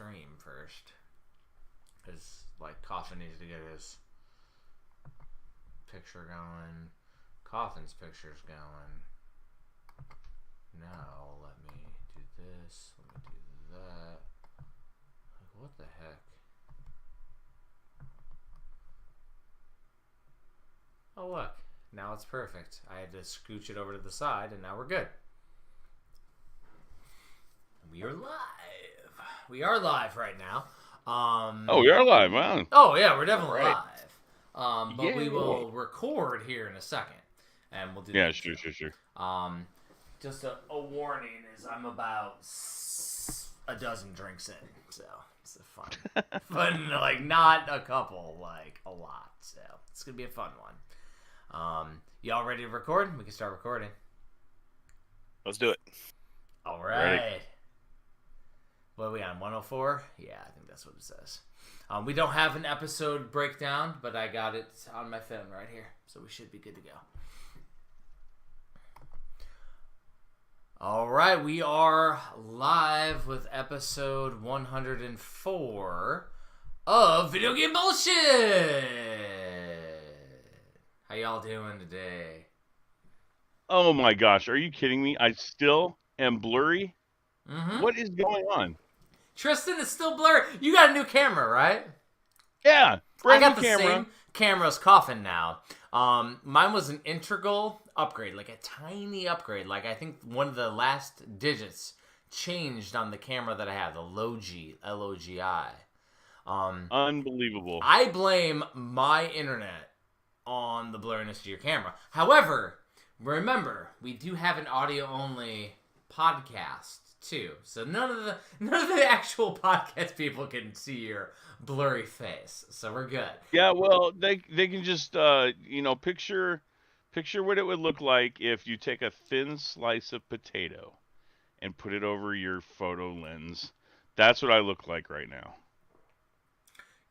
stream first. Because, like, Coffin needs to get his picture going. Coffin's picture's going. Now, let me do this. Let me do that. Like, what the heck? Oh, look. Now it's perfect. I had to scooch it over to the side, and now we're good. We are live. We are live right now. We are live, wow. Oh, yeah, we're definitely right. live. But we will record here in a second. And we'll do Yeah, that. sure. Just a warning is I'm about a dozen drinks in. So, it's a fun. Fun, like, not a couple, like, a lot. So, it's going to be a fun one. Y'all ready to record? We can start recording. Let's do it. All right. Ready. What are we on, 104? Yeah, I think that's what it says. We don't have an episode breakdown, but I got it on my phone right here, so we should be good to go. All right, we are live with episode 104 of Video Game Bullshit. How y'all doing today? Oh my gosh, are you kidding me? I still am blurry? Mm-hmm. What is going on? Tristan is still blurry. You got a new camera, right? Yeah, brand new camera. I got the same camera as Coffin now. Mine was an integral upgrade, like a tiny upgrade. Like, I think one of the last digits changed on the camera that I have, the Logi, L-O-G-I. Unbelievable. I blame my internet on the blurriness of your camera. However, remember, we do have an audio-only podcast too, so none of the actual podcast people can see your blurry face, so we're good. Yeah, well, they can just picture what it would look like if you take a thin slice of potato and put it over your photo lens. That's what I look like right now.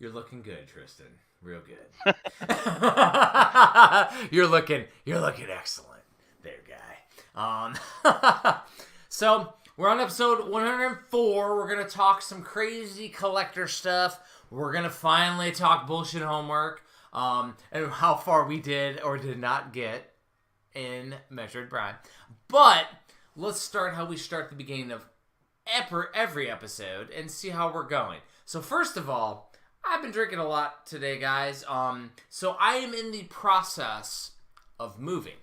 You're looking good, Tristan. Real good. You're looking excellent there, guy. So we're on episode 104. We're gonna talk some crazy collector stuff. We're gonna finally talk bullshit homework, and how far we did or did not get in Metroid Prime. But let's start how we start the beginning of every episode and see how we're going. So first of all, I've been drinking a lot today, guys. So I am in the process of moving.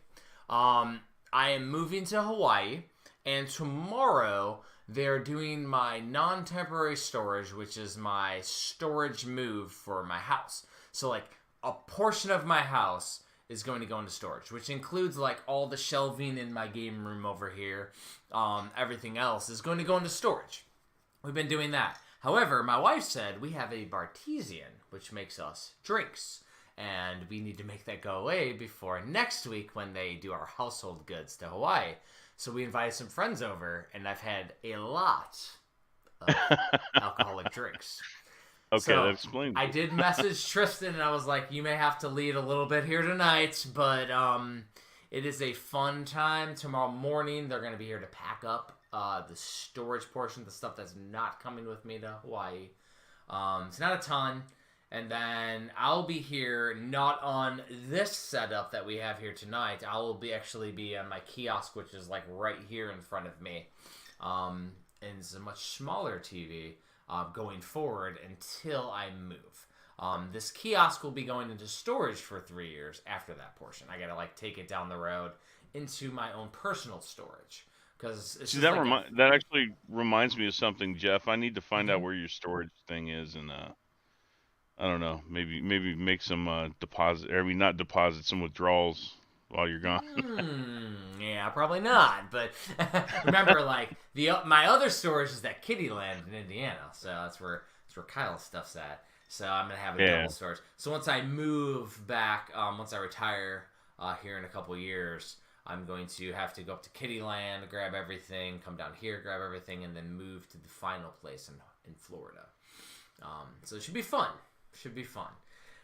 I am moving to Hawaii, and tomorrow they're doing my non-temporary storage, which is my storage move for my house. So, like, a portion of my house is going to go into storage, which includes, like, all the shelving in my game room over here. Everything else is going to go into storage. We've been doing that. However, my wife said we have a Bartesian, which makes us drinks, and we need to make that go away before next week when they do our household goods to Hawaii. So we invited some friends over, and I've had a lot of alcoholic drinks. Okay, so that explains it. I did message Tristan, and I was like, you may have to lead a little bit here tonight, but it is a fun time. Tomorrow morning, they're going to be here to pack up the storage portion, the stuff that's not coming with me to Hawaii. It's not a ton. And then I'll be here, not on this setup that we have here tonight. I will actually be on my kiosk, which is like right here in front of me. And it's a much smaller TV going forward until I move. This kiosk will be going into storage for 3 years after that portion. I gotta like take it down the road into my own personal storage. See, that actually reminds me of something, Jeff. I need to find out where your storage thing is, and I don't know, maybe make some not deposit, some withdrawals while you're gone. Yeah, probably not. But remember, like my other storage is at Kittyland in Indiana, so that's where Kyle's stuff's at. So I'm gonna have a double storage. So once I move back, once I retire here in a couple years, I'm going to have to go up to Kittyland, grab everything, come down here, grab everything, and then move to the final place in Florida. So it should be fun.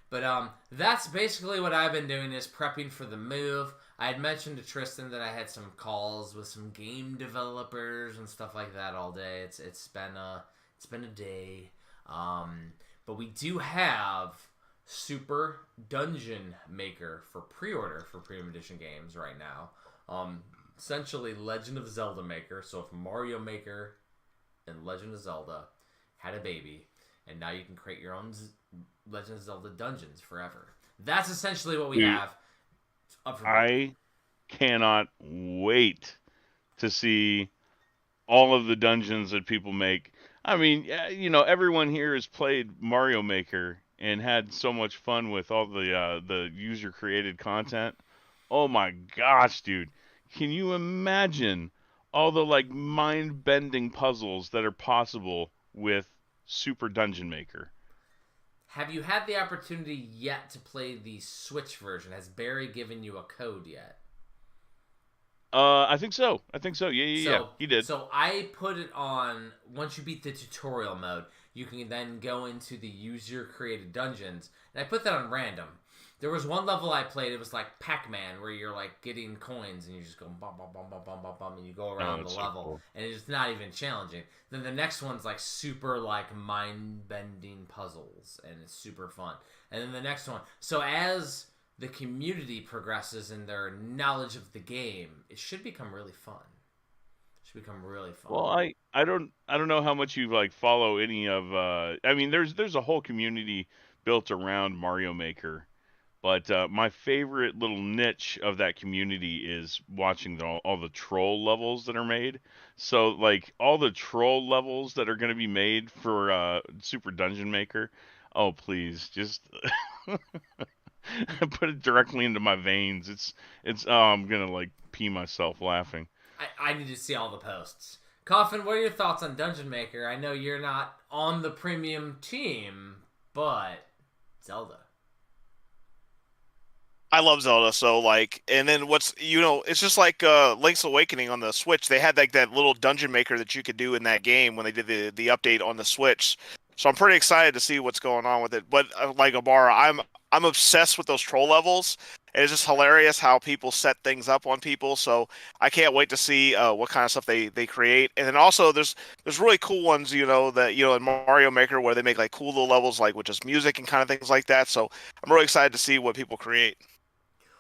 But that's basically what I've been doing, is prepping for the move. I had mentioned to Tristan that I had some calls with some game developers and stuff like that all day. It's It's been a day. But we do have Super Dungeon Maker for pre-order for Premium Edition games right now. Essentially Legend of Zelda Maker. So if Mario Maker and Legend of Zelda had a baby, and now you can create your own Legend of Zelda dungeons forever. That's essentially what we have. Up for I cannot wait to see all of the dungeons that people make. I mean, everyone here has played Mario Maker and had so much fun with all the user created content. Oh my gosh, dude. Can you imagine all the like mind-bending puzzles that are possible with Super Dungeon Maker? Have you had the opportunity yet to play the Switch version? Has Barry given you a code yet? I think so. Yeah. He did. So I put it on, once you beat the tutorial mode, you can then go into the user-created dungeons. And I put that on random. There was one level I played, it was like Pac-Man, where you're like getting coins and you just go bum, bum, bum, bum, bum, bum, bum, and you go around the level. Cool. And it's not even challenging. Then the next one's like super like mind-bending puzzles, and it's super fun. And then the next one. So as the community progresses in their knowledge of the game, it should become really fun. Well, I don't know how much you like follow any of I mean there's a whole community built around Mario Maker, but my favorite little niche of that community is watching all the troll levels that are made. So like all the troll levels that are going to be made for Super Dungeon Maker, oh please just put it directly into my veins. It's I'm gonna like pee myself laughing. I need to see all the posts. Coffin, what are your thoughts on Dungeon Maker? I know you're not on the premium team, but Zelda. I love Zelda, so like, and then it's just like Link's Awakening on the Switch. They had like that little dungeon maker that you could do in that game when they did the update on the Switch. So I'm pretty excited to see what's going on with it. But like Abara, I'm obsessed with those troll levels. And it's just hilarious how people set things up on people. So I can't wait to see what kind of stuff they create. And then also there's really cool ones, that in Mario Maker where they make like cool little levels like with just music and kind of things like that. So I'm really excited to see what people create.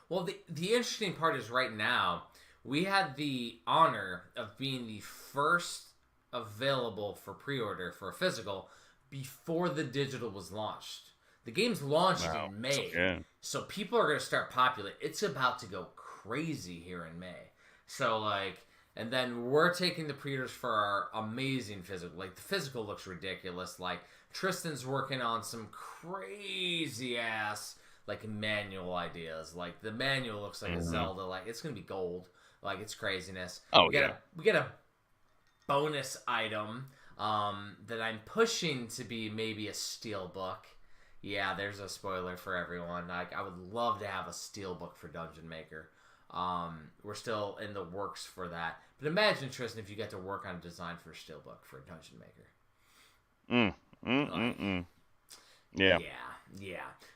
Well, the interesting part is right now we had the honor of being the first available for pre-order for a physical before the digital was launched. The game's launched in May, so people are going to start populating. It's about to go crazy here in May. So, like, and then we're taking the pre-orders for our amazing physical. Like, the physical looks ridiculous. Like, Tristan's working on some crazy-ass, like, manual ideas. Like, the manual looks like a Zelda. Like, it's going to be gold. Like, it's craziness. Oh, we get a bonus item that I'm pushing to be maybe a steelbook. Yeah, there's a spoiler for everyone. I would love to have a steelbook for Dungeon Maker. We're still in the works for that. But imagine, Tristan, if you get to work on a design for a steelbook for Dungeon Maker. Yeah.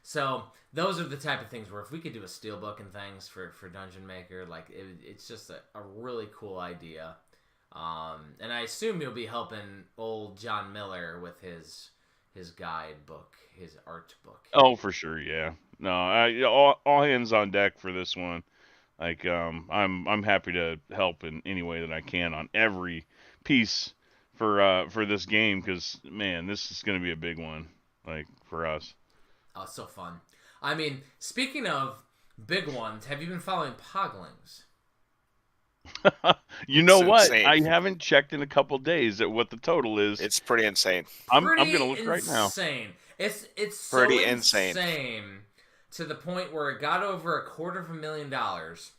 So those are the type of things where if we could do a steelbook and things for Dungeon Maker, like it's just a really cool idea. And I assume you'll be helping old John Miller with his guidebook, his art book. Oh, for sure, yeah. No, all hands on deck for this one. Like, I'm happy to help in any way that I can on every piece for this game because man, this is going to be a big one, like for us. Oh, it's so fun. I mean, speaking of big ones, have you been following Poglings? You know what? Insane. I haven't checked in a couple days at what the total is. It's pretty insane. I'm gonna look right now. Insane. It's pretty so insane to the point where it got over $250,000,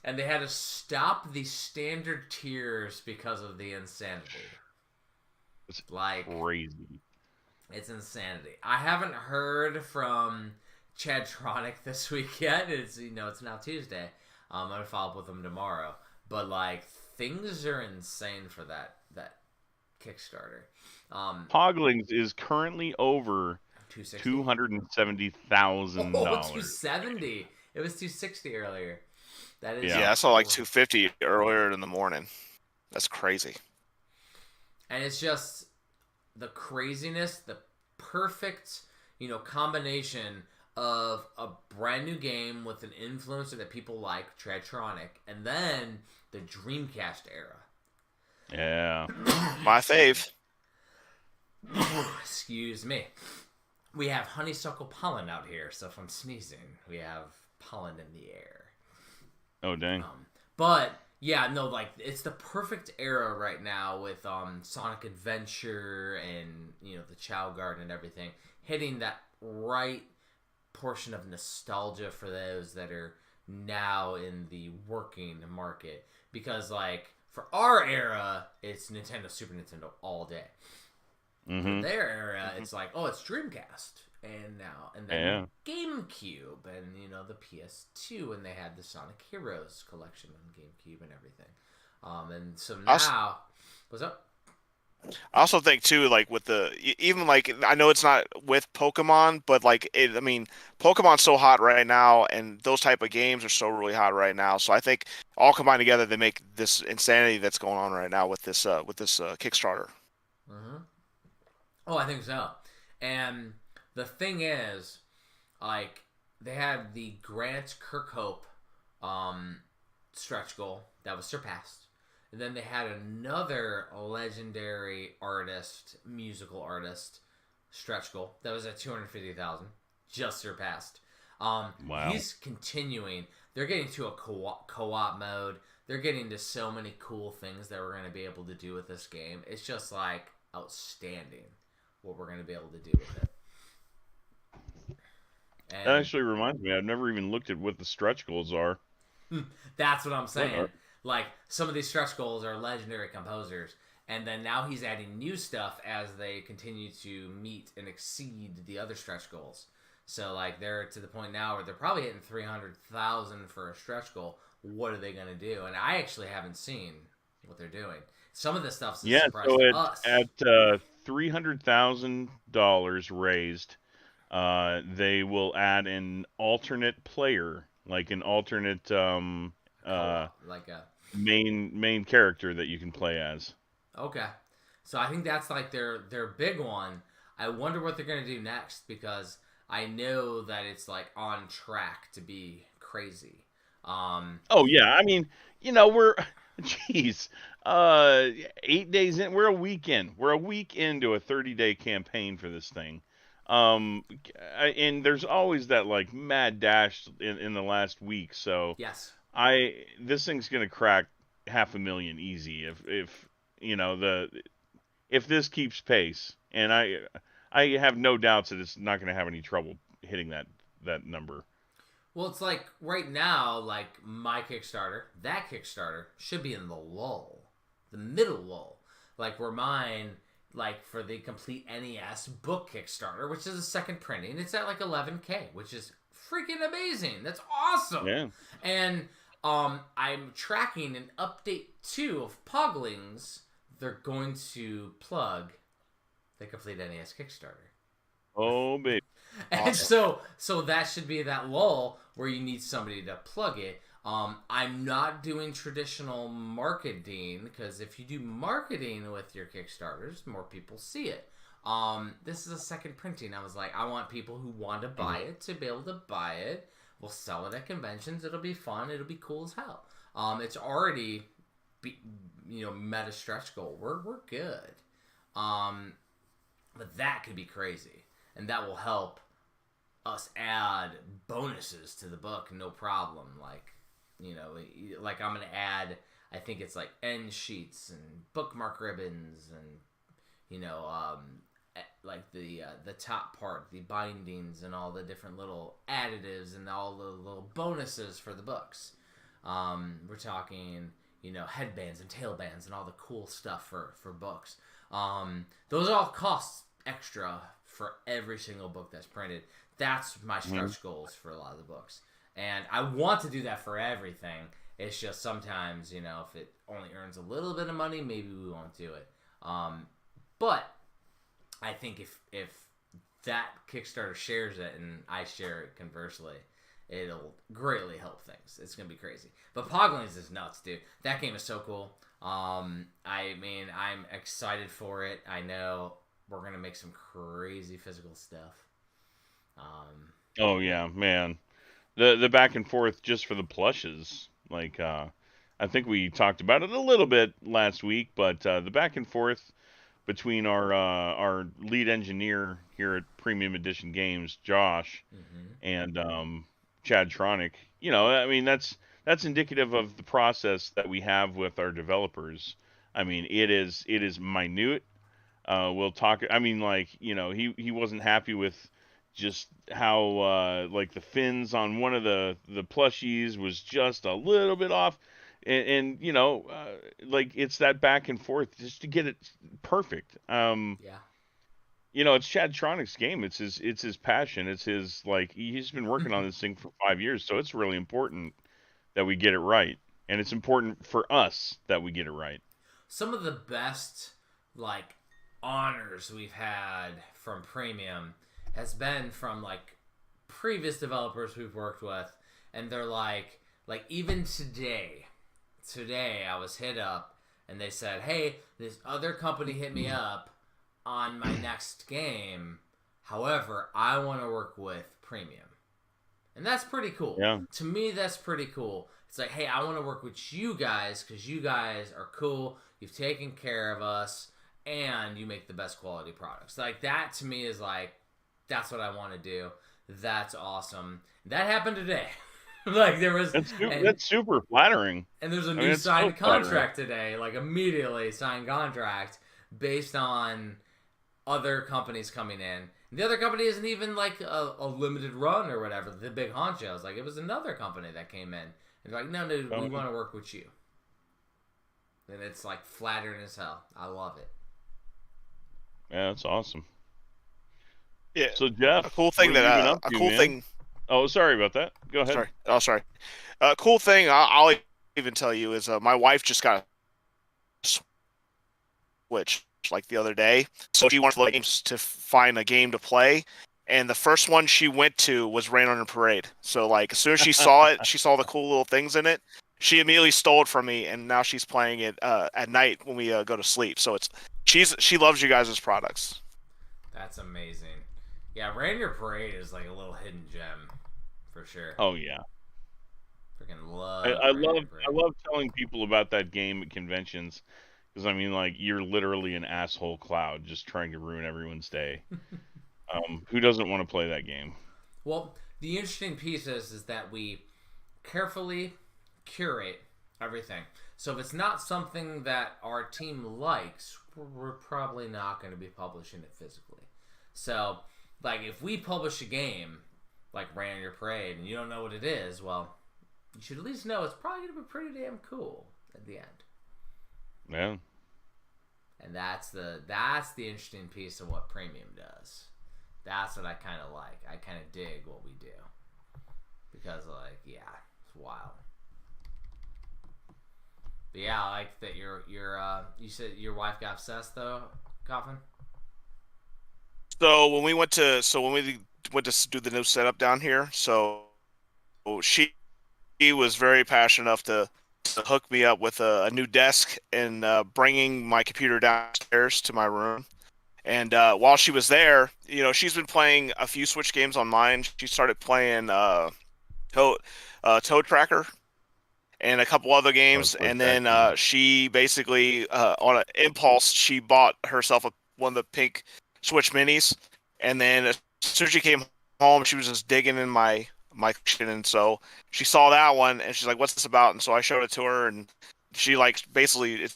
and they had to stop the standard tiers because of the insanity. It's like crazy. It's insanity. I haven't heard from Chad Tronic this week yet. It's now Tuesday. I'm gonna follow up with them tomorrow, but like things are insane for that Kickstarter. Poglings is currently over $270,000. Oh, 270. It was 260 earlier. That is I saw like 250 earlier in the morning. That's crazy. And it's just the craziness, the perfect, combination of a brand new game with an influencer that people like, Tradtronic, and then the Dreamcast era. Yeah. My fave. Excuse me. We have honeysuckle pollen out here, so if I'm sneezing, we have pollen in the air. Oh, dang. But yeah, no, like it's the perfect era right now with Sonic Adventure and the Chow Garden and everything, hitting that right portion of nostalgia for those that are now in the working market. Because like for our era, it's Nintendo, Super Nintendo all day. Mm-hmm. For their era, it's like, oh, it's Dreamcast, and then GameCube, and the PS2, and they had the Sonic Heroes collection on GameCube and everything. And so now, what's up? I also think too, like with even like I know it's not with Pokemon, but like Pokemon's so hot right now, and those type of games are so really hot right now. So I think all combined together, they make this insanity that's going on right now with this Kickstarter. Mm-hmm. Oh, I think so. And the thing is, like, they had the Grant Kirkhope stretch goal that was surpassed. And then they had another legendary artist, musical artist, stretch goal that was at 250,000, just surpassed. Wow. He's continuing. They're getting to a co-op mode. They're getting to so many cool things that we're going to be able to do with this game. It's just like outstanding what we're going to be able to do with it. And That actually reminds me, I've never even looked at what the stretch goals are. that's what I'm saying. Like, some of these stretch goals are legendary composers, and then now he's adding new stuff as they continue to meet and exceed the other stretch goals. So, like, they're to the point now where they're probably hitting 300,000 for a stretch goal. What are they going to do? And I actually haven't seen what they're doing. Some of this stuff's a surprise to us. At $300,000 raised, they will add an alternate player, like an alternate like a main character that you can play as. Okay. So I think that's like their big one. I wonder what they're going to do next, because I know that it's like on track to be crazy. Oh yeah, I mean, we're jeez. 8 days in, we're a week in. We're a week into a 30-day campaign for this thing. And there's always that like mad dash in the last week, so Yes. this thing's going to crack 500,000 easy if this keeps pace, and I have no doubts that it's not going to have any trouble hitting that number. Well, it's like right now, like my Kickstarter, that Kickstarter should be in the lull, the middle lull, like where mine, like for the complete NES book Kickstarter, which is a second printing, it's at like 11K, which is freaking amazing. That's awesome. Yeah. And I'm tracking an update 2 of Poglings. They're going to plug the complete NES Kickstarter. Oh, baby. And so that should be that lull where you need somebody to plug it. I'm not doing traditional marketing, because if you do marketing with your Kickstarters, more people see it. This is a second printing. I was like, I want people who want to buy it to be able to buy it. We'll sell it at conventions. It'll be fun. It'll be cool as hell. It's already, met a stretch goal. We're good. But that could be crazy, and that will help us add bonuses to the book, no problem. Like, like I'm gonna add, I think it's like end sheets and bookmark ribbons and like the top part, the bindings and all the different little additives and all the little bonuses for the books. We're talking, headbands and tailbands and all the cool stuff for books. Those all cost extra for every single book that's printed. That's my stretch goals for a lot of the books. And I want to do that for everything. It's just sometimes, if it only earns a little bit of money, maybe we won't do it. But I think if that Kickstarter shares it and I share it conversely, it'll greatly help things. It's gonna be crazy. But Poglins is nuts, dude. That game is so cool. I mean, I'm excited for it. I know we're gonna make some crazy physical stuff. Oh yeah, man. The back and forth just for the plushes, like I think we talked about it a little bit last week, but the back and forth between our lead engineer here at Premium Edition Games, Josh, and Chad Tronic, you know, I mean that's indicative of the process that we have with our developers. I mean, it is minute. We'll talk. I mean, like, you know, he wasn't happy with just how like the fins on one of the plushies was just a little bit off, and you know, like it's that back and forth just to get it perfect. Yeah. You know, it's Chad Tronic's game. It's his passion. It's his, like, he's been working on this thing for 5 years, so it's really important that we get it right, and it's important for us that we get it right. Some of the best like honors we've had from Premium has been from like previous developers we've worked with, and they're like even today I was hit up and they said, hey, this other company hit me up on my next game, however I want to work with Premium. And that's pretty cool. Yeah. To me, that's pretty cool. It's like, hey, I want to work with you guys because you guys are cool, you've taken care of us, and you make the best quality products. Like, that to me is like, that's what I want to do. That's awesome. That happened today. Like, there was... That's super flattering. And there's a new signed contract today. Like, immediately signed contract based on other companies coming in. The other company isn't even like a limited run or whatever. The big honchos. Like, it was another company that came in. And they're like, no, dude, we want to work with you. And it's like flattering as hell. I love it. Yeah, that's awesome. Yeah. So Jeff, a cool thing thing. Oh, sorry about that. Go ahead. Sorry. A cool thing I'll even tell you is my wife just got a Switch like the other day, so she wanted games to find a game to play, and the first one she went to was Rain on a Parade. So like as soon as she saw it, she saw the cool little things in it. She immediately stole it from me, and now she's playing it at night when we go to sleep. So she loves you guys' products. That's amazing. Yeah, Rain on a Parade is like a little hidden gem for sure. Oh yeah. Freaking love. I love telling people about that game at conventions, because I mean, like, you're literally an asshole cloud just trying to ruin everyone's day. Who doesn't want to play that game? Well, the interesting piece is that we carefully curate everything. So if it's not something that our team likes, we're probably not going to be publishing it physically. So, like, if we publish a game like Rain on Your Parade and you don't know what it is, well, you should at least know it's probably going to be pretty damn cool at the end. Yeah. And that's the interesting piece of what Premium does. That's what I kind of like. I kind of dig what we do. Because, like, yeah, it's wild. But yeah, I like that you said your wife got obsessed though, Coffin? So when we went to do the new setup down here, so she was very passionate enough to hook me up with a new desk and bringing my computer downstairs to my room. And while she was there, you know, she's been playing a few Switch games on mine. She started playing Toad Tracker and a couple other games, and then she basically on an impulse she bought herself one of the pink Switch minis, and then as soon as she came home she was just digging in my collection, and so she saw that one and she's like, what's this about? And so I showed it to her, and she like basically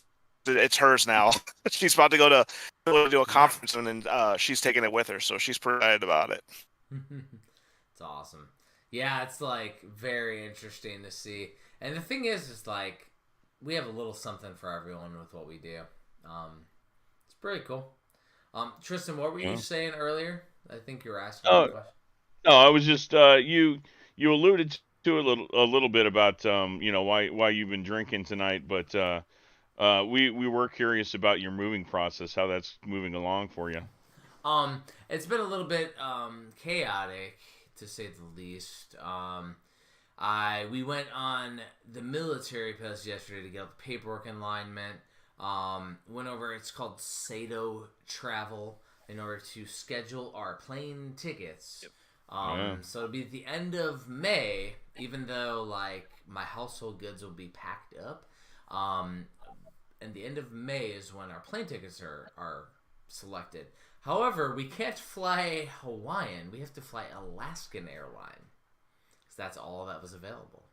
it's hers now. She's about to go to a conference, and then she's taking it with her, so she's pretty excited about it. It's awesome. Yeah, it's like very interesting to see. And the thing is like we have a little something for everyone with what we do. It's pretty cool. Tristan, what were you saying earlier? I think you were asking a question. No, I was just you alluded to a little bit about you know, why you've been drinking tonight, but we were curious about your moving process, how that's moving along for you. It's been a little bit chaotic, to say the least. We went on the military post yesterday to get the paperwork in alignment. Went over, it's called Sato Travel, in order to schedule our plane tickets. Yep. So it'll be at the end of May, even though like my household goods will be packed up. And the end of May is when our plane tickets are selected. However, we can't fly Hawaiian. We have to fly Alaskan Airline. Because that's all that was available.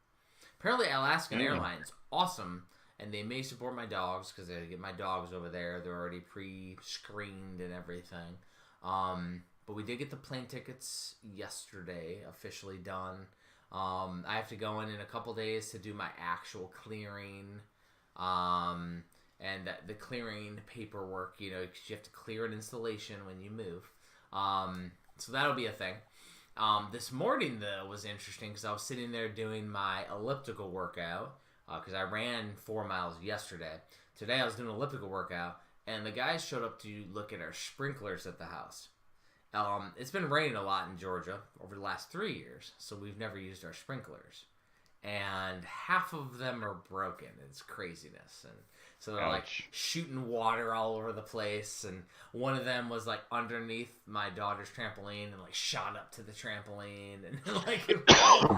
Apparently, Alaskan Airlines, awesome. And they may support my dogs because I get my dogs over there. They're already pre-screened and everything. But we did get the plane tickets yesterday, officially done. I have to go in a couple days to do my actual clearing. And the clearing paperwork, you know, because you have to clear an installation when you move. So that'll be a thing. This morning, though, was interesting because I was sitting there doing my elliptical workout because I ran 4 miles yesterday. Today, I was doing an elliptical workout, and the guys showed up to look at our sprinklers at the house. It's been raining a lot in Georgia over the last 3 years, so we've never used our sprinklers. And half of them are broken. It's craziness. And so they're like shooting water all over the place. And one of them was like underneath my daughter's trampoline and like shot up to the trampoline. And like it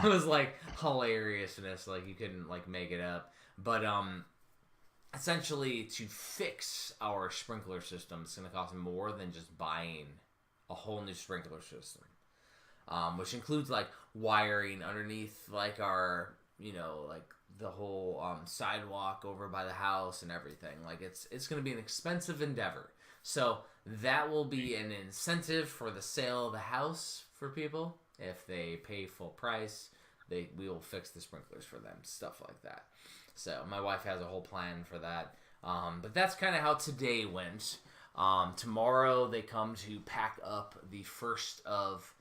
was like hilariousness. Like you couldn't like make it up. But essentially to fix our sprinkler system, it's going to cost more than just buying a whole new sprinkler system. Which includes like wiring underneath like our, you know, like the whole sidewalk over by the house and everything. Like it's going to be an expensive endeavor. So that will be an incentive for the sale of the house for people. If they pay full price, we will fix the sprinklers for them, stuff like that. So my wife has a whole plan for that. But that's kind of how today went. Tomorrow they come to pack up the first of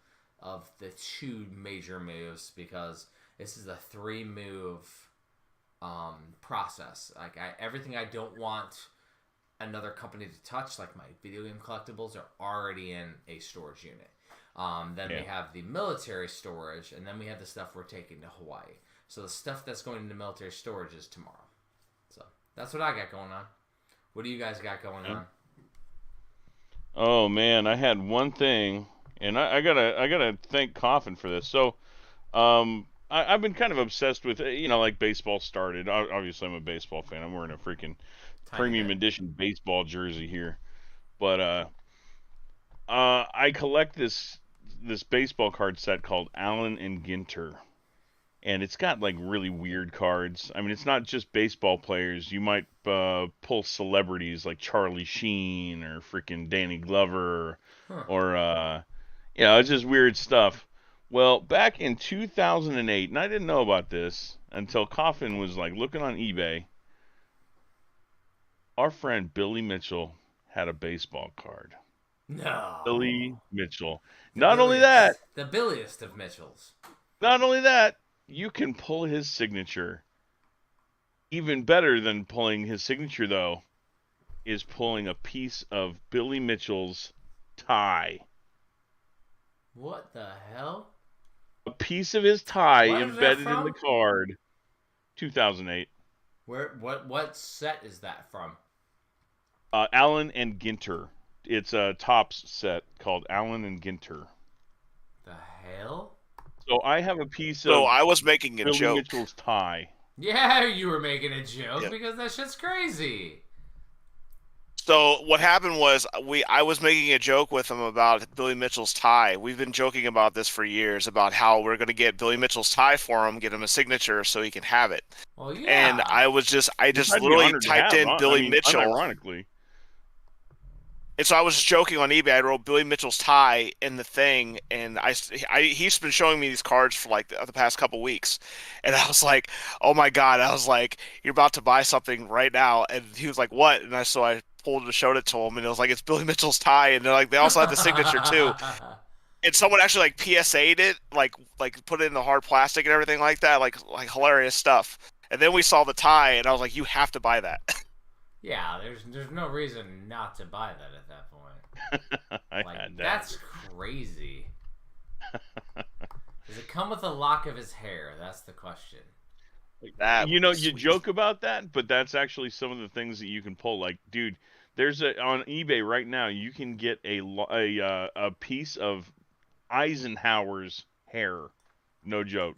the 2 major moves because this is a 3-move process. Like everything I don't want another company to touch, like my video game collectibles, are already in a storage unit. Then we have the military storage, and then we have the stuff we're taking to Hawaii. So the stuff that's going into military storage is tomorrow. So that's what I got going on. What do you guys got going on? Oh man, I had one thing. And I gotta thank Coffin for this. So, I've been kind of obsessed with, you know, like baseball started. Obviously, I'm a baseball fan. I'm wearing a freaking premium edition baseball jersey here. But I collect this baseball card set called Allen and Ginter, and it's got like really weird cards. I mean, it's not just baseball players. You might pull celebrities like Charlie Sheen or freaking Danny Glover, or you know, it's just weird stuff. Well, back in 2008, and I didn't know about this until Coffin was like looking on eBay, our friend Billy Mitchell had a baseball card. No. Billy Mitchell. The Not only that, the billiest of Mitchells. Not only that, you can pull his signature. Even better than pulling his signature, though, is pulling a piece of Billy Mitchell's tie. What the hell? A piece of his tie What is that embedded in from? the card. 2008. What set is that from? Allen and Ginter. It's a Topps set called Allen and Ginter. The hell? So I have a piece of So I was making a Billy joke. Mitchell's tie. Yeah, you were making a joke Yep. because that shit's crazy. So what happened was I was making a joke with him about Billy Mitchell's tie. We've been joking about this for years about how we're going to get Billy Mitchell's tie for him, get him a signature so he can have it. Well, yeah. And I just I'd be literally honored to typed have, in Billy Mitchell. Unironically. And so I was just joking on eBay. I wrote Billy Mitchell's tie in the thing, and he's been showing me these cards for like the past couple weeks, and I was like, "Oh my god!" I was like, "You're about to buy something right now," and he was like, "What?" And I pulled and showed it to him, and it was like, "It's Billy Mitchell's tie," and they're like, they also had the signature too, and someone actually like PSA'd it, like put it in the hard plastic and everything like that, like hilarious stuff. And then we saw the tie, and I was like, "You have to buy that." Yeah, there's no reason not to buy that at that point. I had that. That's crazy. Does it come with a lock of his hair? That's the question. That You know, would be you sweet. joke about that, but that's actually some of the things that you can pull. Like, dude, there's on eBay right now. You can get a piece of Eisenhower's hair. No joke.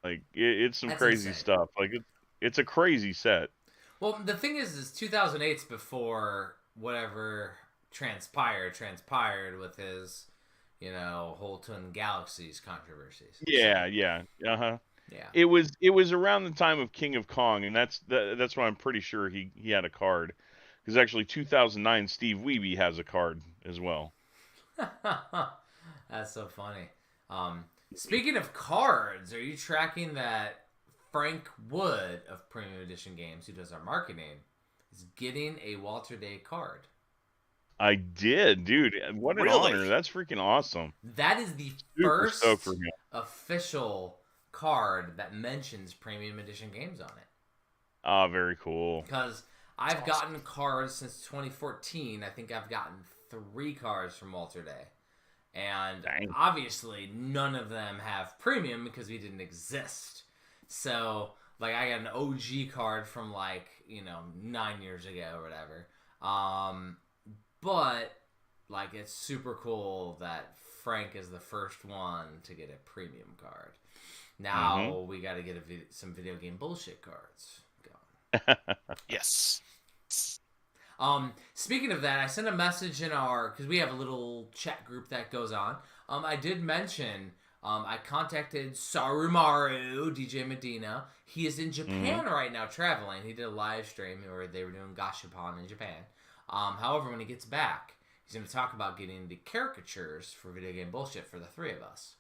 Like, it's some That's crazy insane. stuff. Like, it's a crazy set. Well, the thing is 2008's before whatever transpired with his, whole Twin Galaxies controversies. Yeah, yeah, uh-huh. Yeah. It was around the time of King of Kong, and that's why I'm pretty sure he had a card. Because actually, 2009, Steve Wiebe has a card as well. That's so funny. Speaking of cards, are you tracking that Frank Wood of Premium Edition Games, who does our marketing, is getting a Walter Day card? I did, dude. What an Really? honor. That's freaking awesome. That is the Super stoked first for him. official card that mentions Premium Edition Games on it. Ah, very cool. Because I've gotten cards since 2014. I think I've gotten 3 cards from Walter Day. And Dang. obviously, none of them have premium because we didn't exist. So, like, I got an OG card from, 9 years ago or whatever. But, like, it's super cool that Frank is the first one to get a premium card. Now, we got to get some video game bullshit cards going. Yes. Speaking of that, I sent a message in because we have a little chat group that goes on. I did mention, I contacted Sarumaru, DJ Medina. He is in Japan right now traveling. He did a live stream where they were doing Gashapon in Japan. However, when he gets back, he's going to talk about getting the caricatures for Video Game Bullshit for the 3 of us.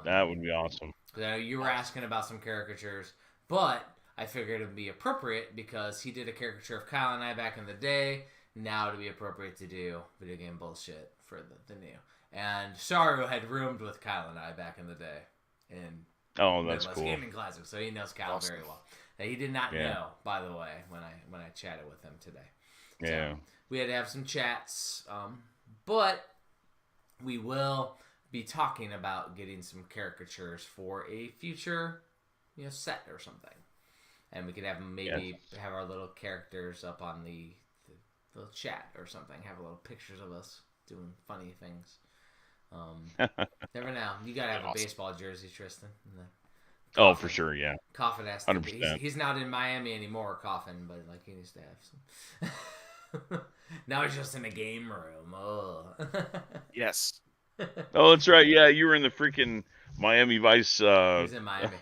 That would be awesome. I know you were asking about some caricatures, but I figured it would be appropriate because he did a caricature of Kyle and I back in the day. Now it would be appropriate to do Video Game Bullshit for the new. And Saru had roomed with Kyle and I back in the day in Oh, that's Midwest cool. Gaming Classic, so he knows Kyle very well. That he did not know, by the way, when I chatted with him today. Yeah. So we had to have some chats, but we will be talking about getting some caricatures for a future, set or something. And we could have have our little characters up on the little chat or something. Have little pictures of us doing funny things. Never know. You gotta have a baseball jersey, Tristan. Oh, for sure, yeah. Coffin has to 100%. he's not in Miami anymore, Coffin, but he needs to have some. Now he's just in a game room. Oh. Yes. Oh, that's right. Yeah, you were in the freaking Miami Vice He's in Miami.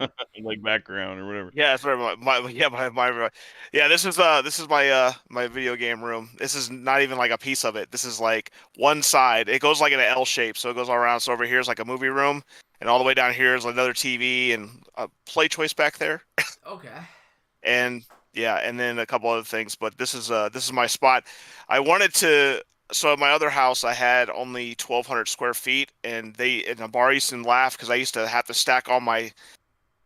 like background or whatever. Yeah, that's right. This is my video game room. This is not even like a piece of it. This is like one side. It goes like in an L shape, so it goes all around. So over here is like a movie room, and all the way down here is another TV and a play choice back there. Okay. And yeah, and then a couple other things. But this is my spot. I wanted to. So at my other house, I had only 1,200 square feet, and the bar used to laugh because I used to have to stack all my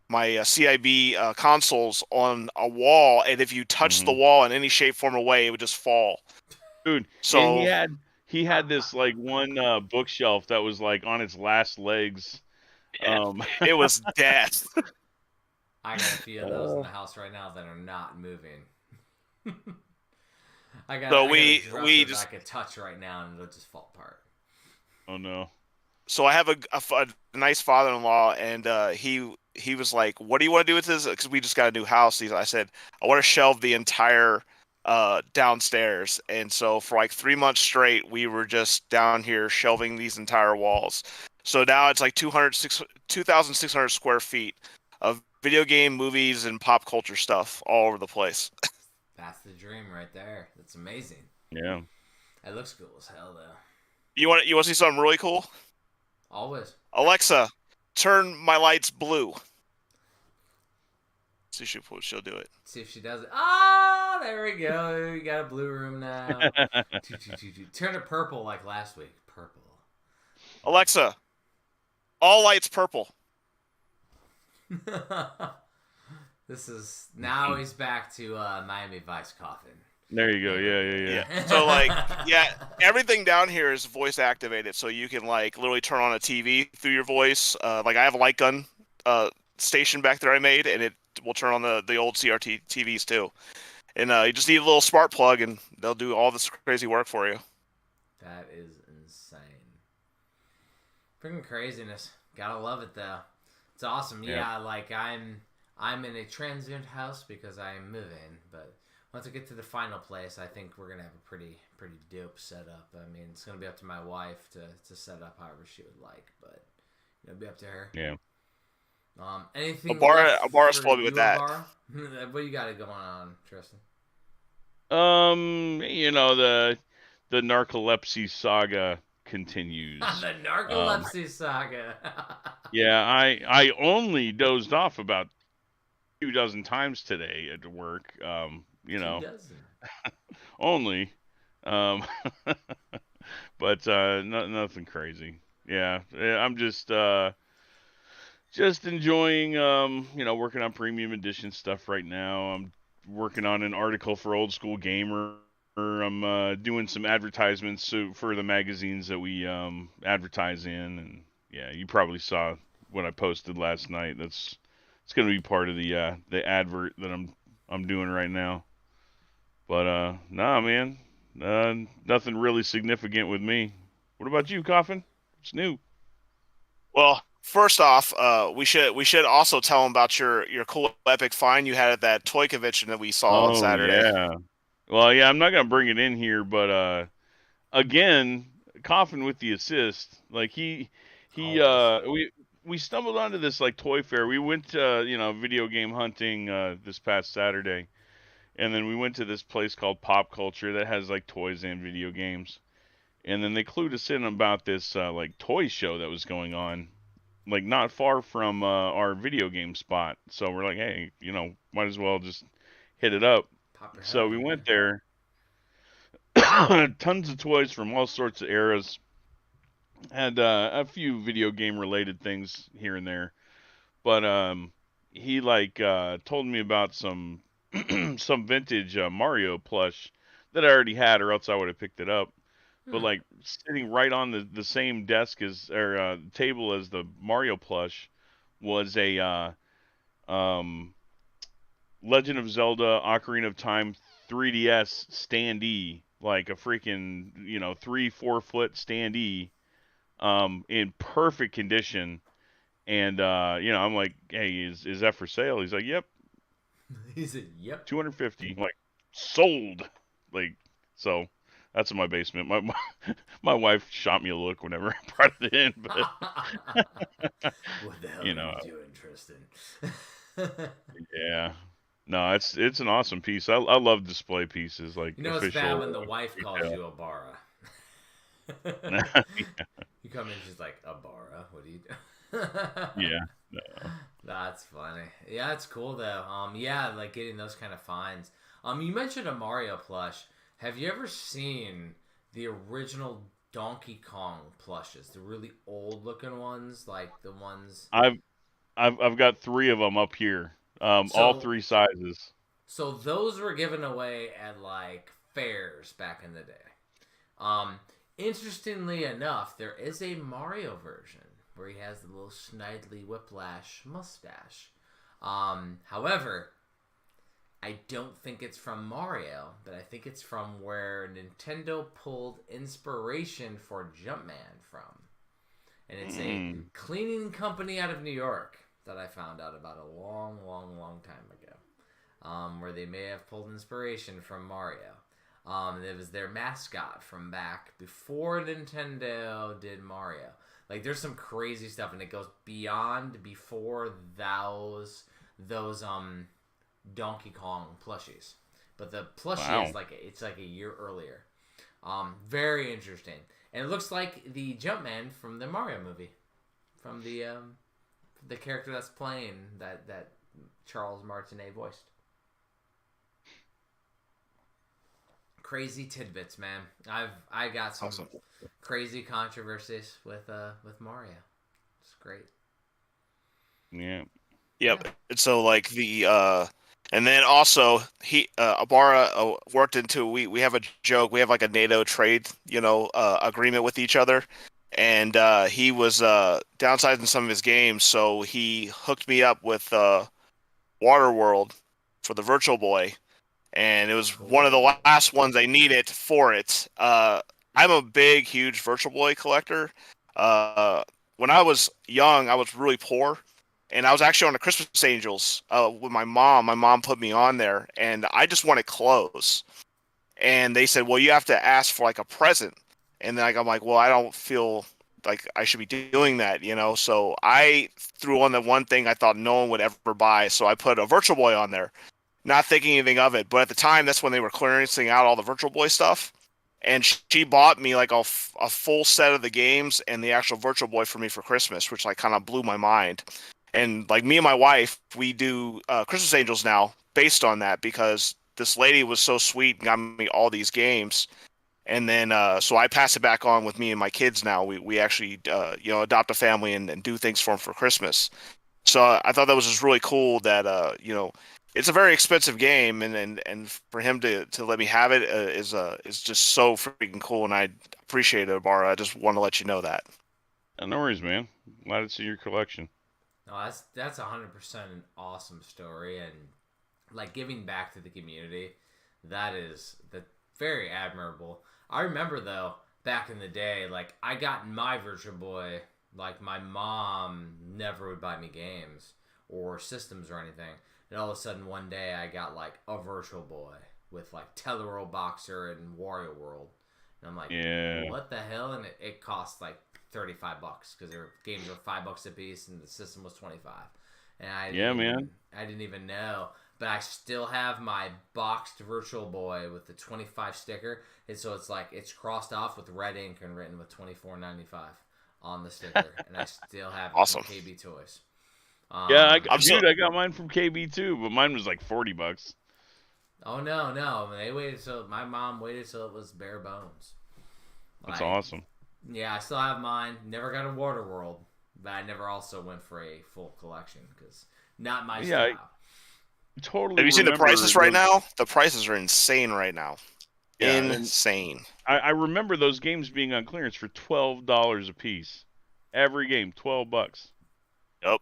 CIB consoles on a wall, and if you touched the wall in any shape, form, or way, it would just fall. Dude, So and he had this like one bookshelf that was like on its last legs. it was death. I got a few of those in the house right now that are not moving. I got a dresser that I could touch right now and it'll just fall apart. Oh no. So I have a nice father-in-law, and he was like, "What do you want to do with this?" Because we just got a new house. I said, "I want to shelve the entire downstairs." And so for like 3 months straight, we were just down here shelving these entire walls. So now it's like 2,600 square feet of video game, movies, and pop culture stuff all over the place. That's the dream right there. That's amazing. Yeah. It looks cool as hell, though. You want to see something really cool? Always. Alexa, turn my lights blue. See if she'll do it. See if she does it. Ah, there we go. You got a blue room now. Turn it purple like last week. Purple. Alexa, all lights purple. This is now he's back to Miami Vice Coffin. There you go. Yeah. So like, yeah, everything down here is voice activated, so you can like literally turn on a TV through your voice. Like I have a light gun station back there I made, and it will turn on the old CRT TVs too. And you just need a little smart plug, and they'll do all this crazy work for you. That is insane. Freaking craziness. Gotta love it though. It's awesome. Yeah, like I'm in a transient house because I'm moving, but once I get to the final place, I think we're gonna have a pretty dope setup. I mean, it's gonna be up to my wife to set up however she would like, but it'll be up to her. Yeah. Anything Abara's floated with that. What you got going on, Tristan? You know, the narcolepsy saga continues. The narcolepsy saga. Yeah, I only dozed off about 2 dozen times today at work. You know, 2 dozen. only. But nothing crazy. Yeah, I'm just enjoying you know, working on premium edition stuff right now. I'm working on an article for Old School Gamer. I'm doing some advertisements for the magazines that we advertise in, and yeah, you probably saw what I posted last night. It's going to be part of the advert that I'm doing right now. But nah, man, nothing really significant with me. What about you, Coffin? What's new? Well, first off, we should also tell them about your cool epic find you had at that toy convention that we saw on Saturday. Yeah. Well, yeah, I'm not gonna bring it in here, but again, Coffin with the assist. Like we stumbled onto this like toy fair. We went to you know, video game hunting this past Saturday, and then we went to this place called Pop Culture that has like toys and video games. And then they clued us in about this like toy show that was going on, like not far from our video game spot. So we're like, hey, you know, might as well just hit it up. So we went there. Tons of toys from all sorts of eras. Had a few video game related things here and there, but he like told me about some some vintage Mario plush that I already had, or else I would have picked it up. But like sitting right on the same desk as or table as the Mario plush was a Legend of Zelda Ocarina of Time 3DS standee, like a freaking, you know, 3-4 foot standee, in perfect condition. And you know, I'm like, hey, is that for sale? He's like, yep. He said, yep. 250, like sold. Like, so that's in my basement. My wife shot me a look whenever I brought it in, but what the hell you know, are you doing, Tristan? yeah. No, it's an awesome piece. I love display pieces, like you know, official. It's bad when the wife calls you a bara. Yeah. You come in, she's like, a bara? What do you do? Yeah. No. That's funny. Yeah, it's cool though. Yeah, like getting those kind of finds. You mentioned a Mario plush. Have you ever seen the original Donkey Kong plushes? The really old looking ones, like the ones. I've got 3 of them up here. All 3 sizes. So those were given away at like fairs back in the day. Interestingly enough, there is a Mario version where he has the little Snidely Whiplash mustache. However, I don't think it's from Mario, but I think it's from where Nintendo pulled inspiration for Jumpman from. And it's a cleaning company out of New York that I found out about a long, long, long time ago. Where they may have pulled inspiration from Mario. It was their mascot from back before Nintendo did Mario. Like, there's some crazy stuff, and it goes beyond before those Donkey Kong plushies. But the plushie is it's like a year earlier. Very interesting. And it looks like the Jumpman from the Mario movie. From the character that's playing that Charles Martinet voiced. Crazy tidbits, man. I got some crazy controversies with Mario. It's great. Yeah. Yep. Yeah. And so like and then also he Abara worked into we have a joke. We have like a NATO trade, agreement with each other. And he was downsizing some of his games, so he hooked me up with Waterworld for the Virtual Boy, and it was one of the Cool. last ones I needed for it. I'm a big, huge Virtual Boy collector. Uh, when I was young, I was really poor, and I was actually on the Christmas Angels with my mom. My mom put me on there, and I just wanted clothes. And they said, "Well, you have to ask for like a present." And then I'm like, "Well, I don't feel like I should be doing that." So I threw on the one thing I thought no one would ever buy. So I put a Virtual Boy on there, not thinking anything of it. But at the time, that's when they were clearancing out all the Virtual Boy stuff. And she bought me like a full set of the games and the actual Virtual Boy for me for Christmas, which like kind of blew my mind. And like me and my wife, we do Christmas Angels now based on that because this lady was so sweet and got me all these games. And then so I pass it back on with me and my kids now. We actually adopt a family and do things for them for Christmas. So I thought that was just really cool that it's a very expensive game, and for him to let me have it is just so freaking cool, and I appreciate it, Abara. I just want to let you know that. No worries, man. Glad it's in your collection. No, that's 100% an awesome story, and like giving back to the community, that very admirable. I remember though back in the day, like I got my Virtual Boy. Like my mom never would buy me games or systems or anything, and all of a sudden one day I got like a Virtual Boy with like Teleworld Boxer and Wario World, and I'm like, Yeah. what the hell? And it cost like $35 because their games were $5 a piece and the system was 25. And Yeah, man. I didn't even know, but I still have my boxed Virtual Boy with the 25 sticker, and so it's like it's crossed off with red ink and written with 24.95 on the sticker, and I still have it Awesome. from KB Toys. Yeah, I'm so I got mine from KB too, but mine was like $40. Oh no! They waited till my mom waited till it was bare bones. That's Like, awesome. yeah, I still have mine. Never got a Waterworld, but I never also went for a full collection because not my Yeah, style. Totally Have you seen the remember prices right those. now? The prices are insane right now. Yeah, and Insane. I remember those games being on clearance for $12 a piece. Every game, $12. Yep.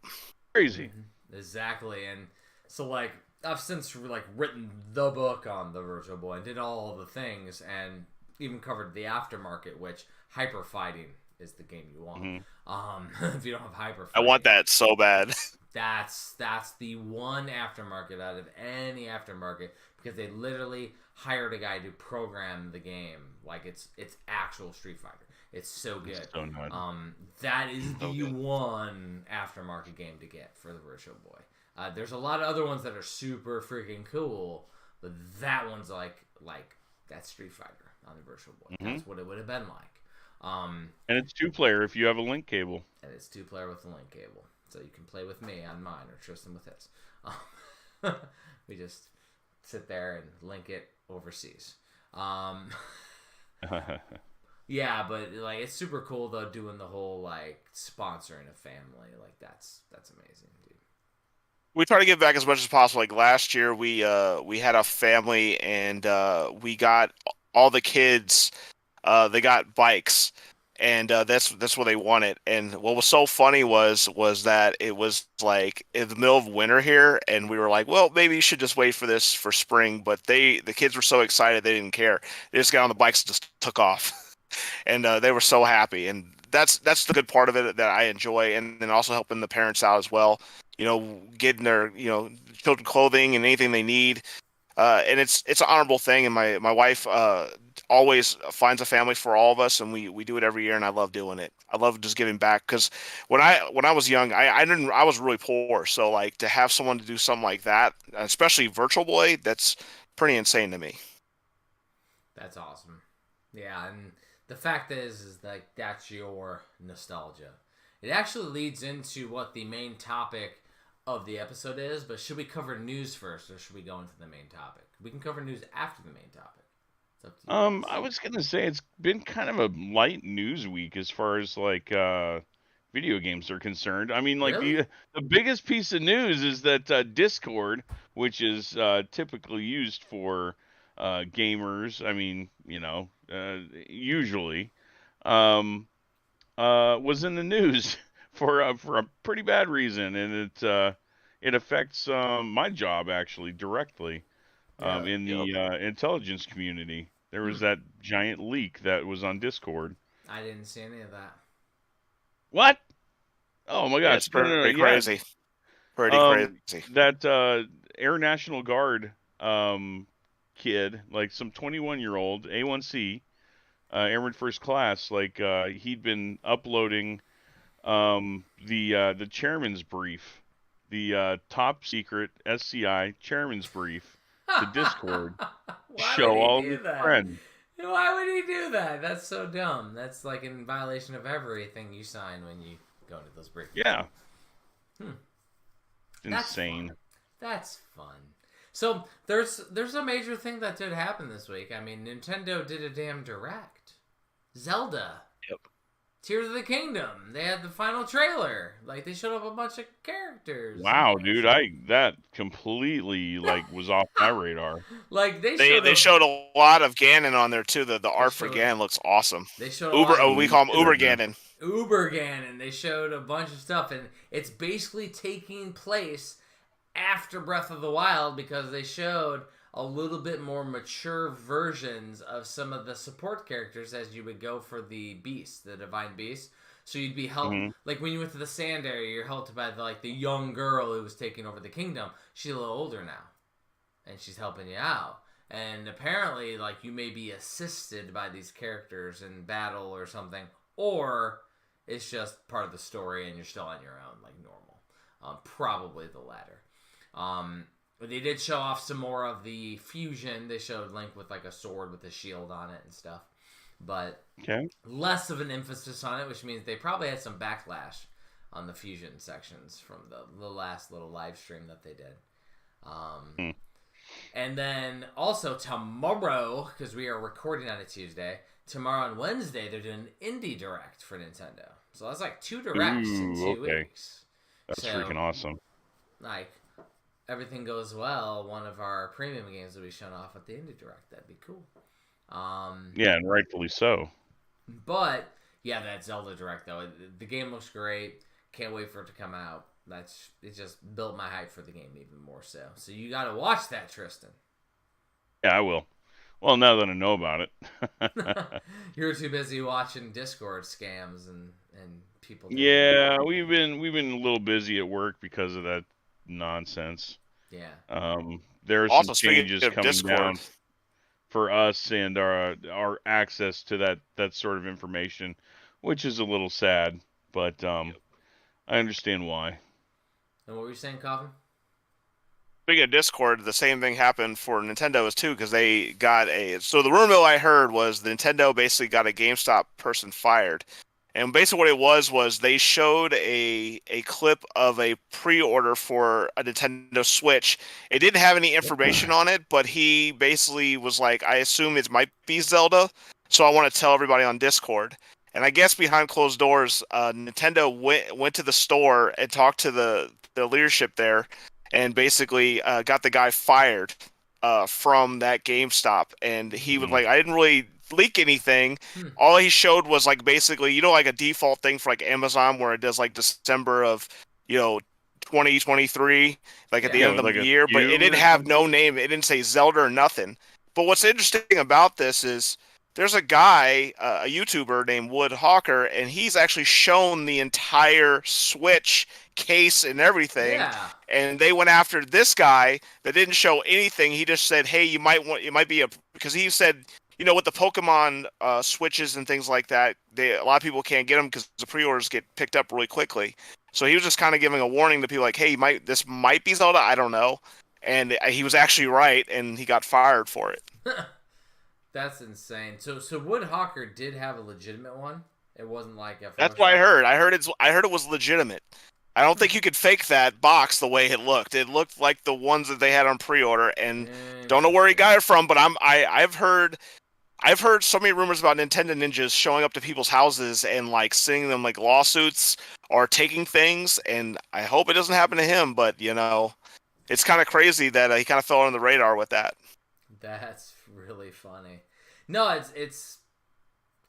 Crazy. Exactly, and so like I've since like written the book on the Virtual Boy and did all the things and even covered the aftermarket, which hyper fighting is the game you want. If you don't have hyper I fighting, want that so bad. that's the one aftermarket out of any aftermarket because they literally hired a guy to program the game like it's actual Street Fighter. It's so good. It's so nice. That is So the good. one aftermarket game to get for the Virtual Boy. There's a lot of other ones that are super freaking cool, but that one's like that's Street Fighter on the Virtual Boy. That's what it would have been like. And it's 2-player if you have a link cable. And it's 2-player with the link cable, so you can play with me on mine or Tristan with his. We just sit there and link it overseas. Yeah, but like it's super cool though doing the whole like sponsoring a family. Like that's amazing, dude. We try to give back as much as possible. Like last year, we had a family and we got all the kids. They got bikes, and that's what they wanted. And what was so funny was that it was like in the middle of winter here, and we were like, well, maybe you should just wait for this for spring. But the kids were so excited they didn't care. They just got on the bikes and just took off, and they were so happy. And that's the good part of it that I enjoy, and then also helping the parents out as well. Getting their children clothing and anything they need. And it's an honorable thing, and my wife always finds a family for all of us, and we do it every year, and I love doing it. I love just giving back because when I was young, I was really poor, so like to have someone to do something like that, especially Virtual Boy, that's pretty insane to me. That's awesome. Yeah, and the fact is like that's your nostalgia. It actually leads into what the main topic of the episode is, but should we cover news first or should we go into the main topic? We can cover news after the main topic. It's up to you. I was gonna say it's been kind of a light news week as far as like video games are concerned. I mean, like Really? the biggest piece of news is that Discord, which is typically used for gamers, I mean, usually, um, was in the news for a pretty bad reason, and it affects my job actually directly Really? in Yep. the intelligence community. There was Hmm. that giant leak that was on Discord. I didn't see any of that. What? Oh my Yeah, gosh! it's No. pretty Yeah. crazy. Pretty Um, crazy. that Air National Guard kid, like some 21-year-old A1C, Airman First Class, like he'd been uploading the chairman's brief, the top secret SCI chairman's brief to Discord. Why would Show he all do his that? friends. Why would he do that? That's so dumb. That's like in violation of everything you sign when you go into those briefings. Yeah. Hmm. That's Insane. fun. That's fun. So there's a major thing that did happen this week. I mean, Nintendo did a damn direct. Zelda. Yep. Tears of the Kingdom. They had the final trailer. Like they showed up a bunch of characters. Wow, dude, that completely like was off my radar. Like They showed a lot of Ganon on there too. The art for Ganon looks awesome. They showed a lot of We call him Uber Ganon. Uber Ganon. They showed a bunch of stuff, and it's basically taking place after Breath of the Wild because they showed a little bit more mature versions of some of the support characters as you would go for the beast, the divine beast. So you'd be helped, like when you went to the sand area, you're helped by the young girl who was taking over the kingdom. She's a little older now, and she's helping you out. And apparently, like you may be assisted by these characters in battle or something, or it's just part of the story and you're still on your own, like normal. Probably the latter. But they did show off some more of the fusion. They showed Link with like a sword with a shield on it and stuff. But less of an emphasis on it, which means they probably had some backlash on the fusion sections from the last little live stream that they did. And then also tomorrow, because we are recording on a Tuesday, tomorrow and Wednesday, they're doing an Indie Direct for Nintendo. So that's like 2 directs in 2 weeks. That's freaking awesome. Like, everything goes well, one of our premium games will be shown off at the Indie Direct. That'd be cool. Yeah, and rightfully so. But, yeah, that Zelda Direct, though. The game looks great. Can't wait for it to come out. It just built my hype for the game even more so. So you got to watch that, Tristan. Yeah, I will. Well, now that I know about it. You're too busy watching Discord scams and people. Yeah, we've been a little busy at work because of that nonsense. Yeah. There are Also, some changes coming Discord, down for us and our access to that sort of information, which is a little sad, but I understand why. And what were you saying, Coffin? Speaking of Discord, the same thing happened for Nintendo too, because they got so the rumor mill I heard was the Nintendo basically got a GameStop person fired. And basically what it was they showed a clip of a pre-order for a Nintendo Switch. It didn't have any information on it, but he basically was like, I assume it might be Zelda, so I want to tell everybody on Discord. And I guess behind closed doors, Nintendo went to the store and talked to the leadership there and basically got the guy fired from that GameStop. And he was like, I didn't really leak anything. All he showed was like basically, like a default thing for like Amazon where it does like December of 2023, like at the end of the year, but it didn't have no name. It didn't say Zelda or nothing. But what's interesting about this is there's a guy, a YouTuber named Wood Hawker, and he's actually shown the entire Switch case and everything. Yeah. And they went after this guy that didn't show anything. He just said, "Hey, you might be because he said, with the Pokemon Switches and things like that, a lot of people can't get them because the pre-orders get picked up really quickly. So he was just kind of giving a warning to people like, "Hey, this might be Zelda. I don't know." And he was actually right, and he got fired for it. That's insane. So Wood Hawker did have a legitimate one. It wasn't like a. That's what I heard. I heard it was legitimate. I don't think you could fake that box the way it looked. It looked like the ones that they had on pre-order, and don't know where he got it from. But I've heard I've heard so many rumors about Nintendo ninjas showing up to people's houses and like sending them like lawsuits or taking things, and I hope it doesn't happen to him. But it's kind of crazy that he kind of fell under the radar with that. That's really funny. No, it's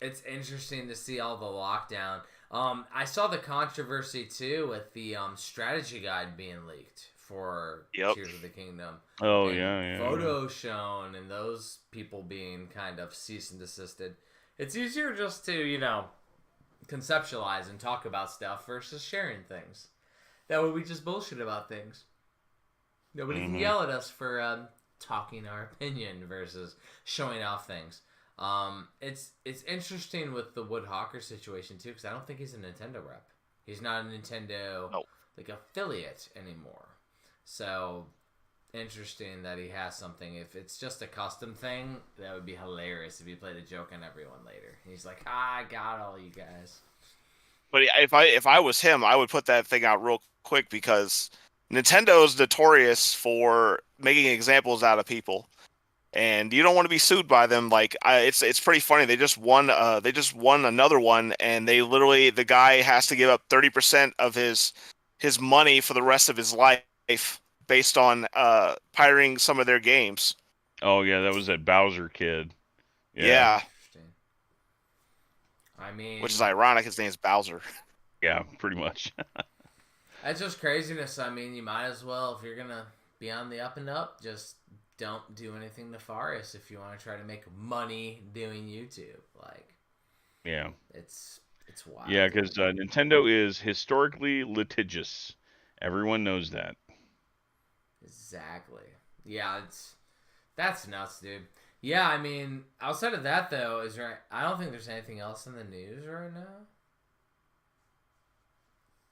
interesting to see all the lockdown. I saw the controversy too with the strategy guide being leaked for Yep. Tears of the Kingdom. Oh, and yeah. photos shown and those people being kind of cease and desisted. It's easier just to, conceptualize and talk about stuff versus sharing things. That way we just bullshit about things. Nobody can yell at us for talking our opinion versus showing off things. It's interesting with the Wood Hawker situation too, because I don't think he's a Nintendo rep. He's not a Nintendo affiliate anymore. So interesting that he has something. If it's just a custom thing, that would be hilarious if he played a joke on everyone later. He's like, I got all you guys. But if I was him, I would put that thing out real quick because Nintendo is notorious for making examples out of people, and you don't want to be sued by them. Like it's pretty funny. They just won another one, and the guy has to give up 30% of his money for the rest of his life based on pirating some of their games. Oh yeah, that was that Bowser kid. Yeah. Interesting. I mean, Which is ironic. His name's Bowser. Yeah, pretty much. That's just craziness. I mean, you might as well, if you're gonna be on the up and up, just don't do anything nefarious if you want to try to make money doing YouTube. Like, Yeah. it's wild. Yeah, because Nintendo is historically litigious. Everyone knows that. Exactly. Yeah, that's nuts, dude. Yeah, I mean, outside of that though, I don't think there's anything else in the news right now.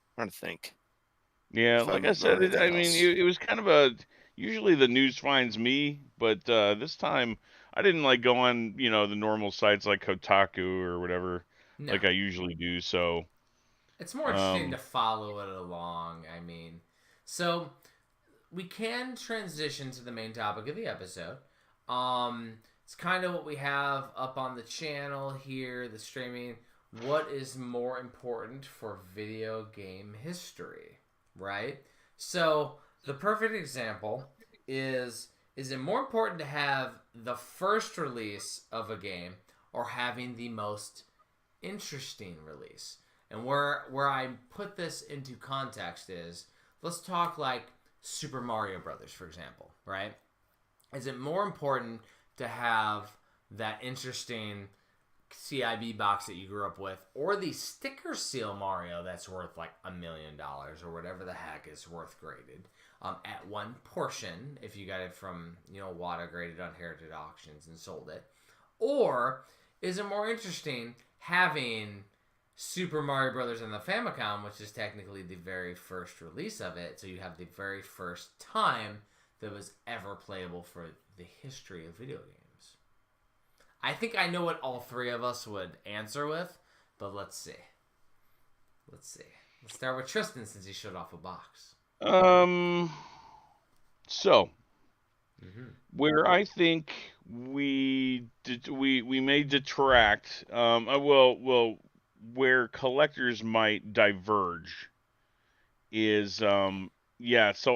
I'm trying to think. Yeah, If I like I remember said, anything I mean, else. it was kind of usually the news finds me, but this time I didn't like go on, the normal sites like Kotaku or whatever, No. like I usually do. So It's more interesting to follow it along. I mean, so we can transition to the main topic of the episode. It's kind of what we have up on the channel here, the streaming. What is more important for video game history, right? So the perfect example is it more important to have the first release of a game or having the most interesting release? And where I put this into context is, let's talk like Super Mario Brothers, for example, right? Is it more important to have that interesting CIB box that you grew up with, or the sticker seal Mario that's worth like $1 million or whatever the heck is worth graded at one portion if you got it from water graded on Heritage Auctions and sold it? Or is it more interesting having Super Mario Brothers on the Famicom, which is technically the very first release of it, so you have the very first time that was ever playable for the history of video games? I think I know what all three of us would answer with, but let's see. Let's start with Tristan since he showed off a box. So where I think we may detract, where collectors might diverge is so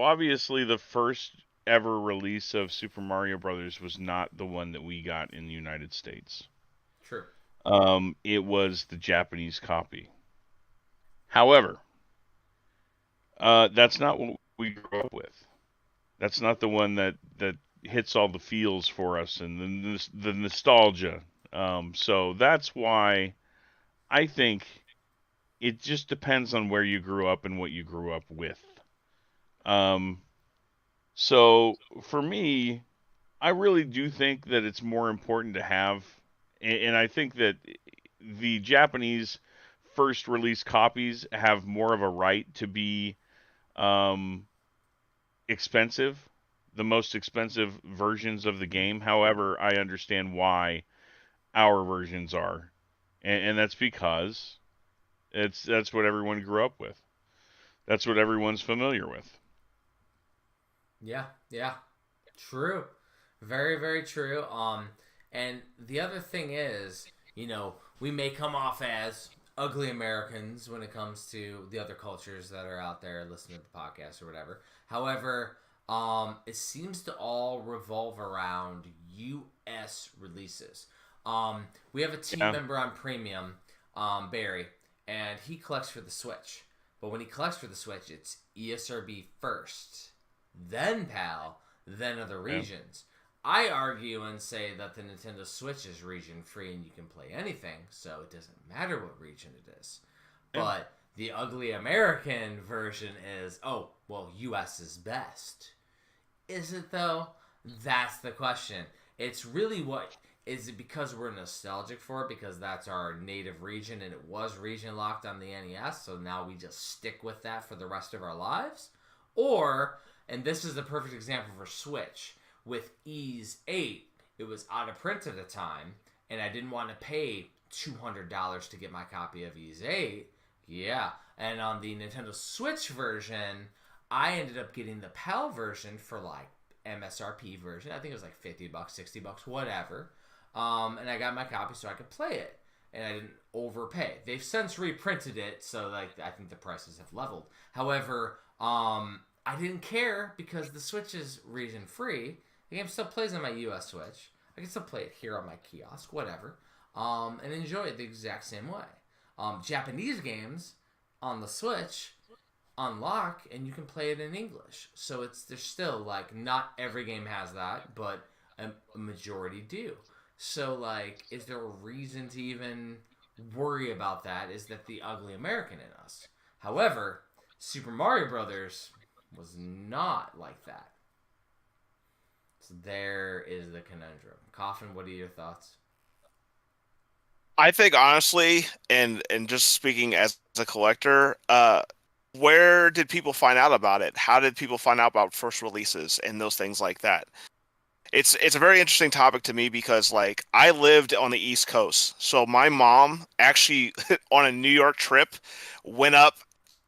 obviously the first ever release of Super Mario Brothers was not the one that we got in the United States. True. It was the Japanese copy. However, that's not what we grew up with. That's not the one that hits all the feels for us and the nostalgia. So that's why I think it just depends on where you grew up and what you grew up with. So for me, I really do think that it's more important to have, and I think that the Japanese first release copies have more of a right to be expensive, the most expensive versions of the game. However, I understand why our versions are, and that's because that's what everyone grew up with. That's what everyone's familiar with. Yeah, true, very, very true. And the other thing is, you know, we may come off as ugly Americans when it comes to the other cultures that are out there listening to the podcast or whatever. However, it seems to all revolve around U.S. releases. We have a team member on Premium, Barry, and he collects for the Switch. But when he collects for the Switch, it's ESRB first, then PAL, then other regions. I argue and say that the Nintendo Switch is region free and you can play anything, so it doesn't matter what region it is. But the ugly American version is, oh, well, US is best. Is it though? That's the question. It's really what, is it because we're nostalgic for it because that's our native region and it was region locked on the NES, so now we just stick with that for the rest of our lives? Or, and this is the perfect example for Switch, with Ys 8, it was out of print at the time, and I didn't want to pay $200 to get my copy of Ys 8. Yeah, and on the Nintendo Switch version, I ended up getting the PAL version for like MSRP version. I think it was like $50, $60, whatever. And I got my copy so I could play it, and I didn't overpay. They've since reprinted it, so like I think the prices have leveled. However, I didn't care because the Switch is region free. The game still plays on my US Switch. I can still play it here on my kiosk, whatever, and enjoy it the exact same way. Japanese games on the Switch unlock, and you can play it in English. So there's still, like, not every game has that, but a majority do. So, like, is there a reason to even worry about that? Is that the ugly American in us? However, Super Mario Brothers was not like that. So there is the conundrum. Coffin, what are your thoughts? I think honestly, and just speaking as a collector, where did people find out about it? How did people find out about first releases and those things like that? It's a very interesting topic to me because like I lived on the East Coast, so my mom actually on a New York trip went up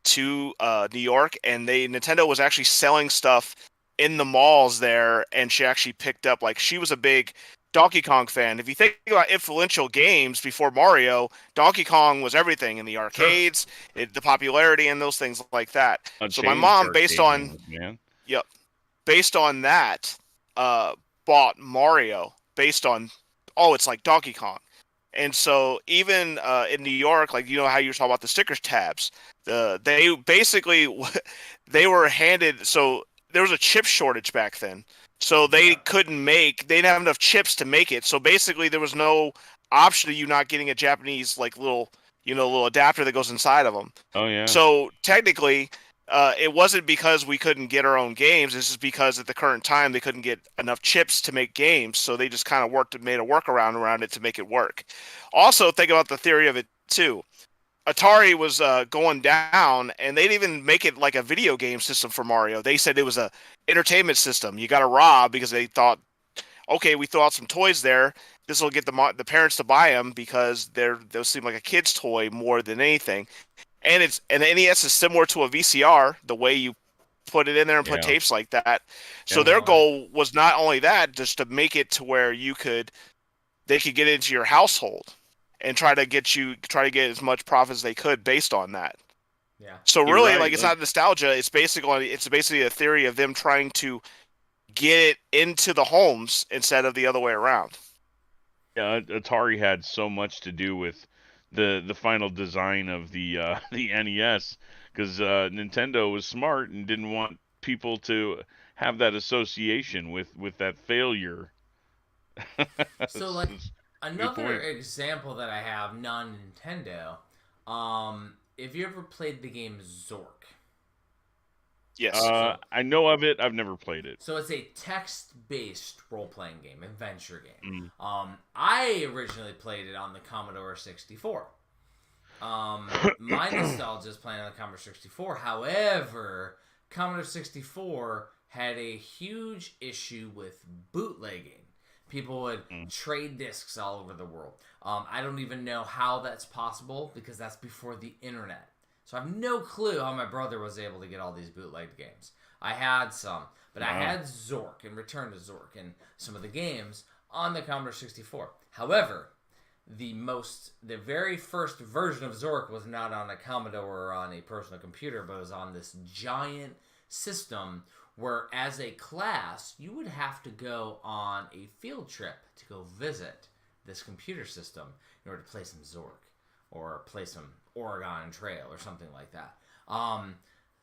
to New York, and Nintendo was actually selling stuff in the malls there, and she actually picked up, like, she was a big Donkey Kong fan. If you think about influential games before Mario, Donkey Kong was everything in the arcades, the popularity and those things like that. So my mom, based on that, bought Mario based on, oh, it's like Donkey Kong. And so even in New York, like, you know how you were talking about the stickers tabs, they basically they were handed. So there was a chip shortage back then, so they they didn't have enough chips to make it. So basically, there was no option of you not getting a Japanese like little adapter that goes inside of them. Oh yeah. So technically, it wasn't because we couldn't get our own games. This is because at the current time they couldn't get enough chips to make games, so they just kind of made a workaround around it to make it work. Also, think about the theory of it too. Atari was going down, and they didn't even make it like a video game system for Mario. They said it was a entertainment system. You got to rob because they thought, okay, we throw out some toys there. This will get the parents to buy them because they'll seem like a kid's toy more than anything. And the NES is similar to a VCR, the way you put it in there and put tapes like that. So their goal was not only that, just to make it to where they could get into your household and try to get as much profit as they could based on that. Yeah. So really, like, it's not nostalgia. It's basically a theory of them trying to get it into the homes instead of the other way around. Yeah, Atari had so much to do with the final design of the NES, because Nintendo was smart and didn't want people to have that association with that failure. So, like, another example that I have, non-Nintendo, if you ever played the game Zork. Yes. I know of it. I've never played it. So it's a text-based role-playing game, adventure game. I originally played it on the Commodore 64. My nostalgia is playing on the Commodore 64. However, Commodore 64 had a huge issue with bootlegging. People would trade discs all over the world. I don't even know how that's possible because that's before the internet. So I have no clue how my brother was able to get all these bootlegged games. I had some, but I had Zork and Return to Zork and some of the games. on the Commodore 64. However, the very first version of Zork was not on a Commodore or on a personal computer, but it was on this giant system where, as a class, you would have to go on a field trip to go visit this computer system in order to play some Zork or play some Oregon Trail or something like that.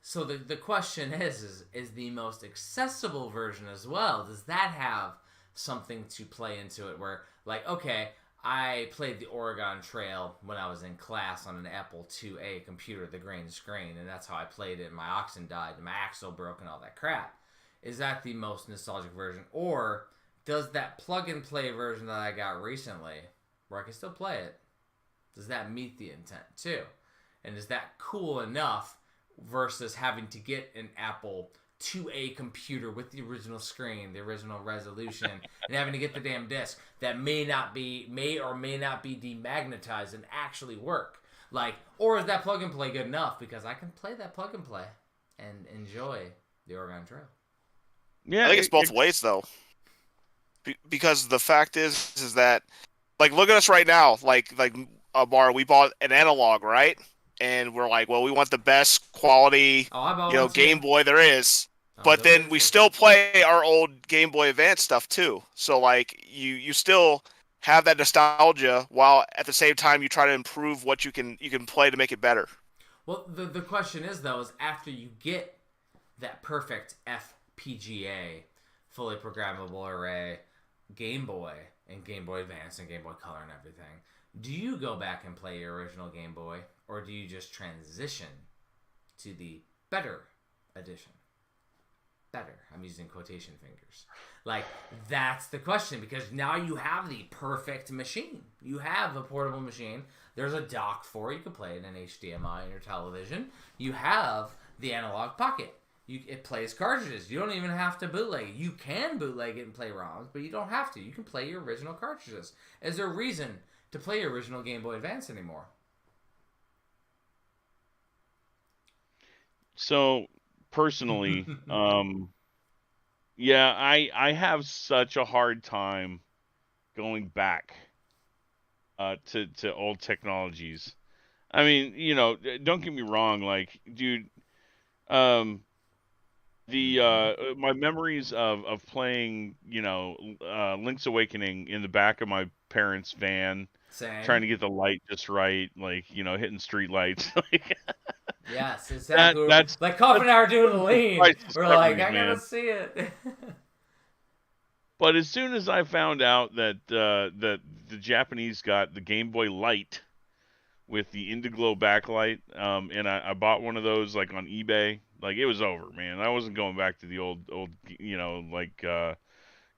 So the question is the most accessible version as well, does that have something to play into it where, like, okay, I played the Oregon Trail when I was in class on an Apple IIA computer, the green screen, and that's how I played it. My oxen died, and my axle broke, and all that crap. Is that the most nostalgic version? Or does that plug-and-play version that I got recently, where I can still play it, does that meet the intent too? And is that cool enough versus having to get an Apple IIA computer with the original screen, the original resolution, and having to get the damn disc that may or may not be demagnetized and actually work? Like, or is that plug and play good enough? Because I can play that plug and play and enjoy the Oregon Trail. Yeah, I think it's both ways though, because the fact is that, like, look at us right now, like Bar, we bought an analog, right? And we're like, well, we want the best quality, Game Boy there is. But then we still play our old Game Boy Advance stuff too. So, like, you still have that nostalgia while at the same time you try to improve what you can play to make it better. Well, the question is though, is after you get that perfect FPGA, fully programmable array, Game Boy and Game Boy Advance and Game Boy Color and everything, do you go back and play your original Game Boy, or do you just transition to the better edition? Better. I'm using quotation fingers. Like, that's the question, because now you have the perfect machine. You have a portable machine. There's a dock for it. You can play it in HDMI on your television. You have the analog pocket. It plays cartridges. You don't even have to bootleg it. You can bootleg it and play ROMs, but you don't have to. You can play your original cartridges. Is there a reason to play your original Game Boy Advance anymore? So, personally, yeah, I have such a hard time going back to old technologies. I mean, don't get me wrong, like, dude, my memories of playing, Link's Awakening in the back of my parents' van, Same. trying to get the light just right, like, hitting street lights. Yes, exactly. That's like Coffin and I are doing the lean. We're like, I gotta see it. But as soon as I found out that the Japanese got the Game Boy Light with the Indiglow backlight, and I bought one of those, like, on eBay, like, it was over, man. I wasn't going back to the old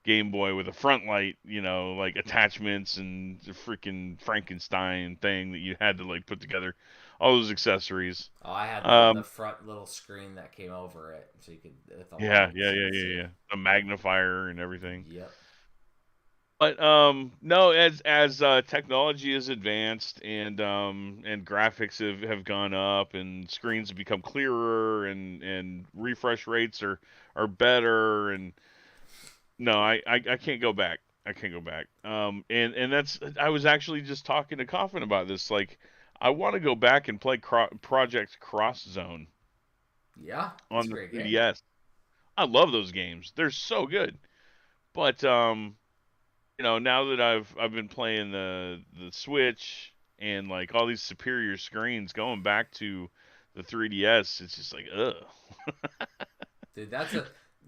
Game Boy with a front light, like attachments and the freaking Frankenstein thing that you had to, like, put together, all those accessories. Oh, I had the front little screen that came over it, so you could. Yeah. The magnifier and everything. Yep. But no, as technology has advanced and graphics have gone up and screens have become clearer and refresh rates are better, and no, I can't go back. I can't go back. And that's, I was actually just talking to Coffin about this. Like, I want to go back and play Project Cross Zone. Yeah, on the 3DS. I love those games. They're so good. But now that I've been playing the Switch and, like, all these superior screens, going back to the 3DS, it's just like, ugh. Dude,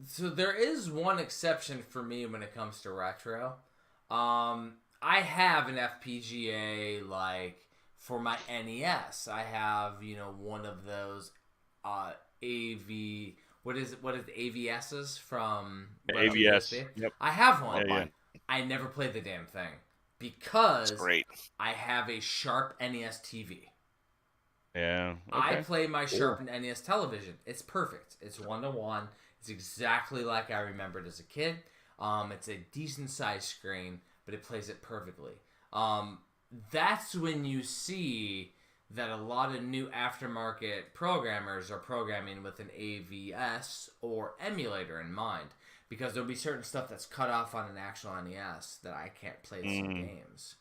so there is one exception for me when it comes to retro. I have an FPGA, like, for my NES. I have, one of those what is the AVSs from AVS? Yep. I have one. Yeah. I never played the damn thing because great. I have a Sharp NES TV. Yeah. Okay. I play my Sharp NES television. It's perfect. It's 1-to-1. It's exactly like I remembered as a kid. It's a decent sized screen, but it plays it perfectly. That's when you see that a lot of new aftermarket programmers are programming with an AVS or emulator in mind. because there'll be certain stuff that's cut off on an actual NES that I can't play the same games.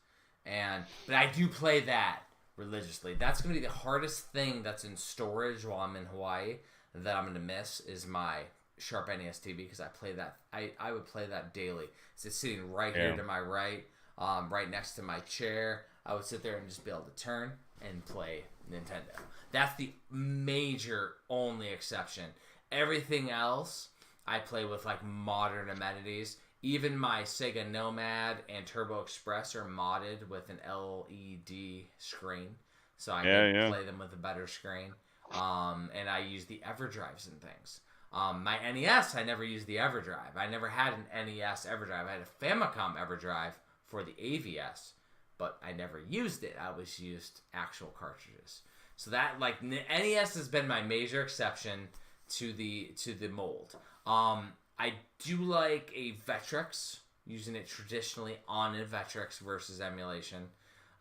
But I do play that religiously. That's going to be the hardest thing that's in storage while I'm in Hawaii that I'm going to miss is my Sharp NES TV, because I play that. I would play that daily. It's sitting right here to my right, right next to my chair. I would sit there and just be able to turn and play Nintendo. That's the major only exception. Everything else I play with like modern amenities. Even my Sega Nomad and Turbo Express are modded with an LED screen, so I can play them with a better screen. And I use the EverDrives and things. My NES, I never used the EverDrive. I never had an NES EverDrive. I had a Famicom EverDrive for the AVS, but I never used it. I always used actual cartridges. So that, like, NES has been my major exception to the mold. I do like a Vectrex, using it traditionally on a Vectrex versus emulation.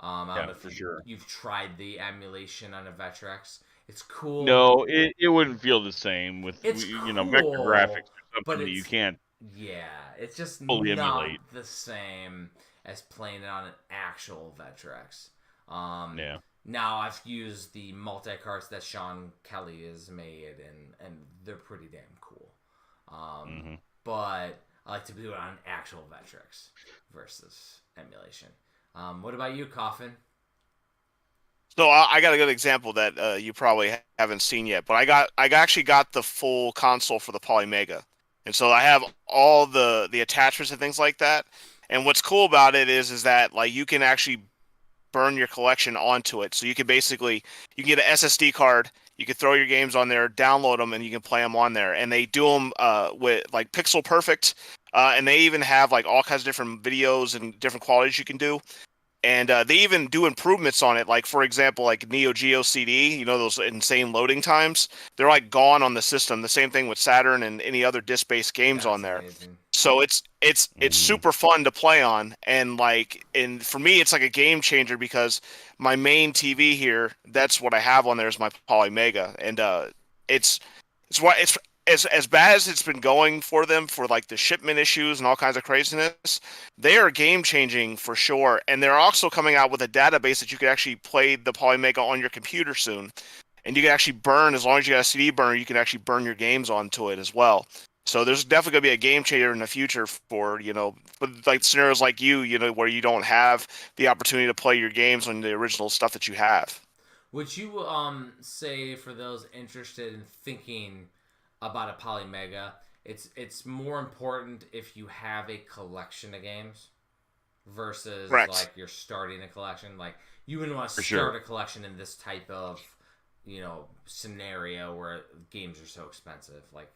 I don't know if you've tried the emulation on a Vectrex. It's cool. No, it wouldn't feel the same with It's cool, vector graphics or but something that you can't. Yeah, it's just fully not emulate. the same as playing it on an actual Vectrex. Now I've used the multi-carts that Sean Kelly has made, and they're pretty damn cool. But I like to do it on actual Vectrex versus emulation. What about you, Coffin? So I got a good example that you probably haven't seen yet, but I actually got the full console for the Polymega, and so I have all the attachments and things like that. And what's cool about it is that like you can actually burn your collection onto it. So you can get an SSD card, you can throw your games on there, download them, and you can play them on there. And they do them with like pixel perfect, and they even have like all kinds of different videos and different qualities you can do. And they even do improvements on it. Like, for example, like Neo Geo CD, those insane loading times, they're like gone on the system. The same thing with Saturn and any other disc-based games on there. Amazing. So it's super fun to play on. And for me, it's like a game changer because my main TV here, that's what I have on there is my Polymega. And it's as bad as it's been going for them for like the shipment issues and all kinds of craziness, they are game changing for sure. And they're also coming out with a database that you can actually play the Polymega on your computer soon. And you can actually burn, as long as you got a CD burner, you can actually burn your games onto it as well. So there's definitely going to be a game changer in the future for, like scenarios like you, where you don't have the opportunity to play your games on the original stuff that you have. Would you say, for those interested in thinking about a Polymega, it's more important if you have a collection of games versus like you're starting a collection? Like, you wouldn't want to start a collection in this type of scenario where games are so expensive. Like,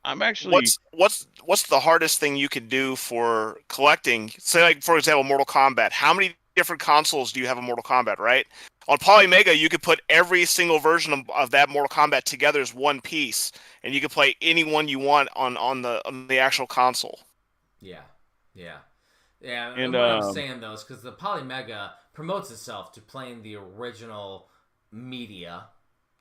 I'm actually what's the hardest thing you could do for collecting? Say, like, for example, Mortal Kombat. How many different consoles do you have in Mortal Kombat, right? On Polymega, you could put every single version of that Mortal Kombat together as one piece, and you can play any one you want on the actual console. Yeah. And what I'm saying though is because the Polymega promotes itself to playing the original media,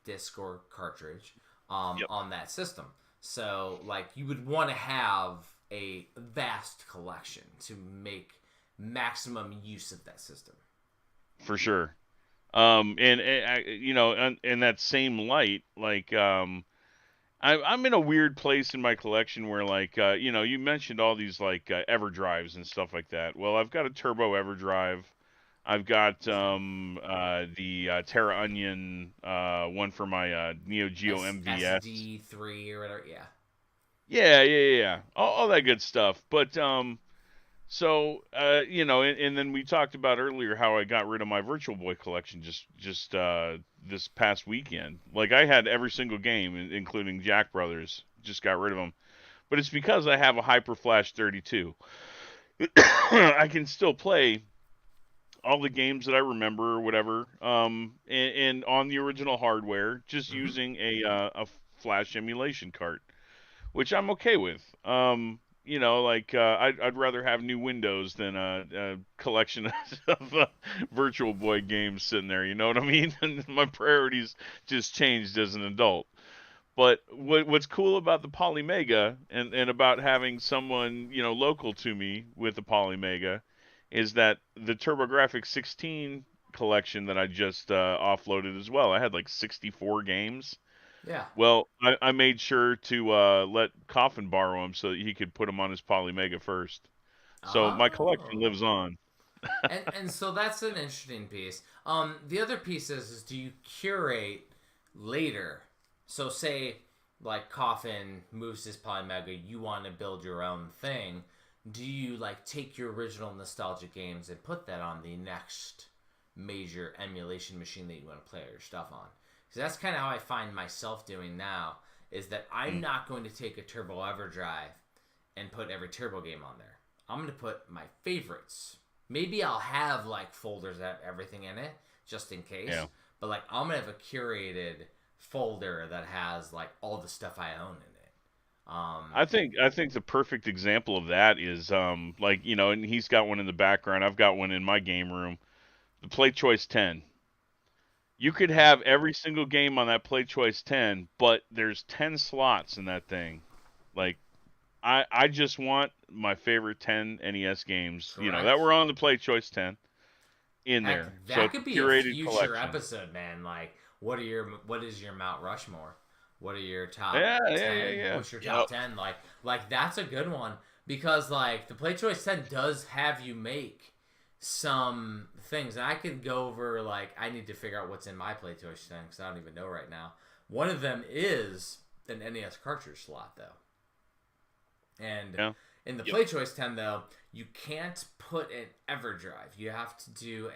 disc or cartridge, on that system. So, like, you would want to have a vast collection to make maximum use of that system. For sure. And in that same light, like, I'm in a weird place in my collection where, like, you mentioned all these, like, EverDrives and stuff like that. Well, I've got a Turbo EverDrive. I've got the Terra Onion one for my Neo Geo MVS. SD3 or whatever, yeah. Yeah. All that good stuff. But, so, and then we talked about earlier how I got rid of my Virtual Boy collection just this past weekend. Like, I had every single game, including Jack Brothers, just got rid of them. But it's because I have a Hyper Flash 32. I can still play all the games that I remember or whatever, and on the original hardware, just using a Flash emulation cart, which I'm okay with. I'd rather have new Windows than a collection of Virtual Boy games sitting there. You know what I mean? And my priorities just changed as an adult. But what's cool about the Polymega and about having someone, local to me with the Polymega is that the TurboGrafx 16 collection that I just offloaded as well. I had like 64 games. Yeah. Well, I made sure to let Coffin borrow them so that he could put them on his Polymega first. So my collection Oh. lives on. And so that's an interesting piece. The other piece is do you curate later? So say like Coffin moves his Polymega, you want to build your own thing. Do you like take your original nostalgic games and put that on the next major emulation machine that you want to play all your stuff on? Because that's kind of how I find myself doing now. Is that I'm not going to take a Turbo EverDrive and put every Turbo game on there. I'm going to put my favorites. Maybe I'll have like folders that have everything in it just in case. Yeah. But like I'm going to have a curated folder that has like all the stuff I own in it. I think the perfect example of that is like, and he's got one in the background. I've got one in my game room. The Play Choice 10. You could have every single game on that Play Choice 10, but there's 10 slots in that thing. Like I just want my favorite 10 NES games, Correct. That were on the Play Choice 10 in Heck, there. That could be a future collection. episode, man. Like, what is your Mount Rushmore? What are your top 10? Yeah. What's your top 10? Like that's a good one because like the Play Choice 10 does have you make some things, and I could go over like I need to figure out what's in my Play Choice 10 because I don't even know right now. One of them is an NES cartridge slot though, and in the Play Choice 10 though, you can't put an EverDrive. You have to do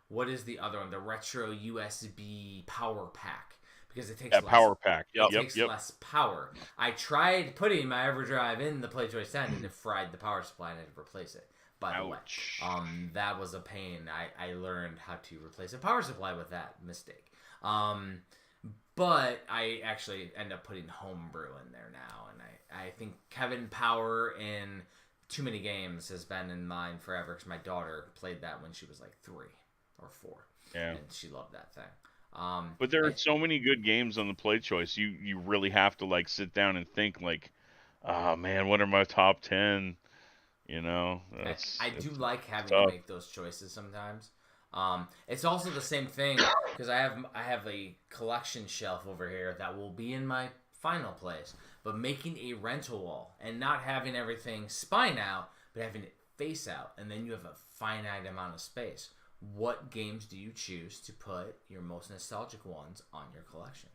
what is the other one? The retro USB power pack. Because it takes less power pack. It takes less power. I tried putting my EverDrive in the Play Choice 10 and it fried the power supply and I had to replace it. By the way, that was a pain. I learned how to replace a power supply with that mistake. But I actually end up putting Homebrew in there now, and I think Kevin Power in Too Many Games has been in mine forever because my daughter played that when she was like 3 or 4. Yeah, and she loved that thing. But there are so many good games on the Play Choice. You really have to like sit down and think like, oh man, what are my top 10? I do like having tough. to make those choices sometimes. It's also the same thing because I have a collection shelf over here that will be in my final place, but making a rental wall and not having everything spine out, but having it face out, and then you have a finite amount of space. What games do you choose to put your most nostalgic ones on your collection?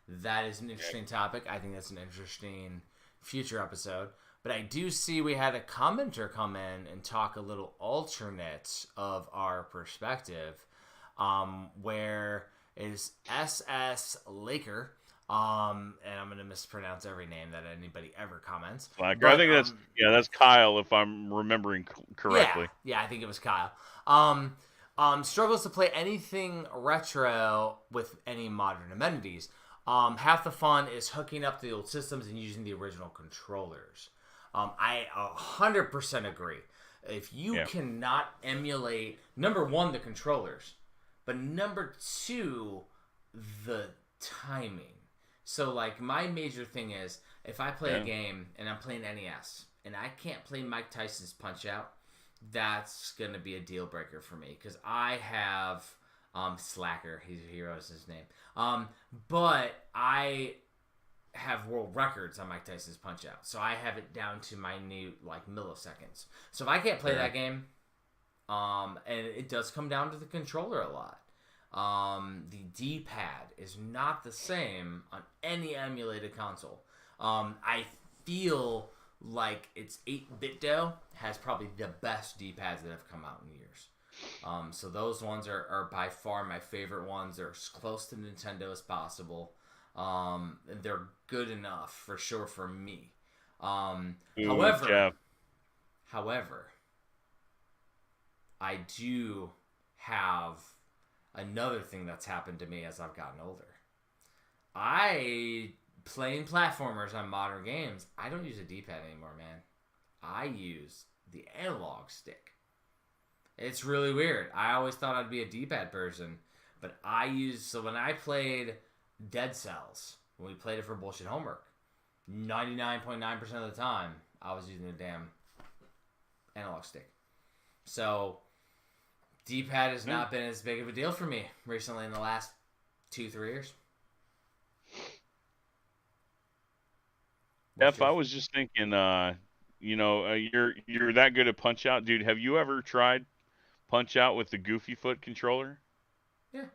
That is an interesting topic. I think that's an interesting future episode. But I do see we had a commenter come in and talk a little alternate of our perspective, where is SS Laker, and I'm going to mispronounce every name that anybody ever comments. But, I think that's Kyle if I'm remembering correctly. Yeah, I think it was Kyle. Struggles to play anything retro with any modern amenities. Half the fun is hooking up the old systems and using the original controllers. I 100% agree. If you cannot emulate, number one, the controllers, but number two, the timing. So, like, my major thing is, if I play a game and I'm playing NES and I can't play Mike Tyson's Punch-Out, that's going to be a deal breaker for me because I have Slacker. He's a hero, is his name. But I have world records on Mike Tyson's Punch-Out, so I have it down to minute milliseconds. So if I can't play that game, and it does come down to the controller a lot. The D-pad is not the same on any emulated console. I feel like its 8BitDo has probably the best D-pads that have come out in years. So those ones are by far my favorite ones. They're as close to Nintendo as possible. They're good enough for sure for me. However, I do have another thing that's happened to me as I've gotten older. Playing platformers on modern games, I don't use a D-pad anymore, man. I use the analog stick. It's really weird. I always thought I'd be a D-pad person, but so when I played Dead Cells, when we played it for bullshit homework, 99.9% of the time, I was using a damn analog stick. So, D-pad has not been as big of a deal for me recently in the last 2-3 years. If I was just thinking, you're that good at Punch Out, dude. Have you ever tried Punch Out with the Goofy Foot controller? Yeah.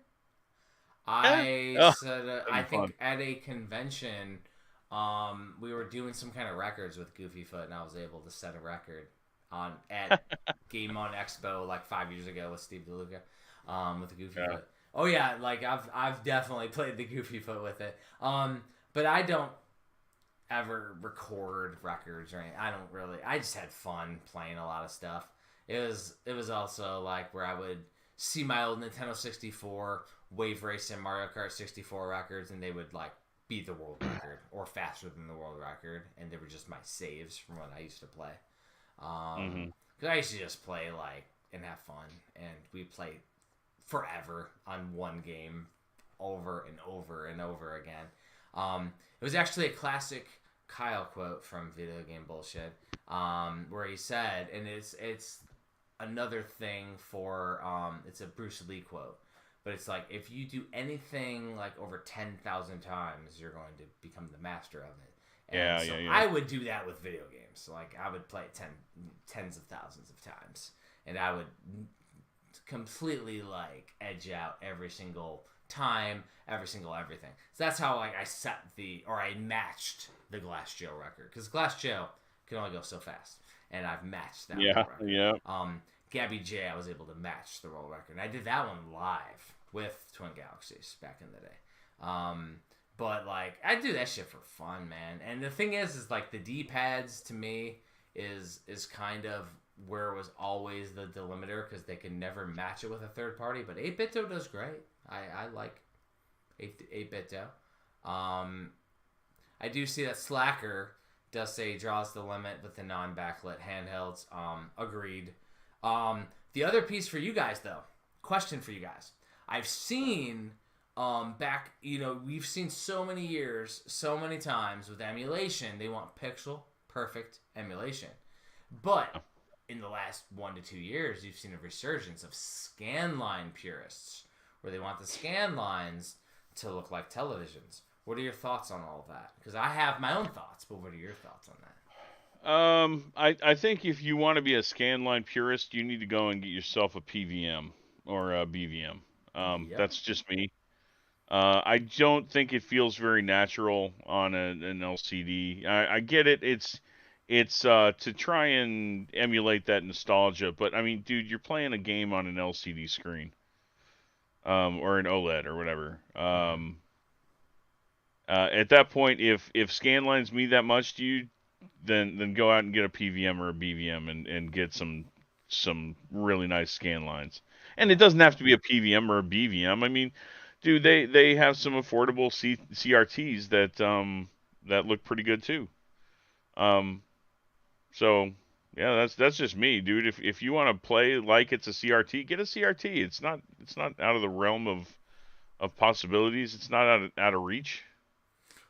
Oh, I think at a convention, we were doing some kind of records with Goofy Foot, and I was able to set a record at Game On Expo like 5 years ago with Steve DeLuca, with the Goofy Foot. Oh yeah, like I've definitely played the Goofy Foot with it. But I don't ever record records or anything. I just had fun playing a lot of stuff. It was also like where I would see my old Nintendo 64 Wave Race and Mario Kart 64 records, and they would like beat the world record or faster than the world record, and they were just my saves from what I used to play. Because I used to just play like and have fun, and we played forever on one game over and over and over again. It was actually a classic Kyle quote from Video Game Bullshit, where he said, and it's another thing for it's a Bruce Lee quote, but it's like if you do anything like over 10,000 times, you're going to become the master of it. And yeah. I would do that with video games. Like I would play it tens of thousands of times, and I would completely like edge out every single time, every single everything. So that's how like I matched the Glass Joe record, because Glass Joe can only go so fast, and I've matched that record. Yeah. Gabby J, I was able to match the world record, and I did that one live with Twin Galaxies back in the day. But like I do that shit for fun, man. And the thing is like the D-pads to me is kind of where it was always the delimiter, because they can never match it with a third party. But 8BitDo does great. I like 8BitDo. I do see that Slacker does say he draws the limit with the non-backlit handhelds. Agreed. The other piece for you guys, though, question for you guys. I've seen we've seen so many years, so mine times with emulation, they want pixel perfect emulation. But in the last 1 to 2 years, you've seen a resurgence of scanline purists, where they want the scan lines to look like televisions. What are your thoughts on all of that? Because I have my own thoughts, but what are your thoughts on that? I think if you want to be a scanline purist, you need to go and get yourself a PVM or a BVM. That's just me. I don't think it feels very natural on an LCD. I get it. It's to try and emulate that nostalgia, but I mean, dude, you're playing a game on an LCD screen, or an OLED or whatever. At that point, if scanlines mean that much to you, then go out and get a PVM or a BVM and get some really nice scan lines. And it doesn't have to be a PVM or a BVM. I mean, dude, they have some affordable CRTs that look pretty good too. So yeah, that's just me, dude. If you want to play like it's a CRT, get a CRT. It's not out of the realm of possibilities. It's not out of reach.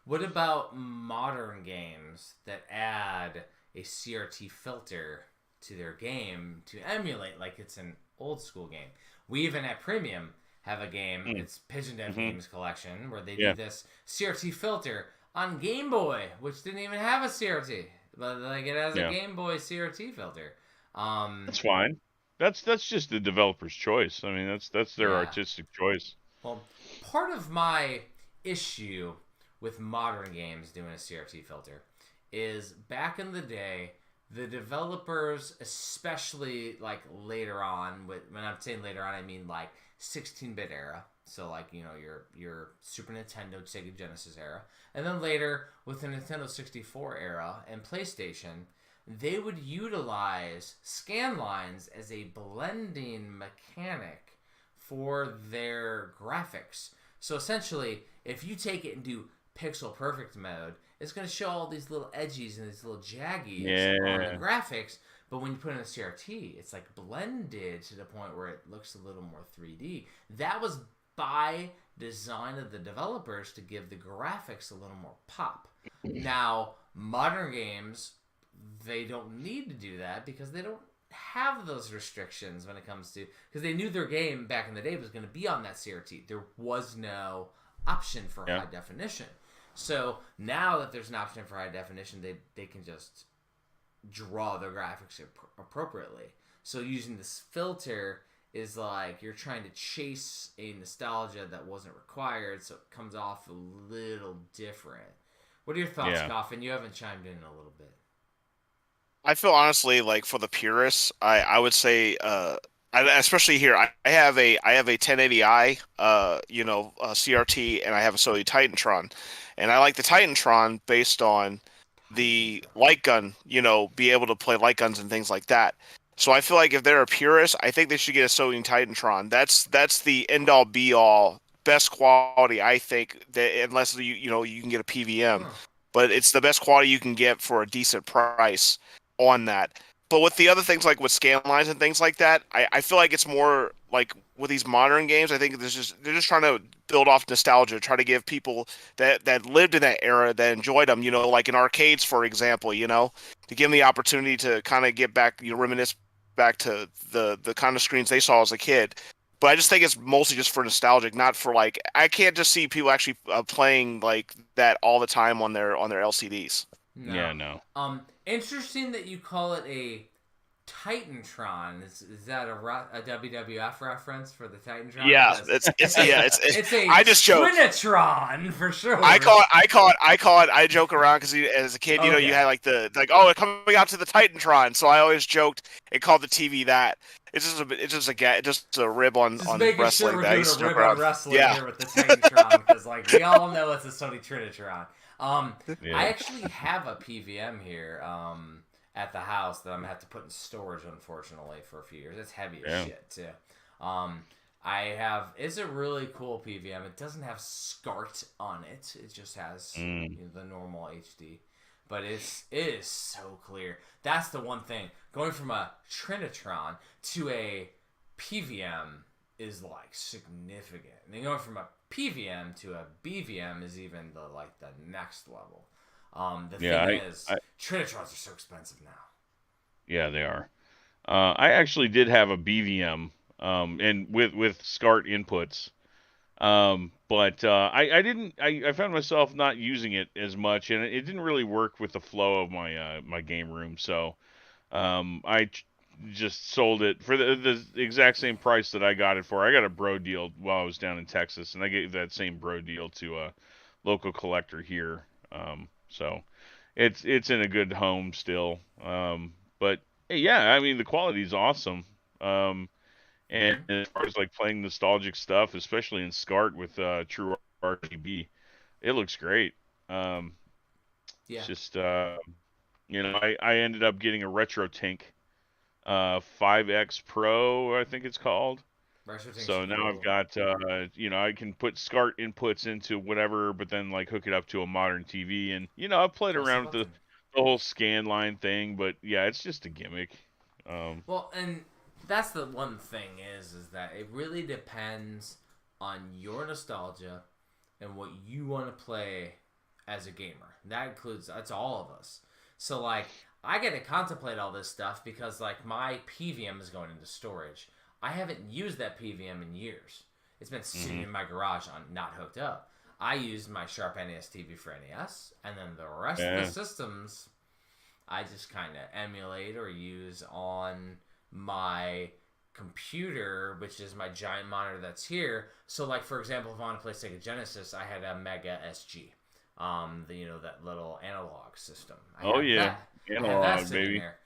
What about modern games that add a CRT filter to their game to emulate like it's an old school game? We even at Premium have a game, it's Pigeon Dev Games Collection, where they do this CRT filter on Game Boy, which didn't even have a CRT, but like it has a Game Boy CRT filter. That's fine. That's just the developer's choice. I mean, that's their artistic choice. Well, part of my issue with modern games doing a CRT filter is back in the day, the developers, especially like later on, when I'm saying later on, I mean like 16-bit era. So like, your Super Nintendo, Sega Genesis era. And then later with the Nintendo 64 era and PlayStation, they would utilize scan lines as a blending mechanic for their graphics. So essentially, if you take it and do pixel perfect mode, it's going to show all these little edges and these little jaggies on the graphics, but when you put in a CRT, it's like blended to the point where it looks a little more 3D. That was by design of the developers to give the graphics a little more pop. Now, modern games, they don't need to do that because they don't have those restrictions when it comes to, because they knew their game back in the day was going to be on that CRT. There was no option for high definition. So now that there's an option for high definition, they can just draw their graphics appropriately. So using this filter is like you're trying to chase a nostalgia that wasn't required, so it comes off a little different. What are your thoughts, Coffin? You haven't chimed in a little bit. I feel honestly like for the purists, I would say, especially here, I have a 1080i, CRT, and I have a Sony Titantron, and I like the Titantron based on the light gun, be able to play light guns and things like that. So I feel like if they're a purist, I think they should get a Sony Titantron. That's the end all be all, best quality. I think that unless you can get a PVM, but it's the best quality you can get for a decent price on that. But with the other things like with scan lines and things like that, I feel like it's more like with these modern games. I think they're just trying to build off nostalgia, try to give people that lived in that era, that enjoyed them, like in arcades, for example, to give them the opportunity to kind of get back, reminisce back to the kind of screens they saw as a kid. But I just think it's mostly just for nostalgic, not for like, I can't just see people actually playing like that all the time on their LCDs. No. Yeah, no. Interesting that you call it a Titantron. Is that a WWF reference for the Titantron? Yeah, it's a I just joke. Twinatron for sure. I call it. I joke around because as a kid, you had like it's coming out to the Titantron. So I always joked and called the TV that. It's just a rib on wrestling. Sure we're that I doing used to a joke rib on around. wrestling here with the Titantron because like we all know it's a Sony Trinitron. I actually have a PVM here at the house that I'm gonna have to put in storage, unfortunately, for a few years. It's heavy as shit too. It's a really cool PVM. It doesn't have SCART on it. It just has the normal HD. But it is so clear. That's the one thing. Going from a Trinitron to a PVM is like significant. And then going from a PVM to a BVM is even the next level. The thing is, Trinitrons are so expensive now. Yeah, they are. I actually did have a BVM, and with SCART inputs, but I didn't. I found myself not using it as much, and it didn't really work with the flow of my my game room. So I just sold it for the exact same price that I got it for. I got a bro deal while I was down in Texas, and I gave that same bro deal to a local collector here. So it's in a good home still. But yeah, I mean the quality is awesome. And as far as like playing nostalgic stuff, especially in SCART with true RGB, it looks great. It's just I ended up getting a Retro Tank 5X Pro, I think it's called. So now I've got I can put SCART inputs into whatever, but then like hook it up to a modern TV, and I've played around with the whole scan line thing, but yeah, it's just a gimmick. Well, and that's the one thing is that it really depends on your nostalgia and what you want to play as a gamer. That's all of us. So like I get to contemplate all this stuff because like my PVM is going into storage. I haven't used that PVM in years. It's been sitting in my garage not hooked up. I used my Sharp NES TV for NES, and then the rest of the systems I just kind of emulate or use on my computer, which is my giant monitor that's here. So like for example, if I want to play Sega Genesis, I had a Mega SG, that little analog system. Analog, baby. There.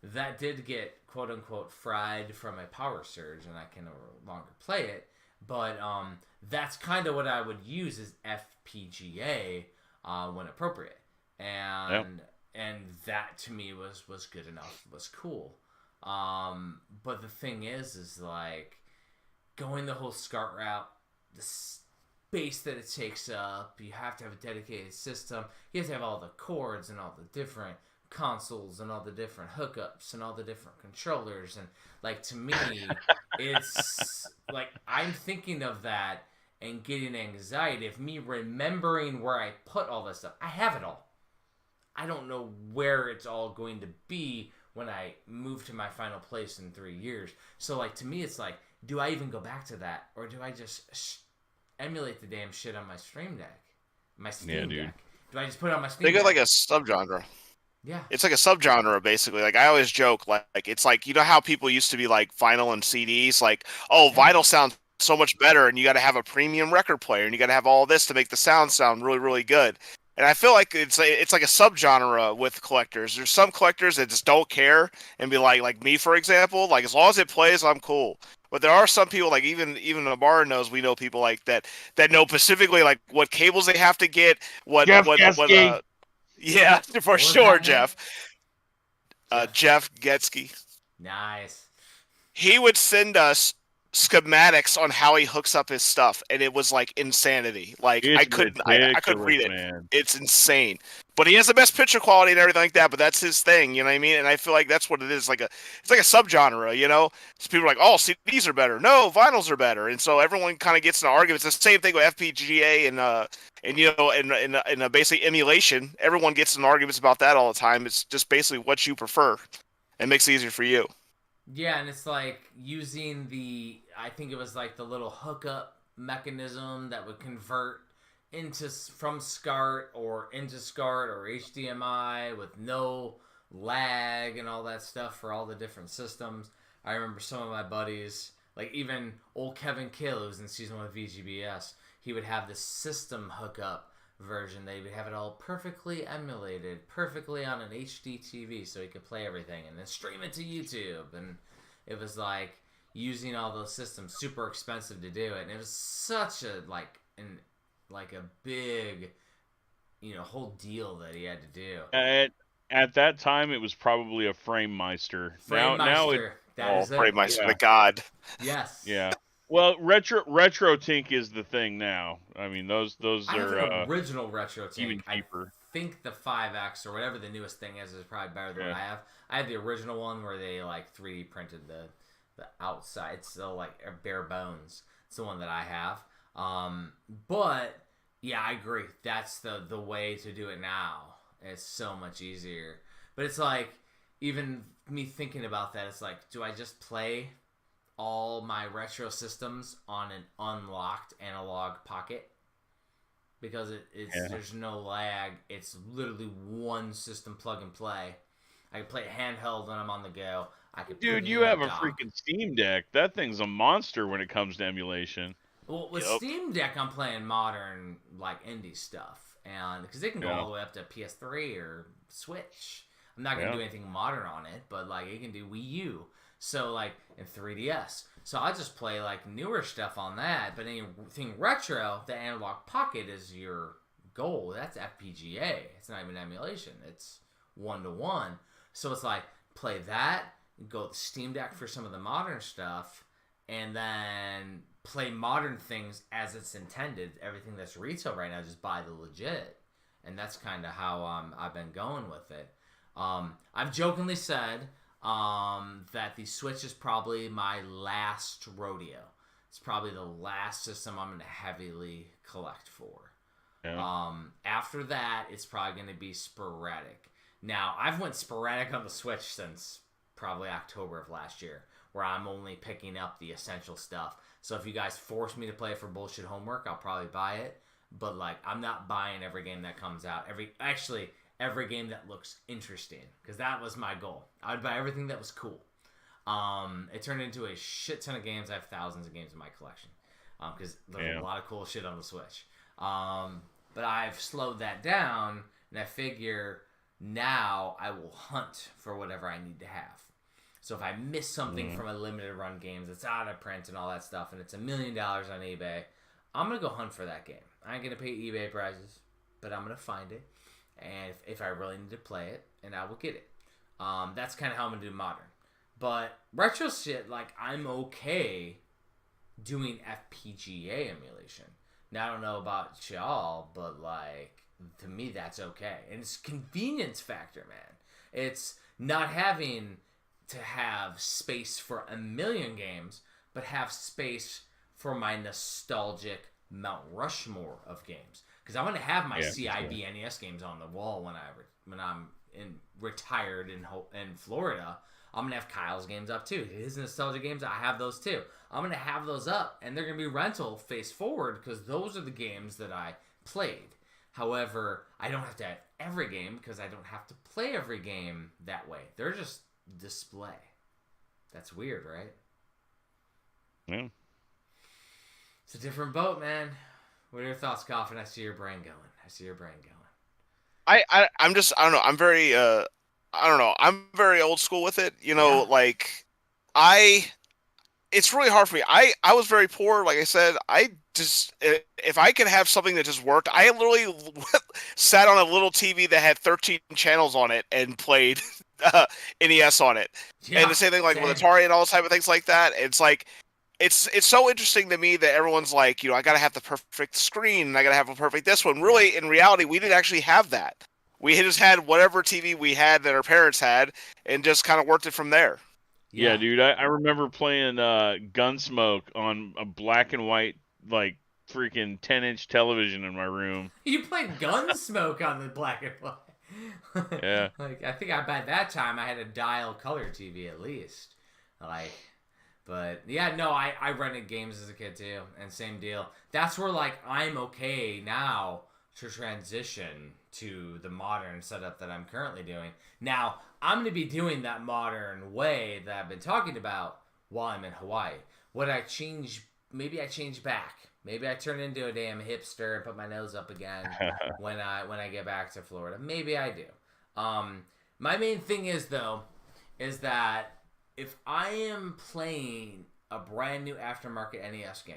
That did get quote unquote fried from a power surge, and I can no longer play it. But that's kind of what I would use as FPGA when appropriate, and that to me was good enough, was cool. But the thing is like going the whole SCART route, the space that it takes up, you have to have a dedicated system. You have to have all the cords and all the different consoles and all the different hookups and all the different controllers, and like to me it's like I'm thinking of that and getting anxiety of me remembering where I put all this stuff. I have it all. I don't know where it's all going to be when I move to my final place in 3 years. So, like, to me, it's like, do I even go back to that? Or do I just emulate the damn shit on my Stream Deck? My Steam Deck? Do I just put it on my Steam They Deck? got like a subgenre. Yeah. It's like a subgenre, basically. Like, I always joke, like it's like, you know how people used to be like vinyl and CDs? Like, oh, vinyl sounds so much better, and you got to have a premium record player, and you got to have all this to make the sound really, really good. And I feel like it's like a subgenre with collectors. There's some collectors that just don't care and be like me, for example. Like, as long as it plays, I'm cool. But there are some people, like even Amara knows, we know people like that know specifically like what cables they have to get, Jeff Geske. yeah, for sure, Jeff. Jeff Getsky. Nice. He would send us schematics on how he hooks up his stuff, and it was like insanity. Like, It's I couldn't read it. man. It's insane. But he has the best picture quality and everything like that. But that's his thing, you know what I mean? And I feel like that's what it is. It's like a subgenre, you know. So people are like, oh, CDs are better. No, vinyls are better. And so everyone kind of gets in an argument. It's the same thing with FPGA and you know, in a basically emulation. Everyone gets in arguments about that all the time. It's just basically what you prefer. It makes it easier for you. Yeah, and it's like using I think it was like the little hookup mechanism that would convert from SCART or into SCART or HDMI with no lag and all that stuff for all the different systems. I remember some of my buddies, like even old Kevin Kill, who was in season 1 of VGBS, he would have this system hookup version. They would have it all perfectly emulated, perfectly on an HD TV, so he could play everything and then stream it to YouTube. And it was like using all those systems, super expensive to do it. And it was such a a big, whole deal that he had to do. At that time, it was probably a FrameMeister. Now it, that is FrameMeister, the god. Yes. Yeah. Well, RetroTink is the thing now. I mean, those I have are an original RetroTink. even cheaper. I think the 5X or whatever the newest thing is probably better than what I have. I have the original one where they like 3D printed the outside. It's still like bare bones. It's the one that I have. But yeah, I agree. That's the way to do it now. It's so much easier. But it's like, even me thinking about that, it's like, do I just play all my retro systems on an unlocked analog pocket? Because there's no lag. It's literally one system plug and play. I can play it handheld when I'm on the go. Dude, you have a freaking Steam Deck. That thing's a monster when it comes to emulation. Well, with Steam Deck, I'm playing modern, like, indie stuff. And because they can go all the way up to PS3 or Switch. I'm not going to do anything modern on it, but, like, it can do Wii U. So, like, in 3DS. So I just play, like, newer stuff on that. But anything retro, the analog pocket is your goal. That's FPGA. It's not even emulation. It's 1-to-1. So it's like, play that, go to Steam Deck for some of the modern stuff, and then play modern things as it's intended. Everything that's retail right now, just buy the legit. And that's kind of how I've been going with it. I've jokingly said that the Switch is probably my last rodeo. It's probably the last system I'm going to heavily collect for. Yeah. After that, it's probably going to be sporadic. Now, I've went sporadic on the Switch since probably October of last year, where I'm only picking up the essential stuff. So if you guys force me to play for bullshit homework, I'll probably buy it. But, like, I'm not buying every game that comes out. Every game that looks interesting, because that was my goal. I would buy everything that was cool. It turned into a shit ton of games. I have thousands of games in my collection, because there's a lot of cool shit on the Switch. But I've slowed that down, and I figure now I will hunt for whatever I need to have. So if I miss something from a limited run games that's out of print and all that stuff, and it's $1 million on eBay, I'm gonna go hunt for that game. I ain't gonna pay eBay prices, but I'm gonna find it. And if I really need to play it, and I will get it. That's kind of how I'm going to do modern. But retro shit, like, I'm okay doing FPGA emulation. Now, I don't know about y'all, but, like, to me, that's okay. And it's convenience factor, man. It's not having to have space for a million games, but have space for my nostalgic Mount Rushmore of games, because I'm gonna have my Yeah, CIB NES games on the wall when I'm retired in Florida. I'm gonna have Kyle's games up too. His nostalgia games, I have those too. I'm gonna have those up, and they're gonna be rental face forward because those are the games that I played. However, I don't have to have every game because I don't have to play every game that way. They're just display. That's weird, right? Yeah. It's a different boat, man. What are your thoughts, Coffin? I see your brain going. I'm just I don't know. I'm very I don't know. I'm very old school with it. You know, Yeah. like I it's really hard for me. I was very poor, like I said. I just if I could have something that just worked, I literally sat on a little TV that had 13 channels on it and played NES on it. Yeah. And the same thing like with Same. Atari and all those type of things like that. It's like it's so interesting to me that everyone's like, I gotta have the perfect screen and I gotta have a perfect this one. Really, in reality, we didn't actually have that. We just had whatever TV we had that our parents had and just kind of worked it from there. Yeah, dude, I remember playing Gunsmoke on a black and white, like, freaking 10-inch television in my room. You played Gunsmoke on the black and white. Yeah. Like, I think by that time I had a dial color TV at least. Like, but yeah, no, I rented games as a kid too, and same deal. That's where like I'm okay now to transition to the modern setup that I'm currently doing. Now, I'm going to be doing that modern way that I've been talking about while I'm in Hawaii. Would I change? Maybe I change back. Maybe I turn into a damn hipster and put my nose up again when I get back to Florida. Maybe I do. My main thing is that if I am playing a brand new aftermarket NES game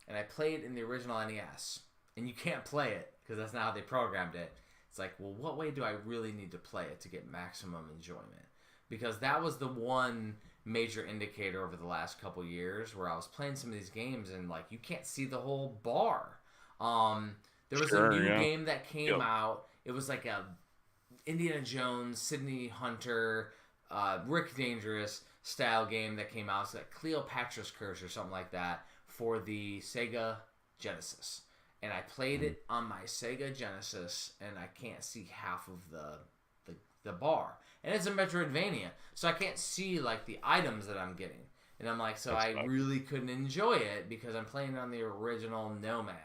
and I play it in the original NES and you can't play it because that's not how they programmed it, it's like, well, what way do I really need to play it to get maximum enjoyment? Because that was the one major indicator over the last couple years where I was playing some of these games and like you can't see the whole bar. There was a new game that came out. It was like a Indiana Jones, Sidney Hunter, Rick Dangerous style game that came out. It's like Cleopatra's Curse or something like that for the Sega Genesis. And I played it on my Sega Genesis, and I can't see half of the bar. And it's a Metroidvania, so I can't see like the items that I'm getting. And I'm like, I really couldn't enjoy it because I'm playing on the original Nomad,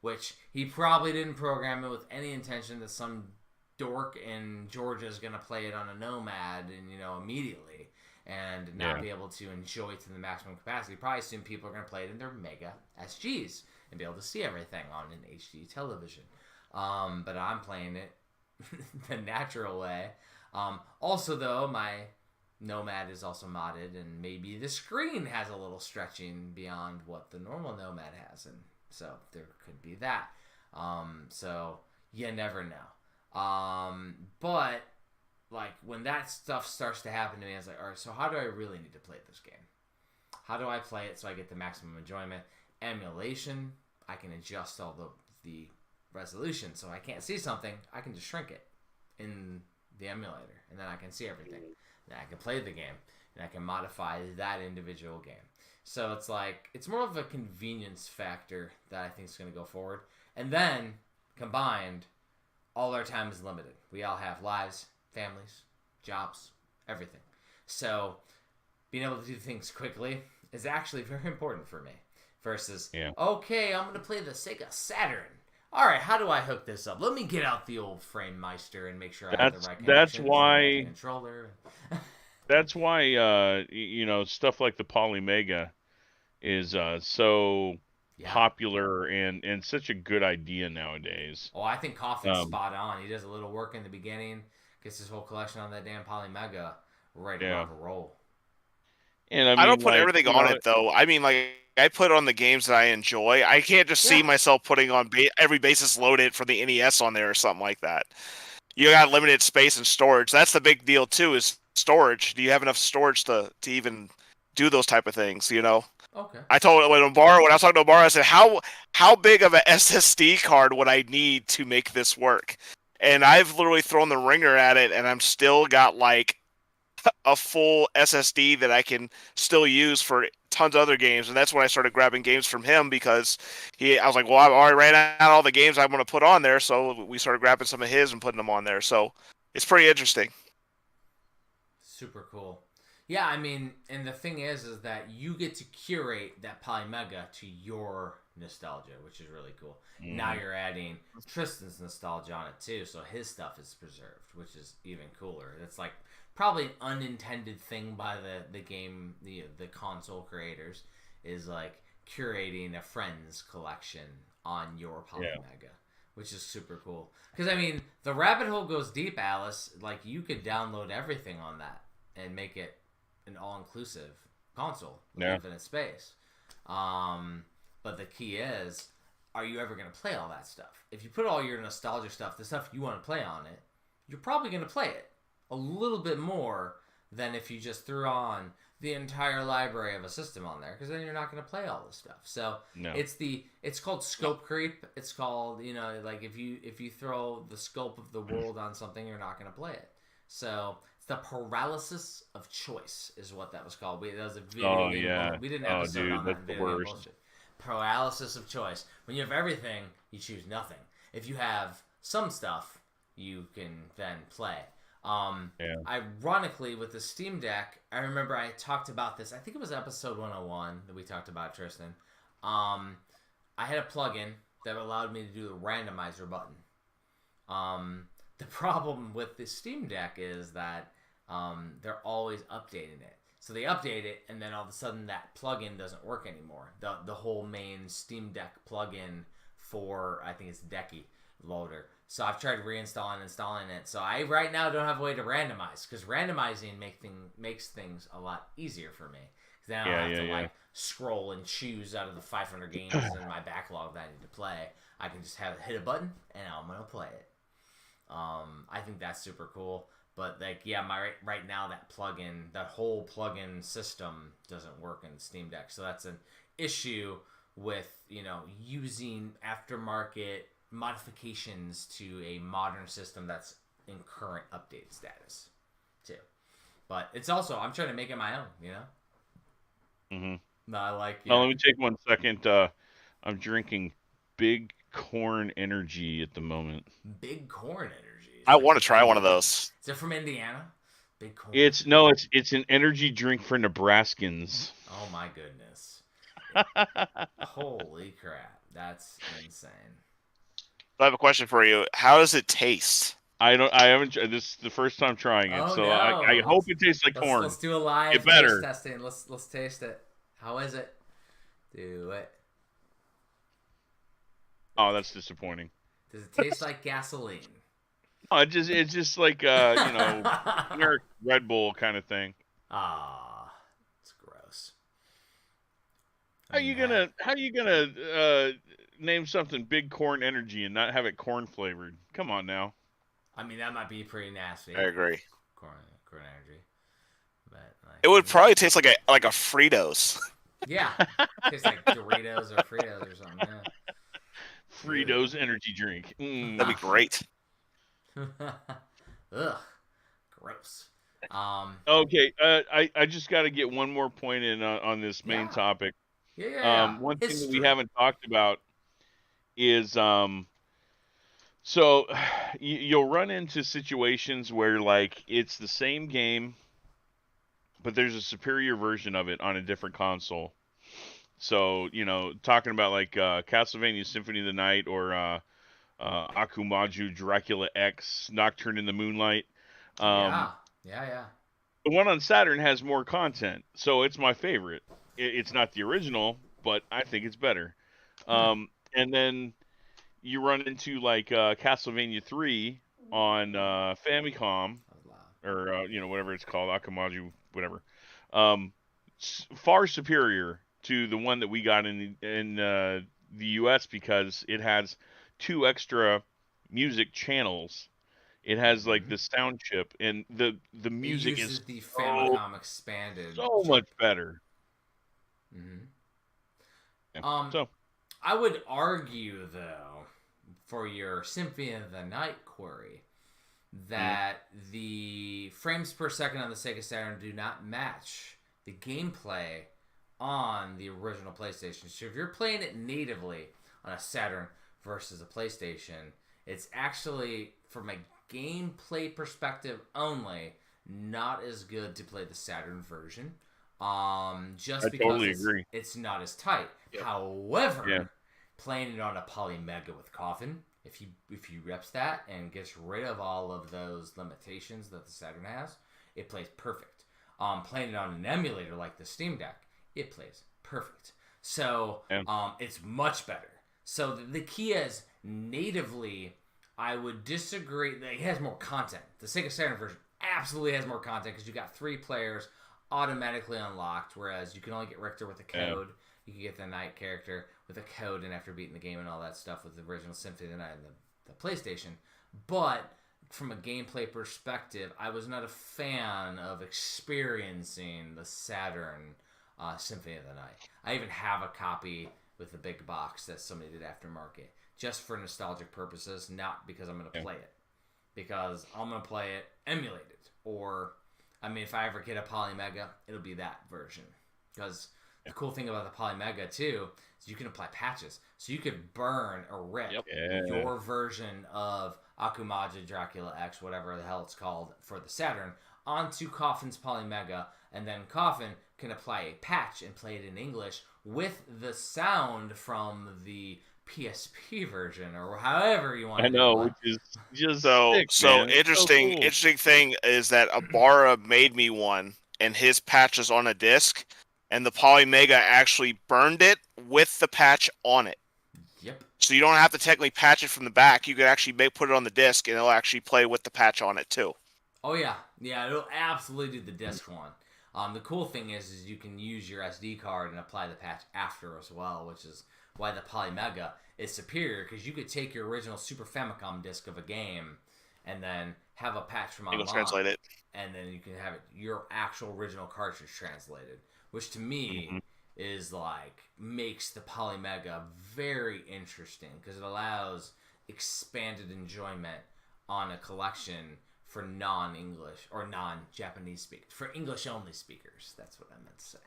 which he probably didn't program it with any intention that some dork in Georgia is going to play it on a Nomad and immediately and not be able to enjoy it to the maximum capacity. Probably assume people are going to play it in their Mega SGs and be able to see everything on an HD television. But I'm playing it the natural way. Also, though, my Nomad is also modded, and maybe the screen has a little stretching beyond what the normal Nomad has, and so there could be that. So you never know. But like when that stuff starts to happen to me, I was like, all right, so how do I really need to play this game? How do I play it so I get the maximum enjoyment? Emulation, I can adjust all the resolution, so I can't see something, I can just shrink it in the emulator, and then I can see everything. Then I can play the game, and I can modify that individual game. So it's like, it's more of a convenience factor that I think is going to go forward. And then, combined, all our time is limited. We all have lives, families, jobs, everything. So being able to do things quickly is actually very important for me. Versus, okay, I'm going to play the Sega Saturn. All right, how do I hook this up? Let me get out the old Frame Meister and make sure I have the right connection. Controller. That's why stuff like the Polymega is so popular and such a good idea nowadays. Oh, I think Coffin's spot on. He does a little work in the beginning, gets his whole collection on that damn Polymega, ready to roll. And I don't put everything on it though. I mean, like I put on the games that I enjoy. I can't just see myself putting on every basis loaded for the NES on there or something like that. You got limited space and storage. That's the big deal too. Is storage. Do you have enough storage to even do those type of things? Okay. I told when I was talking to Omar, I said, how big of an SSD card would I need to make this work? And I've literally thrown the ringer at it, and I'm still got like a full SSD that I can still use tons of other games, and that's when I started grabbing games from him because I was like, well, I've already ran out all the games I want to put on there, so we started grabbing some of his and putting them on there. So it's pretty interesting. Super cool. Yeah, I mean, and the thing is that you get to curate that Polymega to your nostalgia, which is really cool. Now you're adding Tristan's nostalgia on it too, so his stuff is preserved, which is even cooler. It's like probably an unintended thing by the game, the console creators, is like curating a friend's collection on your Polymega, which is super cool. Because I mean, the rabbit hole goes deep, Alice. Like you could download everything on that and make it an all-inclusive console with infinite space. But the key is, are you ever going to play all that stuff? If you put all your nostalgia stuff, the stuff you want to play on it, you're probably going to play it a little bit more than if you just threw on the entire library of a system on there, because then you're not going to play all this stuff. So it's called scope creep. It's called, like if you throw the scope of the world on something, you're not going to play it. So the paralysis of choice is what that was called. That was a video game. Yeah. We did an episode on that. That's the worst. Bullshit. Paralysis of choice. When you have everything, you choose nothing. If you have some stuff, you can then play. Ironically, with the Steam Deck, I remember I talked about this. I think it was episode 101 that we talked about, Tristan. I had a plugin that allowed me to do the randomizer button. The problem with the Steam Deck is that they're always updating it. So they update it, and then all of a sudden that plugin doesn't work anymore. The whole main Steam Deck plugin for, I think it's Decky loader. So I've tried reinstalling and installing it. So I right now don't have a way to randomize, because randomizing makes things a lot easier for me. Because then I don't have to like scroll and choose out of the 500 games in my backlog that I need to play. I can just hit a button, and I'm going to play it. I think that's super cool. But like, right now that whole plugin system doesn't work in Steam Deck. So that's an issue with, using aftermarket modifications to a modern system that's in current update status too. But it's also, I'm trying to make it my own, Mm-hmm. No, I like. Oh, let me take 1 second. I'm drinking Big Corn Energy at the moment. Big Corn Energy. I want to try one of those. Is it from Indiana? Big Corn. It's an energy drink for Nebraskans. Oh my goodness. Holy crap. That's insane. I have a question for you. How does it taste? I haven't. This is the first time trying it, so I hope it tastes like corn. Let's do a live taste testing. Let's taste it. How is it? Do it. Oh, that's disappointing. Does it taste like gasoline? Oh, it's just like generic Red Bull kind of thing. It's gross. How you gonna name something Big Corn Energy and not have it corn flavored? Come on now. I mean, that might be pretty nasty. I agree. Corn Energy, but like, it would probably taste like a Fritos. Yeah, tastes like Doritos or Fritos or something. Yeah. Fritos energy drink. That'd be great. Ugh, gross. Okay, I just got to get one more point in on this main topic. Yeah. One thing that we haven't talked about is so you'll run into situations where like it's the same game, but there's a superior version of it on a different console. So talking about like Castlevania Symphony of the Night or Akumaju Dracula X Nocturne in the Moonlight. Yeah. The one on Saturn has more content, so it's my favorite. It's not the original, but I think it's better. And then you run into like Castlevania 3 on Famicom, or whatever it's called, Akumaju, whatever. Far superior to the one that we got in the U.S. because it has 2 extra music channels. It has like the sound chip, and the music is the Famicom expanded so much better. Mm-hmm. Yeah. So I would argue though, for your Symphony of the Night query, that the frames per second on the Sega Saturn do not match the gameplay on the original PlayStation. So if you're playing it natively on a Saturn versus a PlayStation, it's actually, from a gameplay perspective only, not as good to play the Saturn version. Just I because totally agree. it's not as tight. Yep. However, playing it on a Polymega with Coffin, if you reps that and gets rid of all of those limitations that the Saturn has, it plays perfect. Playing it on an emulator like the Steam Deck, it plays perfect. So it's much better. So the key is, natively, I would disagree. It has more content. The Sega Saturn version absolutely has more content because you got 3 players automatically unlocked, whereas you can only get Richter with a code. You can get the Knight character with a code, and after beating the game and all that stuff with the original Symphony of the Night and the PlayStation. But from a gameplay perspective, I was not a fan of experiencing the Saturn Symphony of the Night. I even have a copy with the big box that somebody did aftermarket, just for nostalgic purposes, not because I'm going to play it. Because I'm going to play it emulated. Or, I mean, if I ever get a Polymega, it'll be that version. Because the cool thing about the Polymega, too, is you can apply patches. So you could burn or rip your version of Akumaja, Dracula X, whatever the hell it's called, for the Saturn, onto Coffin's Polymega, and then Coffin can apply a patch and play it in English with the sound from the PSP version, or however you want to do it. Which is just so sick, so man. interesting. So cool. Interesting thing is that Ibarra made me one, and his patch is on a disc, and the Polymega actually burned it with the patch on it. Yep. So you don't have to technically patch it from the back. You can actually put it on the disc, and it'll actually play with the patch on it too. Oh yeah, it'll absolutely do the disc one. The cool thing is you can use your SD card and apply the patch after as well, which is why the Polymega is superior, because you could take your original Super Famicom disc of a game and then have a patch from online, translate it, and then you can have your actual original cartridge translated, which to me is makes the Polymega very interesting, because it allows expanded enjoyment on a collection for non-English or non-Japanese speakers, for English-only speakers. That's what I meant to say.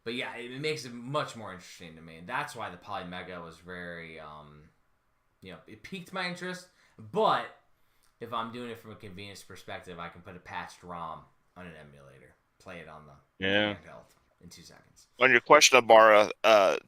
But yeah, it makes it much more interesting to me, and that's why the Polymega was very, it piqued my interest. But if I'm doing it from a convenience perspective, I can put a patched ROM on an emulator, play it on the handheld in 2 seconds. On your question, Ibarra,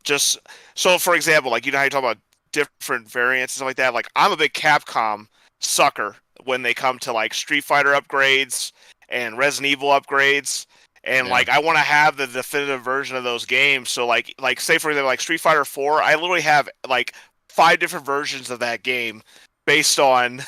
just so for example, like, you know how you talk about different variants and stuff like that. Like, I'm a big Capcom sucker when they come to like Street Fighter upgrades and Resident Evil upgrades. And like, I want to have the definitive version of those games. So like say for example, like Street Fighter 4, I literally have like 5 different versions of that game based on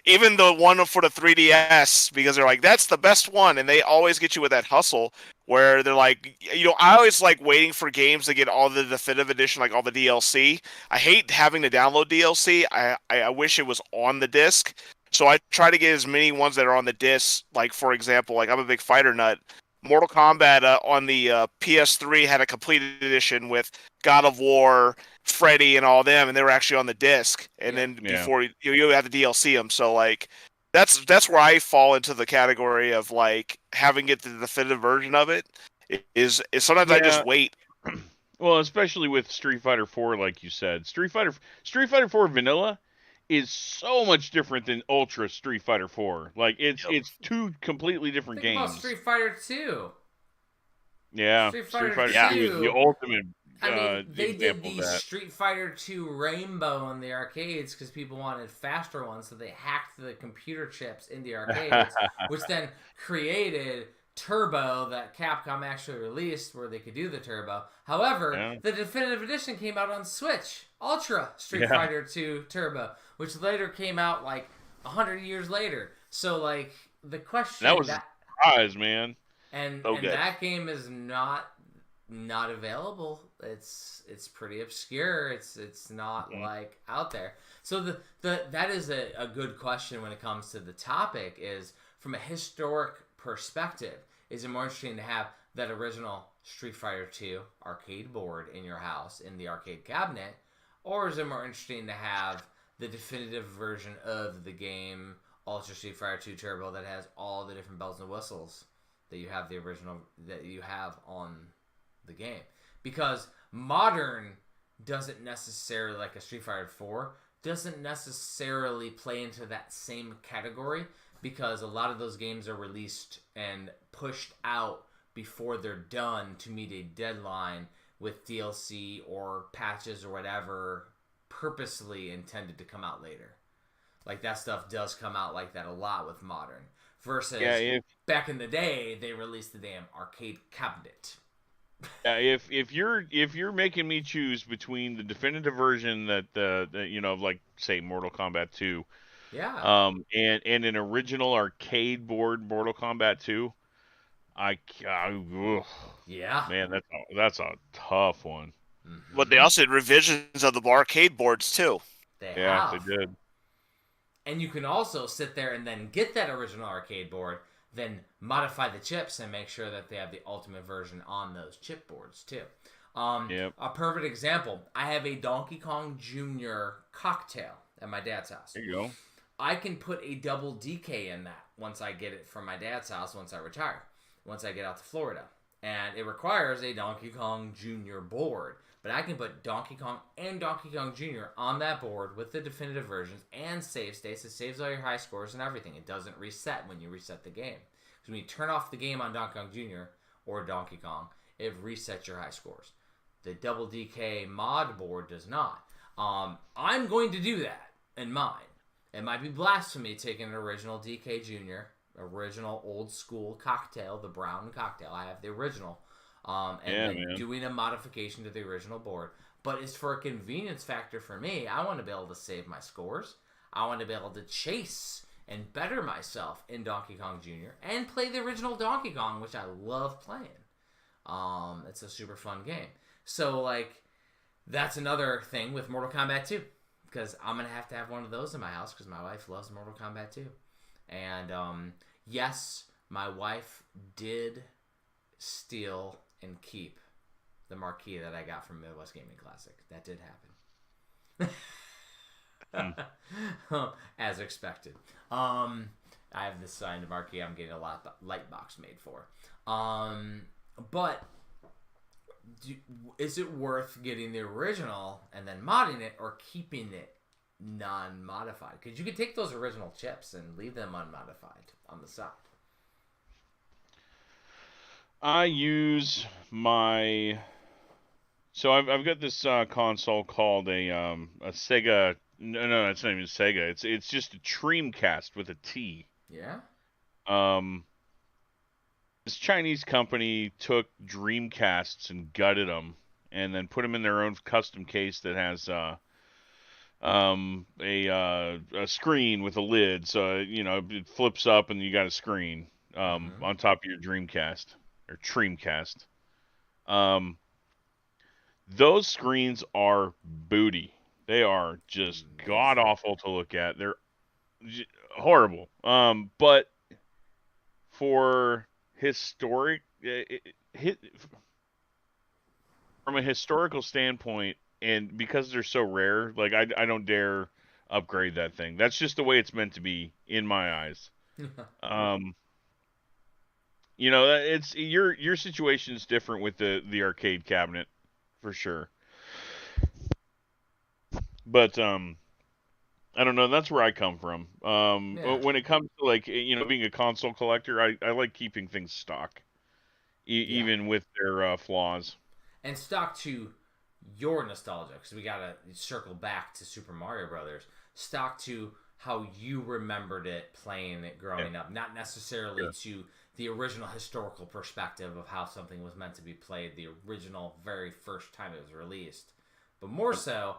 even the one for the 3DS, because they're like, that's the best one, and they always get you with that hustle where they're like, I always like waiting for games to get all the definitive edition, like all the DLC. I hate having to download DLC. I wish it was on the disc. So I try to get as many ones that are on the disc. Like, for example, like, I'm a big fighter nut. Mortal Kombat on the PS3 had a complete edition with God of War, Freddy, and all them, and they were actually on the disc. And then before you had the DLC them, so like that's where I fall into the category of like having it the definitive version of it. Is sometimes I just wait. Well, especially with Street Fighter 4, like you said, Street Fighter 4 Vanilla is so much different than Ultra Street Fighter 4. Like, it's 2 completely different games. About Street Fighter 2. Yeah, Street Fighter 2 is the ultimate. I mean, they did the Street Fighter 2 Rainbow in the arcades because people wanted faster ones, so they hacked the computer chips in the arcades, which then created Turbo that Capcom actually released, where they could do the Turbo. However, the definitive edition came out on Switch, Ultra Street Fighter 2 Turbo, which later came out like 100 years later. So, like, the question that was a surprise, man. And that game is not available. It's pretty obscure. It's not like out there. So that is a good question when it comes to the topic. Is from a historic perspective, is it more interesting to have that original Street Fighter 2 arcade board in your house in the arcade cabinet, or is it more interesting to have the definitive version of the game, Ultra Street Fighter 2 Turbo, that has all the different bells and whistles that you have the original, that you have on the game. Because modern doesn't necessarily, like a Street Fighter 4, doesn't necessarily play into that same category, because a lot of those games are released and pushed out before they're done to meet a deadline with DLC or patches or whatever purposely intended to come out later. Like, that stuff does come out like that a lot with modern. Versus back in the day, they released the damn arcade cabinet. Yeah, if you're making me choose between the definitive version that like say Mortal Kombat 2, and an original arcade board Mortal Kombat 2, yeah, man, that's a tough one. Mm-hmm. But they also did revisions of the arcade boards too. They did. And you can also sit there and then get that original arcade board, then modify the chips and make sure that they have the ultimate version on those chip boards too. A perfect example, I have a Donkey Kong Jr. cocktail at my dad's house. There you go. I can put a double DK in that once I get it from my dad's house, once I retire, once I get out to Florida. And it requires a Donkey Kong Jr. board. But I can put Donkey Kong and Donkey Kong Jr. on that board with the definitive versions and save states. It saves all your high scores and everything. It doesn't reset when you reset the game. Because when you turn off the game on Donkey Kong Jr. or Donkey Kong, it resets your high scores. The double DK mod board does not. I'm going to do that in mine. It might be blasphemy taking an original DK Jr., original old school cocktail, the brown cocktail. I have the original. Doing a modification to the original board. But it's for a convenience factor for me. I want to be able to save my scores. I want to be able to chase and better myself in Donkey Kong Jr. and play the original Donkey Kong, which I love playing. It's a super fun game. So, like, that's another thing with Mortal Kombat 2. Because I'm going to have one of those in my house because my wife loves Mortal Kombat 2. And, yes, my wife did steal and keep the marquee that I got from Midwest Gaming Classic. That did happen. As expected. I have this signed marquee I'm getting a light box made for. But is it worth getting the original and then modding it or keeping it non-modified? Because you could take those original chips and leave them unmodified on the side. I use my... So I've got this console called a Sega... No, it's not even Sega. It's just a Dreamcast with a T. Yeah? This Chinese company took Dreamcasts and gutted them and then put them in their own custom case that has a screen with a lid. So, it flips up and you got a screen on top of your Dreamcast. Or Dreamcast. Those screens are booty. They are just god awful to look at. They're horrible. But for from a historical standpoint, and because they're so rare, like I don't dare upgrade that thing. That's just the way it's meant to be in my eyes. It's your situation is different with the arcade cabinet, for sure. But I don't know. That's where I come from. When it comes to being a console collector, I like keeping things stock, even with their flaws. And stock to your nostalgia, because we gotta circle back to Super Mario Brothers. Stock to how you remembered it, playing it growing up, not necessarily to the original historical perspective of how something was meant to be played the original very first time it was released, but more so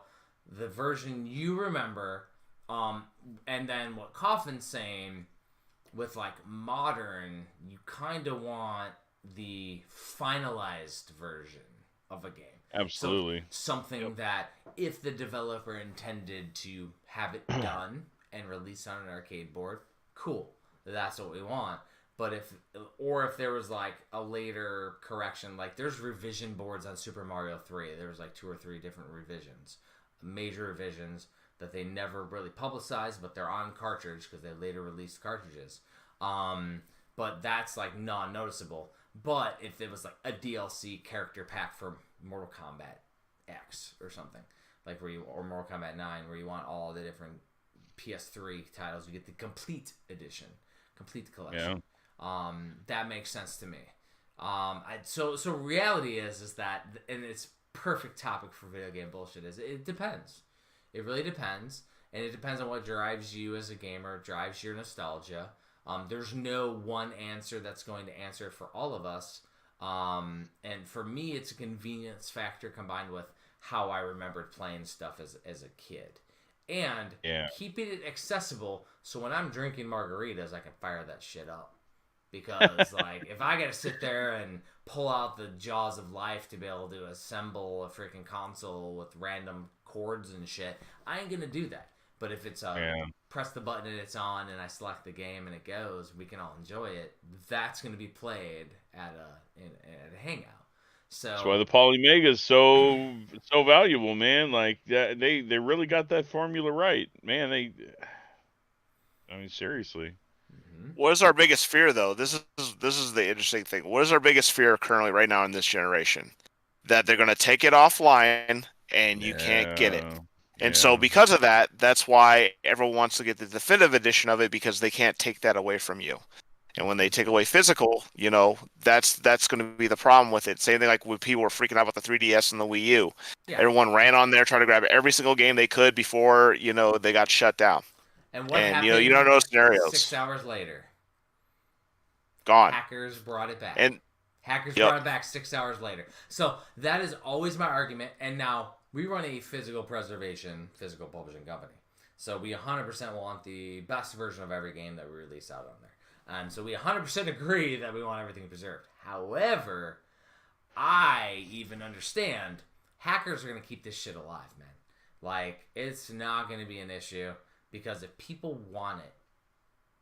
the version you remember. And then what Coffin's saying with modern, you kind of want the finalized version of a game. Absolutely. So, something that if the developer intended to have it done and released on an arcade board, cool. That's what we want. But if there was a later correction, there's revision boards on Super Mario 3. There was 2 or 3 different revisions, major revisions that they never really publicized, but they're on cartridge because they later released cartridges. But that's non-noticeable. But if it was like a DLC character pack for Mortal Kombat X or something, like or Mortal Kombat 9, where you want all the different PS3 titles, you get the complete edition, complete collection. Yeah. That makes sense to me. So reality is that, and it's perfect topic for video game bullshit, is it depends. It really depends, and it depends on what drives you as a gamer, drives your nostalgia. There's no one answer that's going to answer it for all of us. And for me, it's a convenience factor combined with how I remembered playing stuff as a kid. And keeping it accessible, so when I'm drinking margaritas, I can fire that shit up. Because, like, if I gotta sit there and pull out the jaws of life to be able to assemble a freaking console with random chords and shit, I ain't gonna do that. But if it's press the button and it's on, and I select the game and it goes, we can all enjoy it. That's gonna be played at a hangout. So that's why the Polymega is so valuable, man. Like they really got that formula right, man. I mean, seriously. What is our biggest fear, though? This is the interesting thing. What is our biggest fear currently, right now in this generation? That they're going to take it offline and you can't get it. And so because of that, that's why everyone wants to get the definitive edition of it, because they can't take that away from you. And when they take away physical, that's going to be the problem with it. Same thing like when people were freaking out about the 3DS and the Wii U. Yeah. Everyone ran on there trying to grab every single game they could before, they got shut down. And what happened? You don't know scenarios. 6 hours later, gone. Hackers brought it back. And hackers brought it back 6 hours later. So that is always my argument. And now we run a physical preservation, physical publishing company. So we 100% want the best version of every game that we release out on there. And so we 100% agree that we want everything preserved. However, I even understand hackers are going to keep this shit alive, man. Like, it's not going to be an issue. Because if people want it,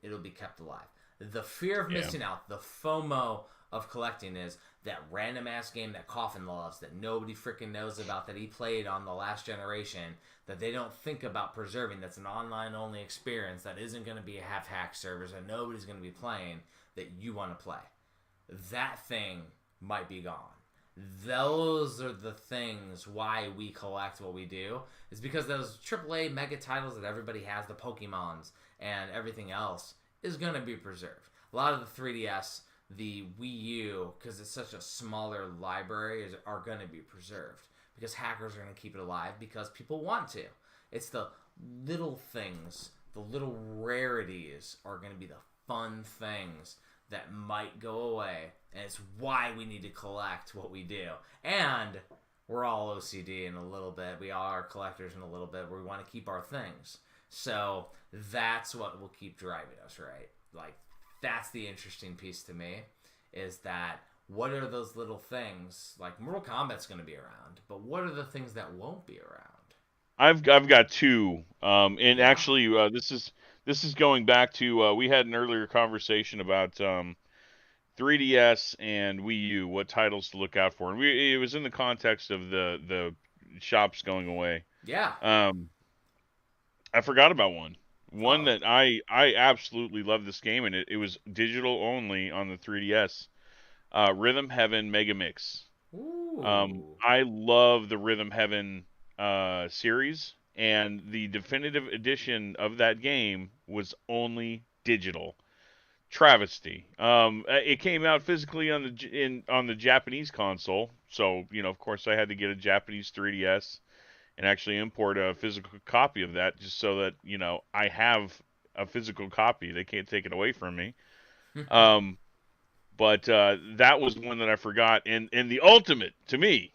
it'll be kept alive. The fear of missing out, the FOMO of collecting, is that random ass game that Coffin loves, that nobody freaking knows about, that he played on the last generation, that they don't think about preserving, that's an online only experience, that isn't going to be a half-hack servers, and nobody's going to be playing, that you want to play. That thing might be gone. Those are the things why we collect what we do, is because those AAA mega titles that everybody has, the Pokemons and everything else, is going to be preserved. A lot of the 3DS, the Wii U, because it's such a smaller library, are going to be preserved because hackers are going to keep it alive because people want to. It's the little things, the little rarities are going to be the fun things that might go away, and it's why we need to collect what we do. And we're all OCD in a little bit. We all are collectors in a little bit, where we want to keep our things. So that's what will keep driving us, right? Like, that's the interesting piece to me, is that what are those little things? Like, Mortal Kombat's going to be around, but what are the things that won't be around? I've got two, and actually, this is going back to we had an earlier conversation about 3DS and Wii U, what titles to look out for, and it was in the context of the shops going away. Yeah. I forgot about one that I absolutely love this game, and it was digital only on the 3DS. Rhythm Heaven Mega Mix. Ooh. I love the Rhythm Heaven series, and the definitive edition of that game was only digital. Travesty. It came out physically on the Japanese console, so of course I had to get a Japanese 3DS and actually import a physical copy of that, just so that I have a physical copy. They can't take it away from me. But that was one that I forgot. And the ultimate, to me,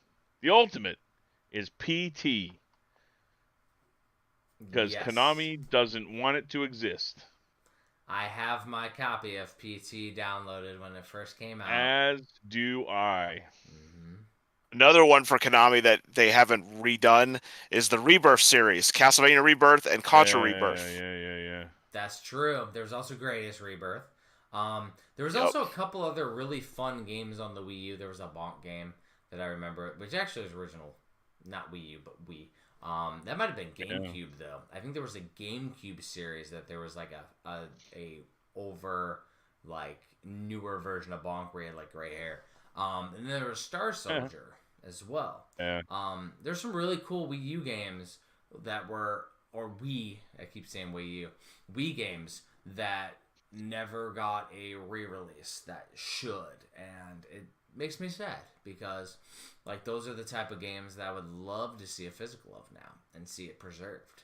is PT. Because Konami doesn't want it to exist. I have my copy of PT downloaded when it first came out. As do I. Mm-hmm. Another one for Konami that they haven't redone is the Rebirth series. Castlevania Rebirth and Contra Rebirth. Yeah. That's true. There's also Greatest Rebirth. There was also a couple other really fun games on the Wii U. There was a Bonk game that I remember, which actually was original. Not Wii U, but Wii. That might have been GameCube, though. I think there was a GameCube series that there was like a over like newer version of Bonk where he had like gray hair. And then there was Star Soldier as well. Yeah. There's some really cool Wii U games that were, or Wii, I keep saying Wii U, Wii games that never got a re-release that should, and it makes me sad because like those are the type of games that I would love to see a physical of now and see it preserved.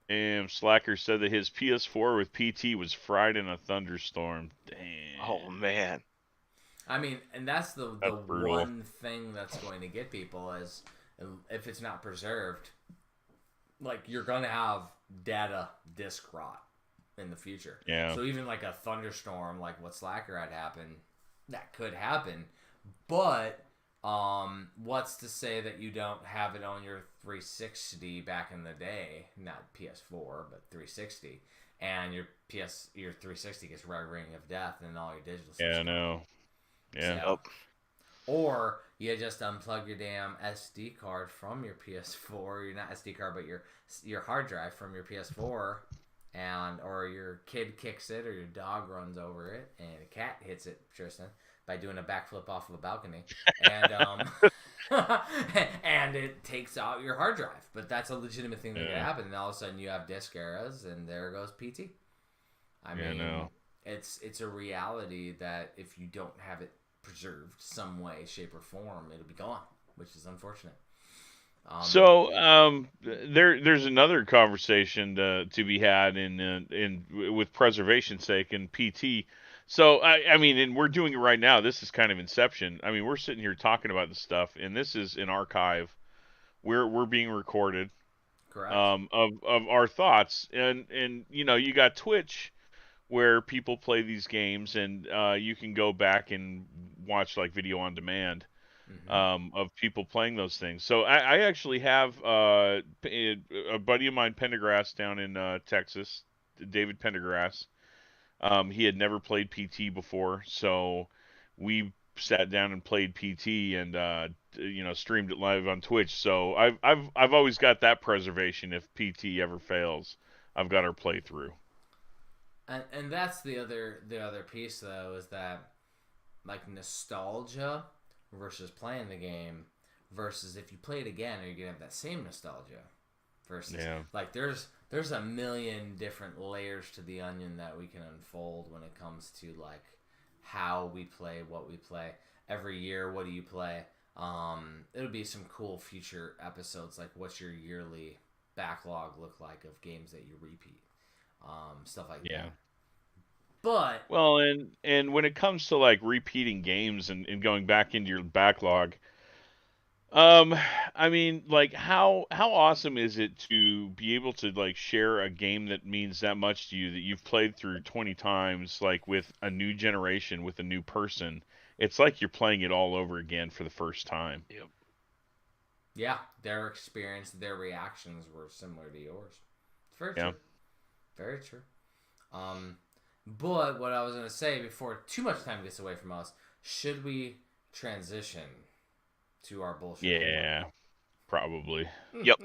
And Slacker said that his PS4 with PT was fried in a thunderstorm. Damn. Oh man. I mean, and that's the brutal. one thing that's going to get people is if it's not preserved, like you're gonna have data disk rot in the future. Yeah. So even like a thunderstorm, like what Slacker had happen, that could happen. But what's to say that you don't have it on your 360 back in the day, not PS4, but 360, and your 360 gets red ring of death and all your digital stuff. Yeah, no. Yeah. So, or you just unplug your damn SD card from your PS4. You're not SD card, but your hard drive from your PS4, and or your kid kicks it, or your dog runs over it, and a cat hits it, Tristan, by doing a backflip off of a balcony, and and it takes out your hard drive. But that's a legitimate thing that can happen, and all of a sudden you have disk errors, and there goes PT. I mean, it's a reality that if you don't have it preserved some way, shape, or form, it'll be gone, which is unfortunate. There's another conversation to be had in with preservation's sake in PT. So I mean, and we're doing it right now. This is kind of inception. I mean, we're sitting here talking about this stuff, and this is an archive. We're being recorded. Correct. Of our thoughts, and you know, you got Twitch, where people play these games, and you can go back and watch like video on demand of people playing those things. So I actually have a buddy of mine, Pendergrass, down in Texas, David Pendergrass. He had never played PT before, so we sat down and played PT and streamed it live on Twitch. So I've always got that preservation. If PT ever fails, I've got our playthrough. And that's the other piece though, is that like nostalgia versus playing the game versus if you play it again, are you gonna have that same nostalgia? Versus like there's a million different layers to the onion that we can unfold when it comes to like how we play, what we play every year. What do you play? It'll be some cool future episodes, like what's your yearly backlog look like of games that you repeat, stuff like that. But well, and when it comes to like repeating games and going back into your backlog, I mean, like how awesome is it to be able to like share a game that means that much to you that you've played through 20 times, like with a new generation, with a new person. It's like you're playing it all over again for the first time. Yep. Yeah, their experience, their reactions were similar to yours. It's very true. Very true. But what I was going to say before too much time gets away from us, should we transition to our bullshit homework? Probably. Yep.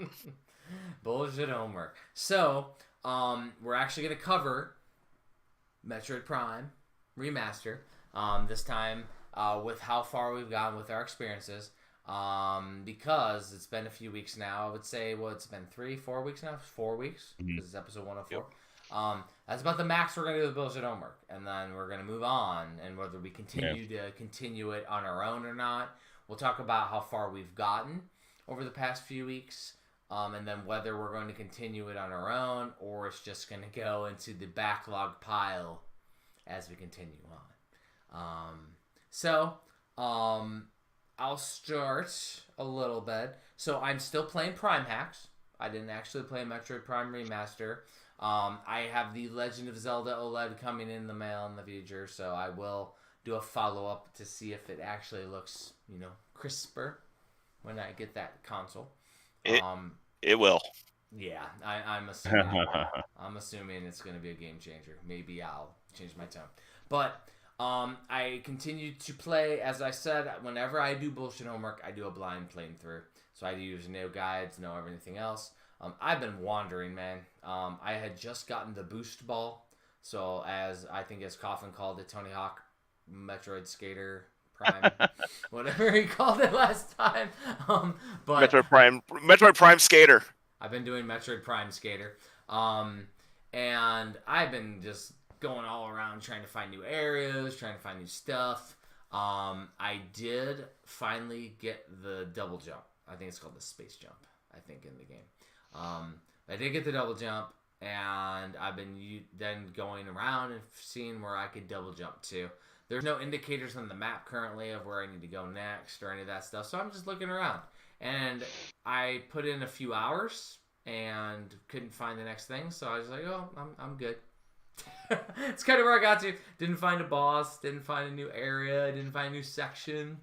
Bullshit homework. So, we're actually going to cover Metroid Prime Remastered. This time with how far we've gotten with our experiences. Because it's been a few weeks now. I would say, it's been 3-4 weeks now? 4 weeks? Because it's episode 104. Yep. That's about the max we're going to do with bullshit homework. And then we're going to move on. And whether we continue it on our own or not, we'll talk about how far we've gotten over the past few weeks. And then whether we're going to continue it on our own or it's just going to go into the backlog pile as we continue on. I'll start a little bit. So I'm still playing Prime Hacks. I didn't actually play Metroid Prime Remaster. I have the Legend of Zelda OLED coming in the mail in the future, so I will do a follow-up to see if it actually looks, crisper when I get that console. It will. Yeah, I'm assuming. I'm assuming it's going to be a game changer. Maybe I'll change my tone. But I continue to play, as I said, whenever I do bullshit homework, I do a blind playing through. So I use no guides, no everything else. I've been wandering, man. I had just gotten the boost ball So as I think as Coffin called it, Tony Hawk Metroid Skater Prime, whatever he called it last time. But Metroid Prime Skater. I've been doing Metroid Prime Skater. And I've been just going all around trying to find new areas, trying to find new stuff. I did finally get the double jump. I think it's called the space jump, I think, in the game. I did get the double jump, and I've been then going around and seeing where I could double jump to. There's no indicators on the map currently of where I need to go next or any of that stuff, so I'm just looking around. And I put in a few hours and couldn't find the next thing, so I was like, oh, I'm good. It's kind of where I got to. Didn't find a boss, didn't find a new area, didn't find a new section.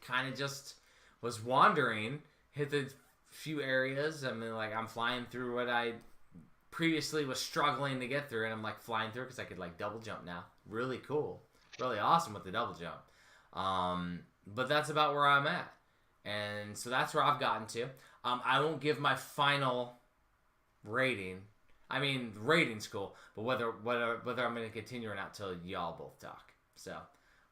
Kind of just was wandering, hit the few areas. I mean, like, I'm flying through what I previously was struggling to get through, and I'm like flying through because I could like double jump now. Really cool. Really awesome with the double jump. But that's about where I'm at. And so that's where I've gotten to. I won't give my final rating. I mean, rating's cool, but whether I'm going to continue or not till y'all both talk. So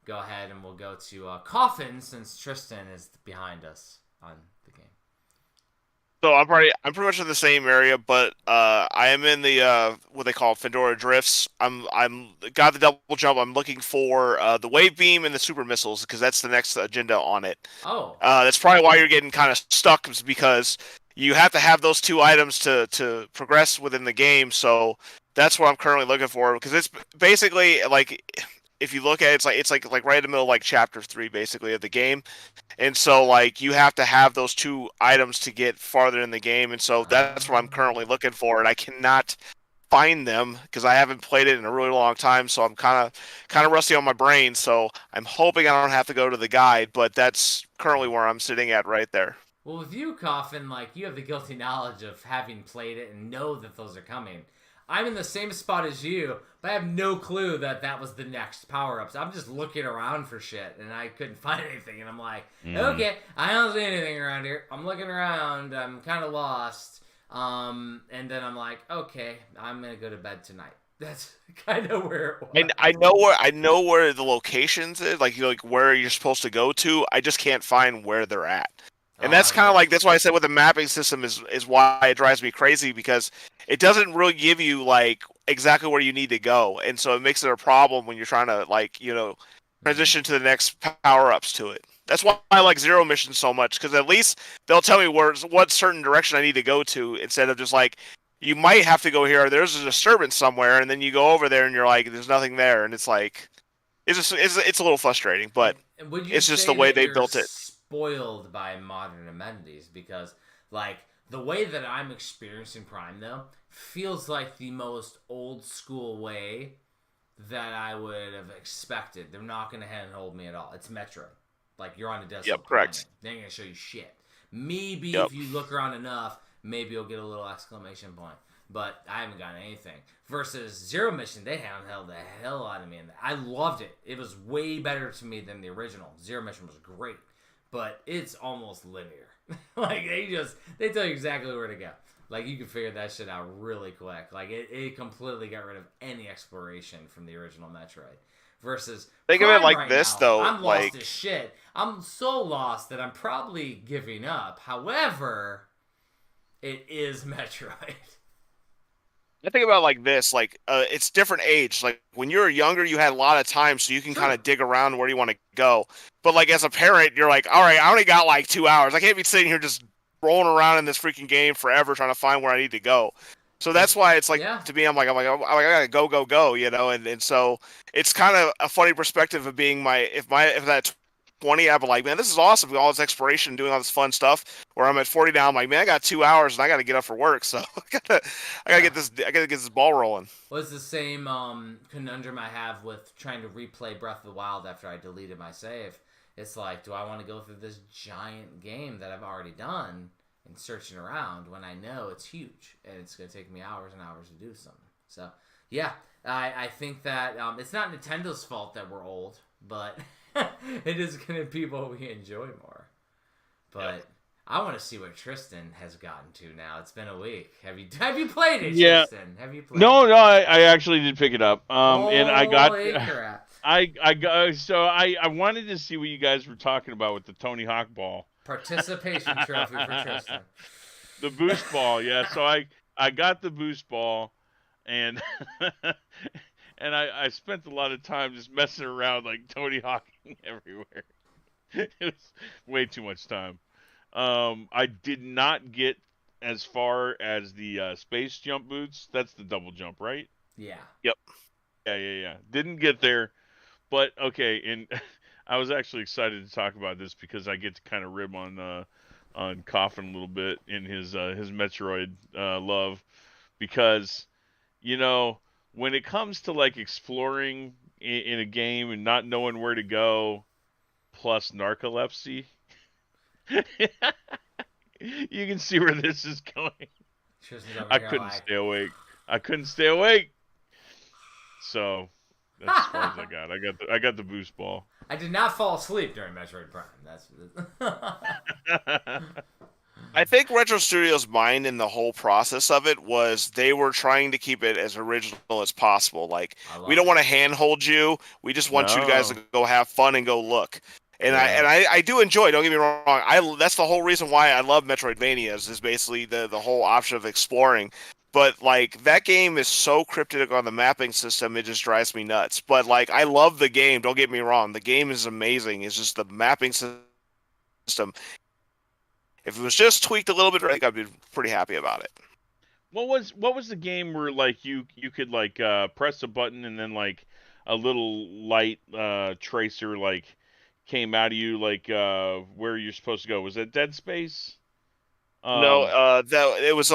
go ahead and we'll go to Coffin, since Tristan is behind us on the game. So I'm pretty much in the same area, but I am in the what they call Fedora Drifts. I'm got the double jump. I'm looking for the wave beam and the super missiles because that's the next agenda on it. Oh. That's probably why you're getting kind of stuck, is because you have to have those two items to progress within the game. So that's what I'm currently looking for, because it's basically like, if you look at it, it's like right in the middle of like chapter 3 basically of the game. And so like you have to have those two items to get farther in the game, and so that's what I'm currently looking for, and I cannot find them because I haven't played it in a really long time, so I'm kind of rusty on my brain. So I'm hoping I don't have to go to the guide, but that's currently where I'm sitting at right there. Well, with you, Coffin, like, you have the guilty knowledge of having played it and know that those are coming. I'm in the same spot as you, but I have no clue that that was the next power-ups. I'm just looking around for shit, and I couldn't find anything. And I'm like, okay, I don't see anything around here. I'm looking around. I'm kind of lost. And then I'm like, okay, I'm going to go to bed tonight. That's kind of where it was. And I know where the locations is, like where you're supposed to go to. I just can't find where they're at. And that's kind of like, that's why I said with the mapping system is why it drives me crazy, because it doesn't really give you like exactly where you need to go. And so it makes it a problem when you're trying to like, transition to the next power-ups to it. That's why I like Zero Mission so much, because at least they'll tell me what certain direction I need to go to, instead of just like, you might have to go here, or there's a disturbance somewhere, and then you go over there and you're like, there's nothing there. And it's like, it's a little frustrating, but it's just the way they built it. Spoiled by modern amenities, because like the way that I'm experiencing Prime though feels like the most old school way that I would have expected. They're not going to handhold me at all. It's Metroid. Like, you're on a desert. Yep, correct. They ain't going to show you shit. Maybe if you look around enough, maybe you'll get a little exclamation point. But I haven't gotten anything. Versus Zero Mission, they handheld the hell out of me. And I loved it. It was way better to me than the original. Zero Mission was great. But it's almost linear. Like, they tell you exactly where to go. Like, you can figure that shit out really quick. Like, it completely got rid of any exploration from the original Metroid. Versus think Prime of it like right this, now, though. I'm like, lost as shit. I'm so lost that I'm probably giving up. However, it is Metroid. I think about it like this, like it's different age. Like when you were younger, you had a lot of time, so you can kind of dig around where you want to go. But like as a parent, you're like, all right, I only got like 2 hours. I can't be sitting here just rolling around in this freaking game forever trying to find where I need to go. So that's why it's like, to me, I'm like, I gotta go, and so it's kind of a funny perspective of being if that 20, I'd be like, man, this is awesome, all this exploration, doing all this fun stuff. Where I'm at 40 now, I'm like, man, I got 2 hours and I gotta get up for work, so I gotta get this ball rolling. Well, it's the same conundrum I have with trying to replay Breath of the Wild after I deleted my save. It's like, do I want to go through this giant game that I've already done and searching around when I know it's huge and it's going to take me hours and hours to do something? So, yeah, I think that it's not Nintendo's fault that we're old, but it is going to be what we enjoy more. But I want to see what Tristan has gotten to now. It's been a week. Have you played it, Yeah. Tristan? Have you played No, it? no, I actually did pick it up. And I got, Holy crap. I got, so I wanted to see what you guys were talking about with the Tony Hawk ball. Participation trophy for Tristan. The boost ball, yeah. So I got the boost ball, and and I spent a lot of time just messing around like Tony Hawking everywhere. It was way too much time. I did not get as far as the space jump boots. That's the double jump, right? Yeah. Yep. Yeah. Didn't get there, but okay. And I was actually excited to talk about this because I get to kind of rib on Coffin a little bit in his Metroid love, because when it comes to like exploring in a game and not knowing where to go, plus narcolepsy. You can see where this is going. Tristan's over I here couldn't like, stay awake. So that's as far as I got. I got the boost ball. I did not fall asleep during Metroid Prime. That's. I think Retro Studios' mind in the whole process of it was they were trying to keep it as original as possible. Like, we don't want to handhold you. We just want you guys to go have fun and go look. And I do enjoy. Don't get me wrong. That's the whole reason why I love Metroidvanias, is basically the whole option of exploring. But like, that game is so cryptic on the mapping system, it just drives me nuts. But like, I love the game. Don't get me wrong. The game is amazing. It's just the mapping system. If it was just tweaked a little bit, I think I'd be pretty happy about it. What was the game where like you could like press a button and then like a little light tracer like came out of you like where you're supposed to go? Was that Dead Space? No, it was a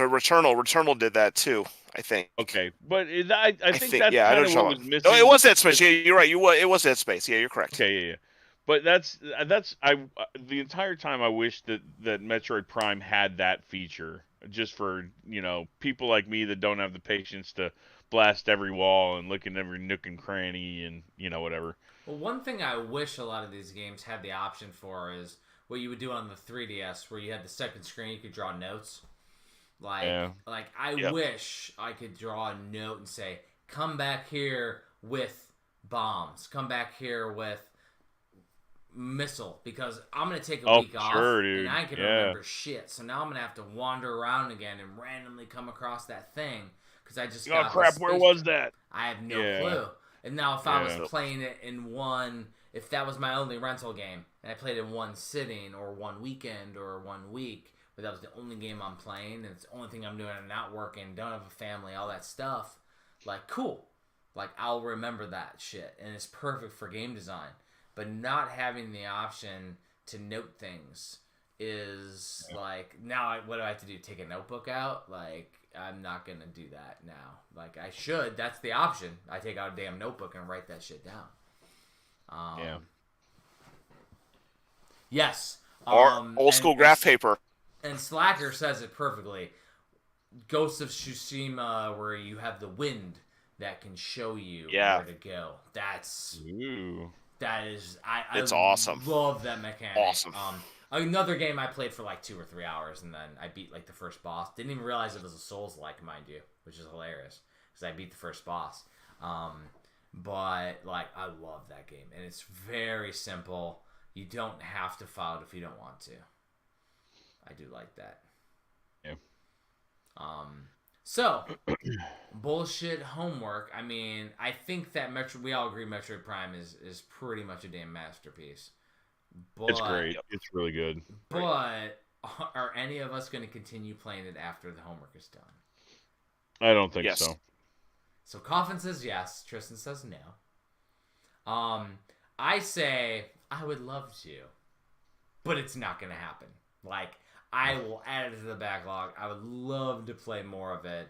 Returnal. Returnal did that too, I think. Okay, but I think that's yeah, kind of what was missing. No, it was Dead Space. Yeah, you're right. It was Dead Space. Yeah, you're correct. Okay, yeah. But that's the entire time I wish that Metroid Prime had that feature, just for people like me that don't have the patience to blast every wall and look in every nook and cranny and whatever. Well, one thing I wish a lot of these games had the option for is what you would do on the 3DS, where you had the second screen, you could draw notes. I wish I could draw a note and say, "Come back here with bombs. Come back here with missile," because I'm gonna take a week off, dude. and I can remember shit. So now I'm gonna have to wander around again and randomly come across that thing because I just got crap. Where was that? I have no clue. And now if I was playing it in if that was my only rental game and I played it in one sitting or one weekend or 1 week, but that was the only game I'm playing and it's the only thing I'm doing, I'm not working, don't have a family, all that stuff, like, cool, like, I'll remember that shit and it's perfect for game design. But not having the option to note things is like, now what do I have to do? Take a notebook out? Like, I'm not going to do that now. Like, I should. That's the option. I take out a damn notebook and write that shit down. Yes. Or old school graph paper. And Slacker says it perfectly. Ghost of Tsushima, where you have the wind that can show you where to go. That's... Ooh. That is, it's awesome. Love that mechanic. Awesome. Another game I played for like 2 or 3 hours, and then I beat like the first boss. Didn't even realize it was a Souls-like, mind you, which is hilarious because I beat the first boss. But like, I love that game, and it's very simple. You don't have to file it if you don't want to. I do like that. Yeah. So, bullshit homework. I mean, I think that we all agree Metroid Prime is pretty much a damn masterpiece. But, it's great. It's really good. But are any of us going to continue playing it after the homework is done? I don't think so. So Coffin says yes. Tristan says no. I say I would love to, but it's not going to happen. Like, I will add it to the backlog. I would love to play more of it.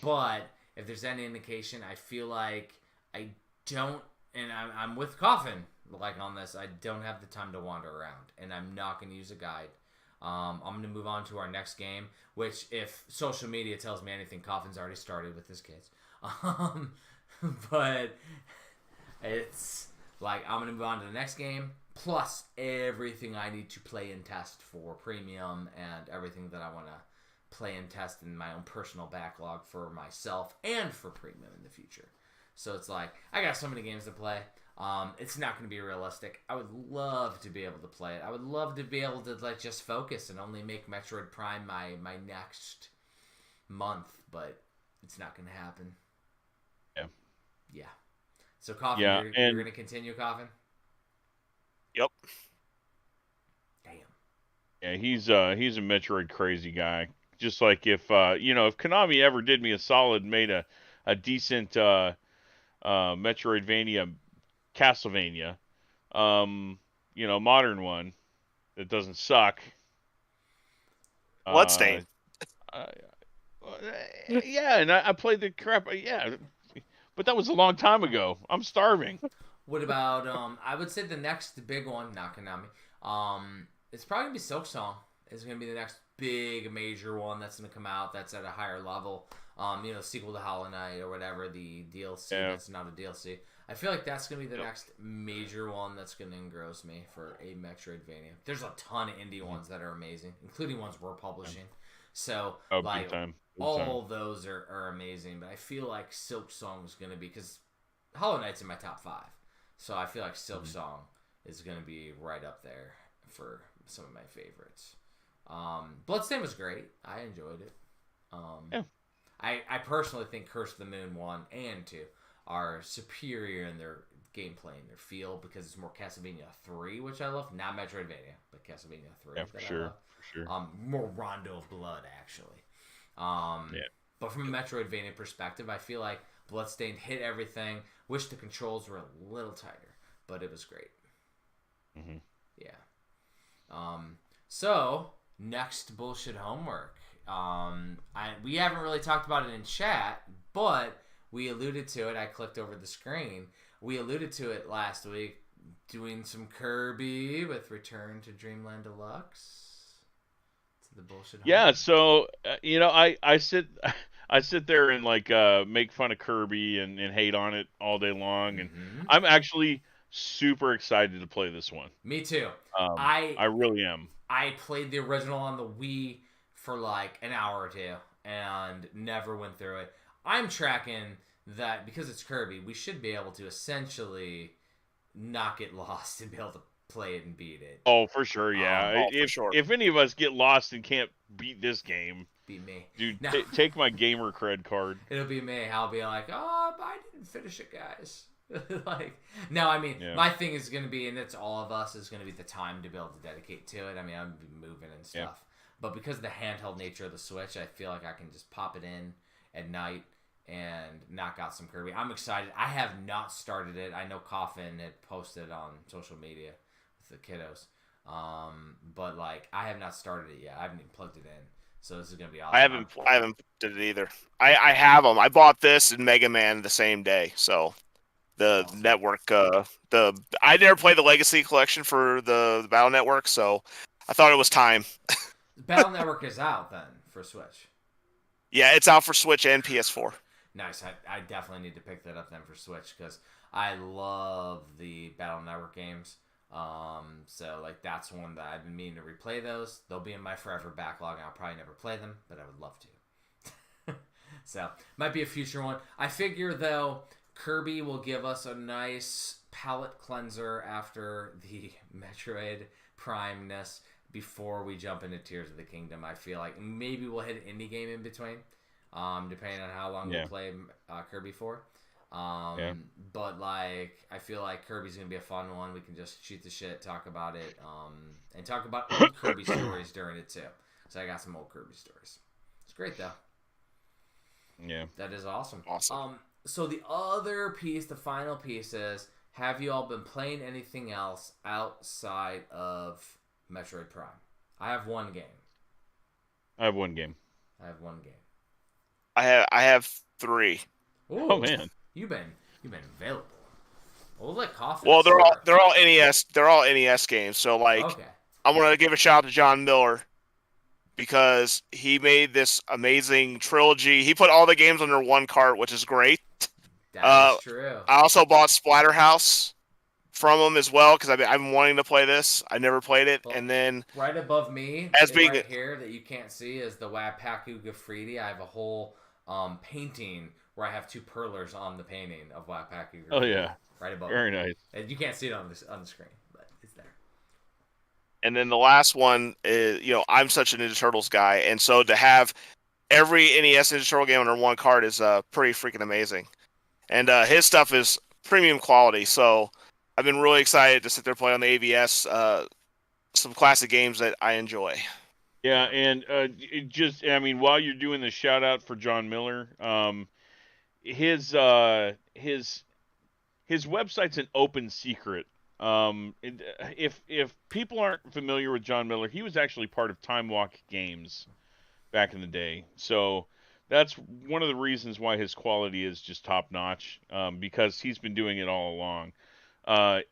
But if there's any indication, I feel like I don't, and I'm with Coffin, like, on this, I don't have the time to wander around, and I'm not going to use a guide. I'm going to move on to our next game, which, if social media tells me anything, Coffin's already started with his kids. But it's like, I'm going to move on to the next game, plus everything I need to play and test for premium and everything that I want to play and test in my own personal backlog for myself and for premium in the future. So it's like, I got so many games to play. It's not going to be realistic. I would love to be able to play it. I would love to be able to like just focus and only make Metroid Prime my next month, but it's not going to happen. Yeah. So, Coffin, you're going to continue, Coffin? Yep. Damn. Yeah, he's a Metroid crazy guy. Just like if if Konami ever did me a solid, made a decent Metroidvania, Castlevania, modern one that doesn't suck. Bloodstained. Yeah, and I played the crap. Yeah, but that was a long time ago. I'm starving. What about I would say the next big one, not Konami. It's probably gonna be Silk Song. It's gonna be the next big major one that's gonna come out. That's at a higher level. Sequel to Hollow Knight or whatever, the DLC. That's not a DLC. I feel like that's gonna be the next major one that's gonna engross me for a Metroidvania. There's a ton of indie ones that are amazing, including ones we're publishing. So big time. All those are amazing, but I feel like Silk Song is gonna be, because Hollow Knight's in my top 5. So I feel like Silk Song is going to be right up there for some of my favorites. Bloodstained was great. I enjoyed it. I personally think Curse of the Moon 1 and 2 are superior in their gameplay and their feel, because it's more Castlevania 3, which I love. Not Metroidvania, but Castlevania 3. Yeah, for sure. More Rondo of Blood, actually. But from a Metroidvania perspective, I feel like Bloodstained hit everything. Wish the controls were a little tighter, but it was great. Mm-hmm. Yeah. So next bullshit homework. We haven't really talked about it in chat, but we alluded to it. I clicked over the screen. We alluded to it last week, doing some Kirby with Return to Dreamland Deluxe. To the bullshit homework. Yeah. So I sit there and make fun of Kirby and hate on it all day long, and I'm actually super excited to play this one. Me too. I really am. I played the original on the Wii for like an hour or two and never went through it. I'm tracking that because it's Kirby, we should be able to essentially not get lost and be able to play it and beat it. Oh, for sure, yeah. For sure. If any of us get lost and can't beat this game, be me. Dude, take my gamer cred card. It'll be me. I'll be like, oh, I didn't finish it, guys. Yeah. My thing is going to be, and it's all of us, is going to be the time to be able to dedicate to it. I mean, I'm moving and stuff. Yeah. But because of the handheld nature of the Switch, I feel like I can just pop it in at night and knock out some Kirby. I'm excited. I have not started it. I know Coffin had posted on social media with the kiddos. But I have not started it yet. I haven't even plugged it in. So this is gonna be awesome. I haven't did it either. I have them. I bought this and Mega Man the same day. So the network, I never played the Legacy Collection for the Battle Network, so I thought it was time. The Battle Network is out then for Switch. Yeah, it's out for Switch and PS4. Nice. I definitely need to pick that up then for Switch, because I love the Battle Network games. So that's one that I've been meaning to replay those. They'll be in my forever backlog, and I'll probably never play them, but I would love to. So might be a future one. I figure though, Kirby will give us a nice palate cleanser after the Metroid Prime-ness before we jump into Tears of the Kingdom. I feel like maybe we'll hit an indie game in between, depending on how long we'll play Kirby for. But I feel like Kirby's gonna be a fun one. We can just shoot the shit, talk about it, and talk about old Kirby stories during it too. So I got some old Kirby stories. It's great though. Yeah, that is awesome. Awesome. So the other piece, the final piece is: have you all been playing anything else outside of Metroid Prime? I have one game. I have one game. I have 3. Ooh. Oh man. You've been available. Well, like Coffin. Well, they're all NES. They're all NES games. So okay. I want to give a shout out to John Miller because he made this amazing trilogy. He put all the games under one cart, which is great. That's true. I also bought Splatterhouse from them as well because I've been wanting to play this. I never played it, Well, and then right above me, as being right here that you can't see is the Wapaku Graffiti. I have a whole painting where I have two perlers on the painting of Wapaku Graffiti. Oh yeah, right above. very me. nice. And you can't see it on the screen, but it's there. and then the last one is I'm such a Ninja Turtles guy, and so to have every NES Ninja Turtle game under one card is pretty freaking amazing. And his stuff is premium quality, so I've been really excited to sit there and play on the AVS some classic games that I enjoy. Yeah, and I mean, while you're doing the shout out for John Miller, his website's an open secret. If people aren't familiar with John Miller, he was actually part of Time Walk Games back in the day. So that's one of the reasons why his quality is just top notch, because he's been doing it all along.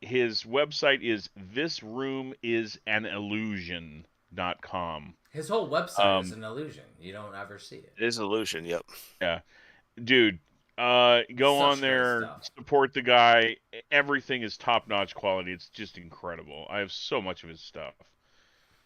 His website is thisroomisanillusion.com. His whole website is an illusion. You don't ever see it. It is an illusion, yep. Yeah, dude. Go Such on great there, stuff. support the guy. Everything is top notch quality. It's just incredible. I have so much of his stuff.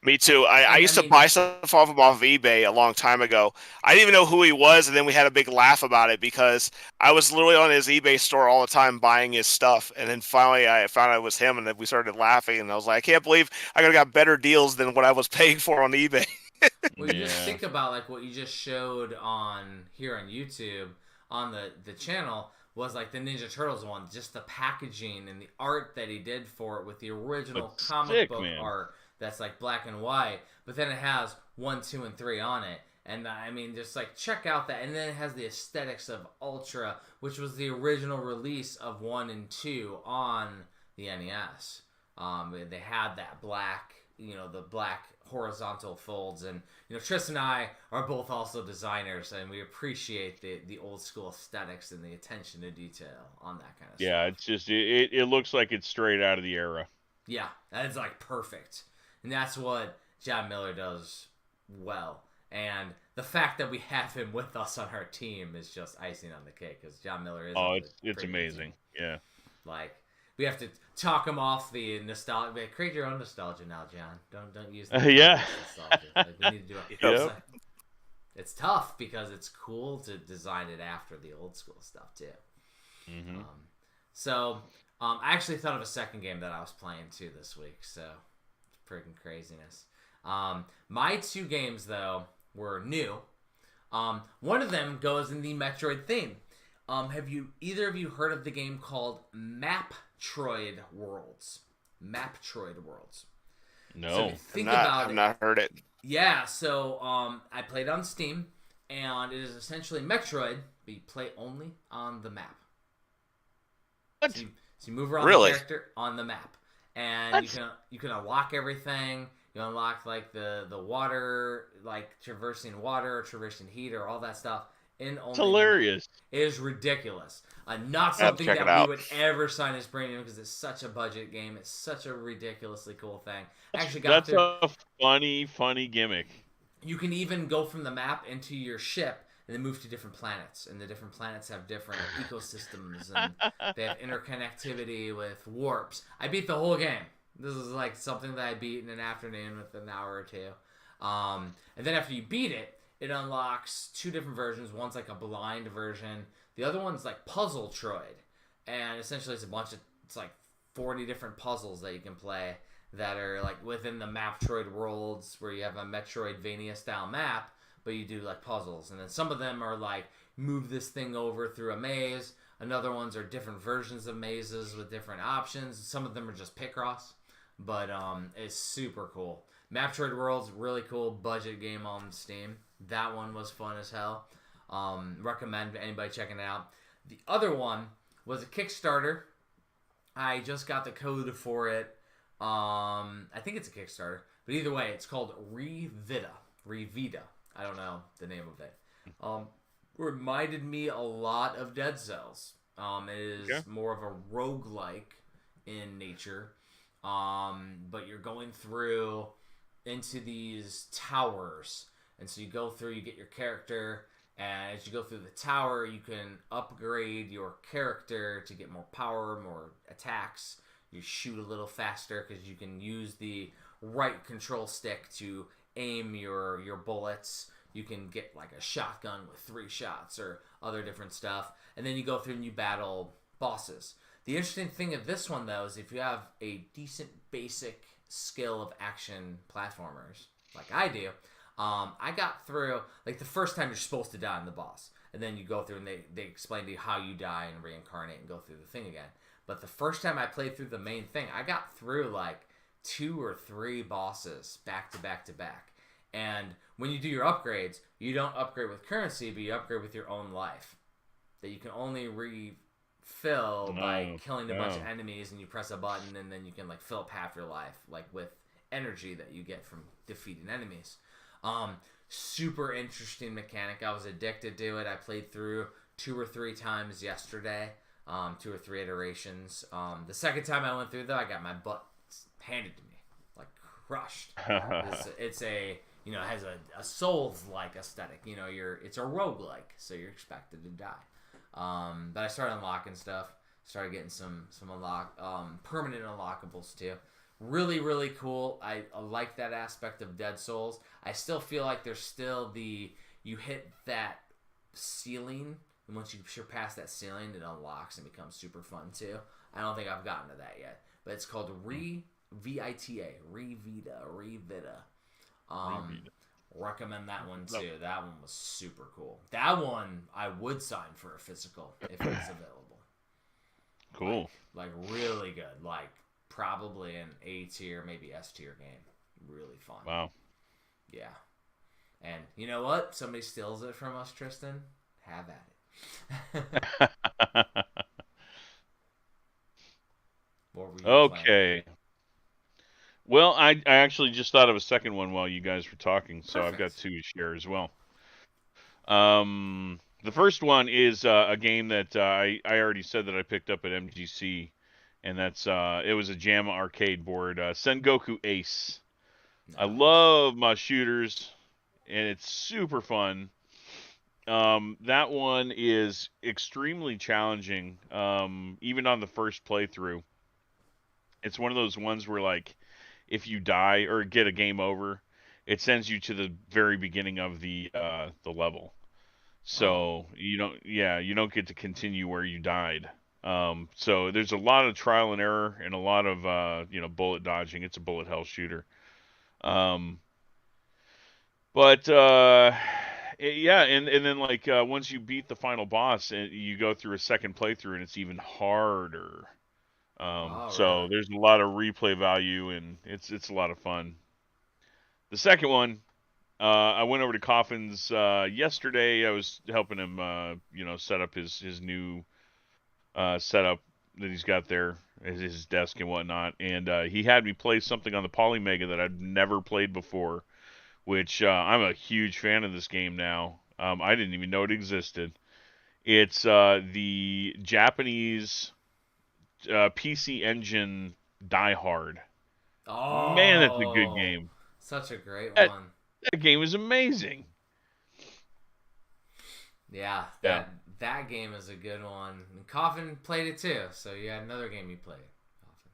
Me too. I used to buy stuff off of eBay a long time ago. I didn't even know who he was, and then we had a big laugh about it because I was literally on his eBay store all the time buying his stuff. And then finally I found out it was him, and then we started laughing, and I was like, I can't believe I could have got better deals than what I was paying for on eBay. Well, you just think about like what you just showed on here on YouTube on the channel was like the Ninja Turtles one, just the packaging and the art that he did for it with the original comic book art that's like black and white, but then it has 1, 2, and 3 on it. And I mean, just like check out that, and then it has the aesthetics of Ultra, which was the original release of 1 and 2 on the NES. They had that black, the black horizontal folds, and Tristan and I are both also designers, and we appreciate the old school aesthetics and the attention to detail on that kind of stuff. Yeah, it's just it looks like it's straight out of the era. Yeah, that is like perfect, and that's what John Miller does well. And the fact that we have him with us on our team is just icing on the cake, because John Miller is. Oh, it's amazing. Yeah. Like, we have to talk him off the nostalgia. Create your own nostalgia now, John. Don't use the yeah. nostalgia. Like, we need to do it. Yep. It's tough because it's cool to design it after the old school stuff too. Mm-hmm. I actually thought of a second game that I was playing too this week. So freaking craziness. My 2 games though were new. One of them goes in the Metroid theme. Have either of you heard of the game called Metroid Worlds? Metroid Worlds. No. So if you think about it, I've not heard it. Yeah, so I played it on Steam, and it is essentially Metroid, but you play only on the map. What? So you move around Really? the character on the map, and What? you can unlock everything. You unlock like the water, like traversing water, traversing heat, or all that stuff. It's hilarious. It is ridiculous. Not Have to something check it that we out. would ever sign as premium because it's such a budget game. It's such a ridiculously cool thing. I actually got That's a funny gimmick. You can even go from the map into your ship and then move to different planets. And the different planets have different ecosystems, and they have interconnectivity with warps. I beat the whole game. This is like something that I beat in an afternoon with an hour or 2. And then after you beat it, it unlocks 2 different versions. One's like a blind version. The other one's like Puzzle Troid. And essentially it's like 40 different puzzles that you can play that are like within the Metroid worlds, where you have a Metroidvania style map, but you do like puzzles. And then some of them are like move this thing over through a maze. Another ones are different versions of mazes with different options. Some of them are just Picross, but it's super cool. Metroid World's really cool budget game on Steam. That one was fun as hell. Recommend anybody checking it out. The other one was a Kickstarter. I just got the code for it. I think it's a Kickstarter, but either way, it's called Revita. I don't know the name of it. Reminded me a lot of Dead Cells. It is more of a roguelike in nature. But you're going through into these towers, and so you go through, you get your character, and as you go through the tower, you can upgrade your character to get more power, more attacks. you shoot a little faster because you can use the right control stick to aim your bullets. You can get like a shotgun with 3 shots or other different stuff. And then you go through and you battle bosses. The interesting thing of this one, though, is if you have a decent basic skill of action platformers, like I do, I got through, like the first time you're supposed to die in the boss. And then you go through and they explain to you how you die and reincarnate and go through the thing again. But the first time I played through the main thing, I got through like 2 or 3 bosses back to back to back. And when you do your upgrades, you don't upgrade with currency, but you upgrade with your own life. That you can only refill by killing a bunch of enemies, and you press a button, and then you can like fill up half your life, like with energy that you get from defeating enemies. Super interesting mechanic. I was addicted to it. I played through 2 or 3 times yesterday, 2 or 3 iterations. The second time I went through, though, I got my butt handed to me, like crushed. It's a it has a Souls-like aesthetic. It's a roguelike, so you're expected to die. But I started unlocking stuff. Started getting some permanent unlockables too. Really, really cool. I like that aspect of Dead Souls. I still feel like there's still you hit that ceiling, and once you surpass that ceiling, it unlocks and becomes super fun too. I don't think I've gotten to that yet, but it's called Revita. Recommend that one too. That one was super cool. That one I would sign for a physical if it was available. Cool. Like really good. Like probably an A tier, maybe S tier game. Really fun. Wow. Yeah. And you know what? Somebody steals it from us, Tristan. Have at it. What were you okay. Playing? Well, I actually just thought of a second one while you guys were talking, so Perfect. I've got 2 to share as well. The first one is a game that I already said that I picked up at MGC, and that's it was a JAMA arcade board, Sengoku Ace. Nice. I love my shooters, and it's super fun. That one is extremely challenging, even on the first playthrough. It's one of those ones where, like, if you die or get a game over, it sends you to the very beginning of the level. So you don't get to continue where you died. So there's a lot of trial and error and a lot of bullet dodging. It's a bullet hell shooter. And then like once you beat the final boss, you go through a second playthrough and it's even harder. So really? There's a lot of replay value, and it's a lot of fun. The second one, I went over to Coffin's yesterday. I was helping him, set up his new setup that he's got there, his desk and whatnot. And he had me play something on the Polymega that I'd never played before, which I'm a huge fan of this game now. I didn't even know it existed. It's the Japanese PC Engine Die Hard. Oh, man, that's a good game. Such a great one. That game is amazing. Yeah, that game is a good one. And Coffin played it too, so you had another game you played. Coffin.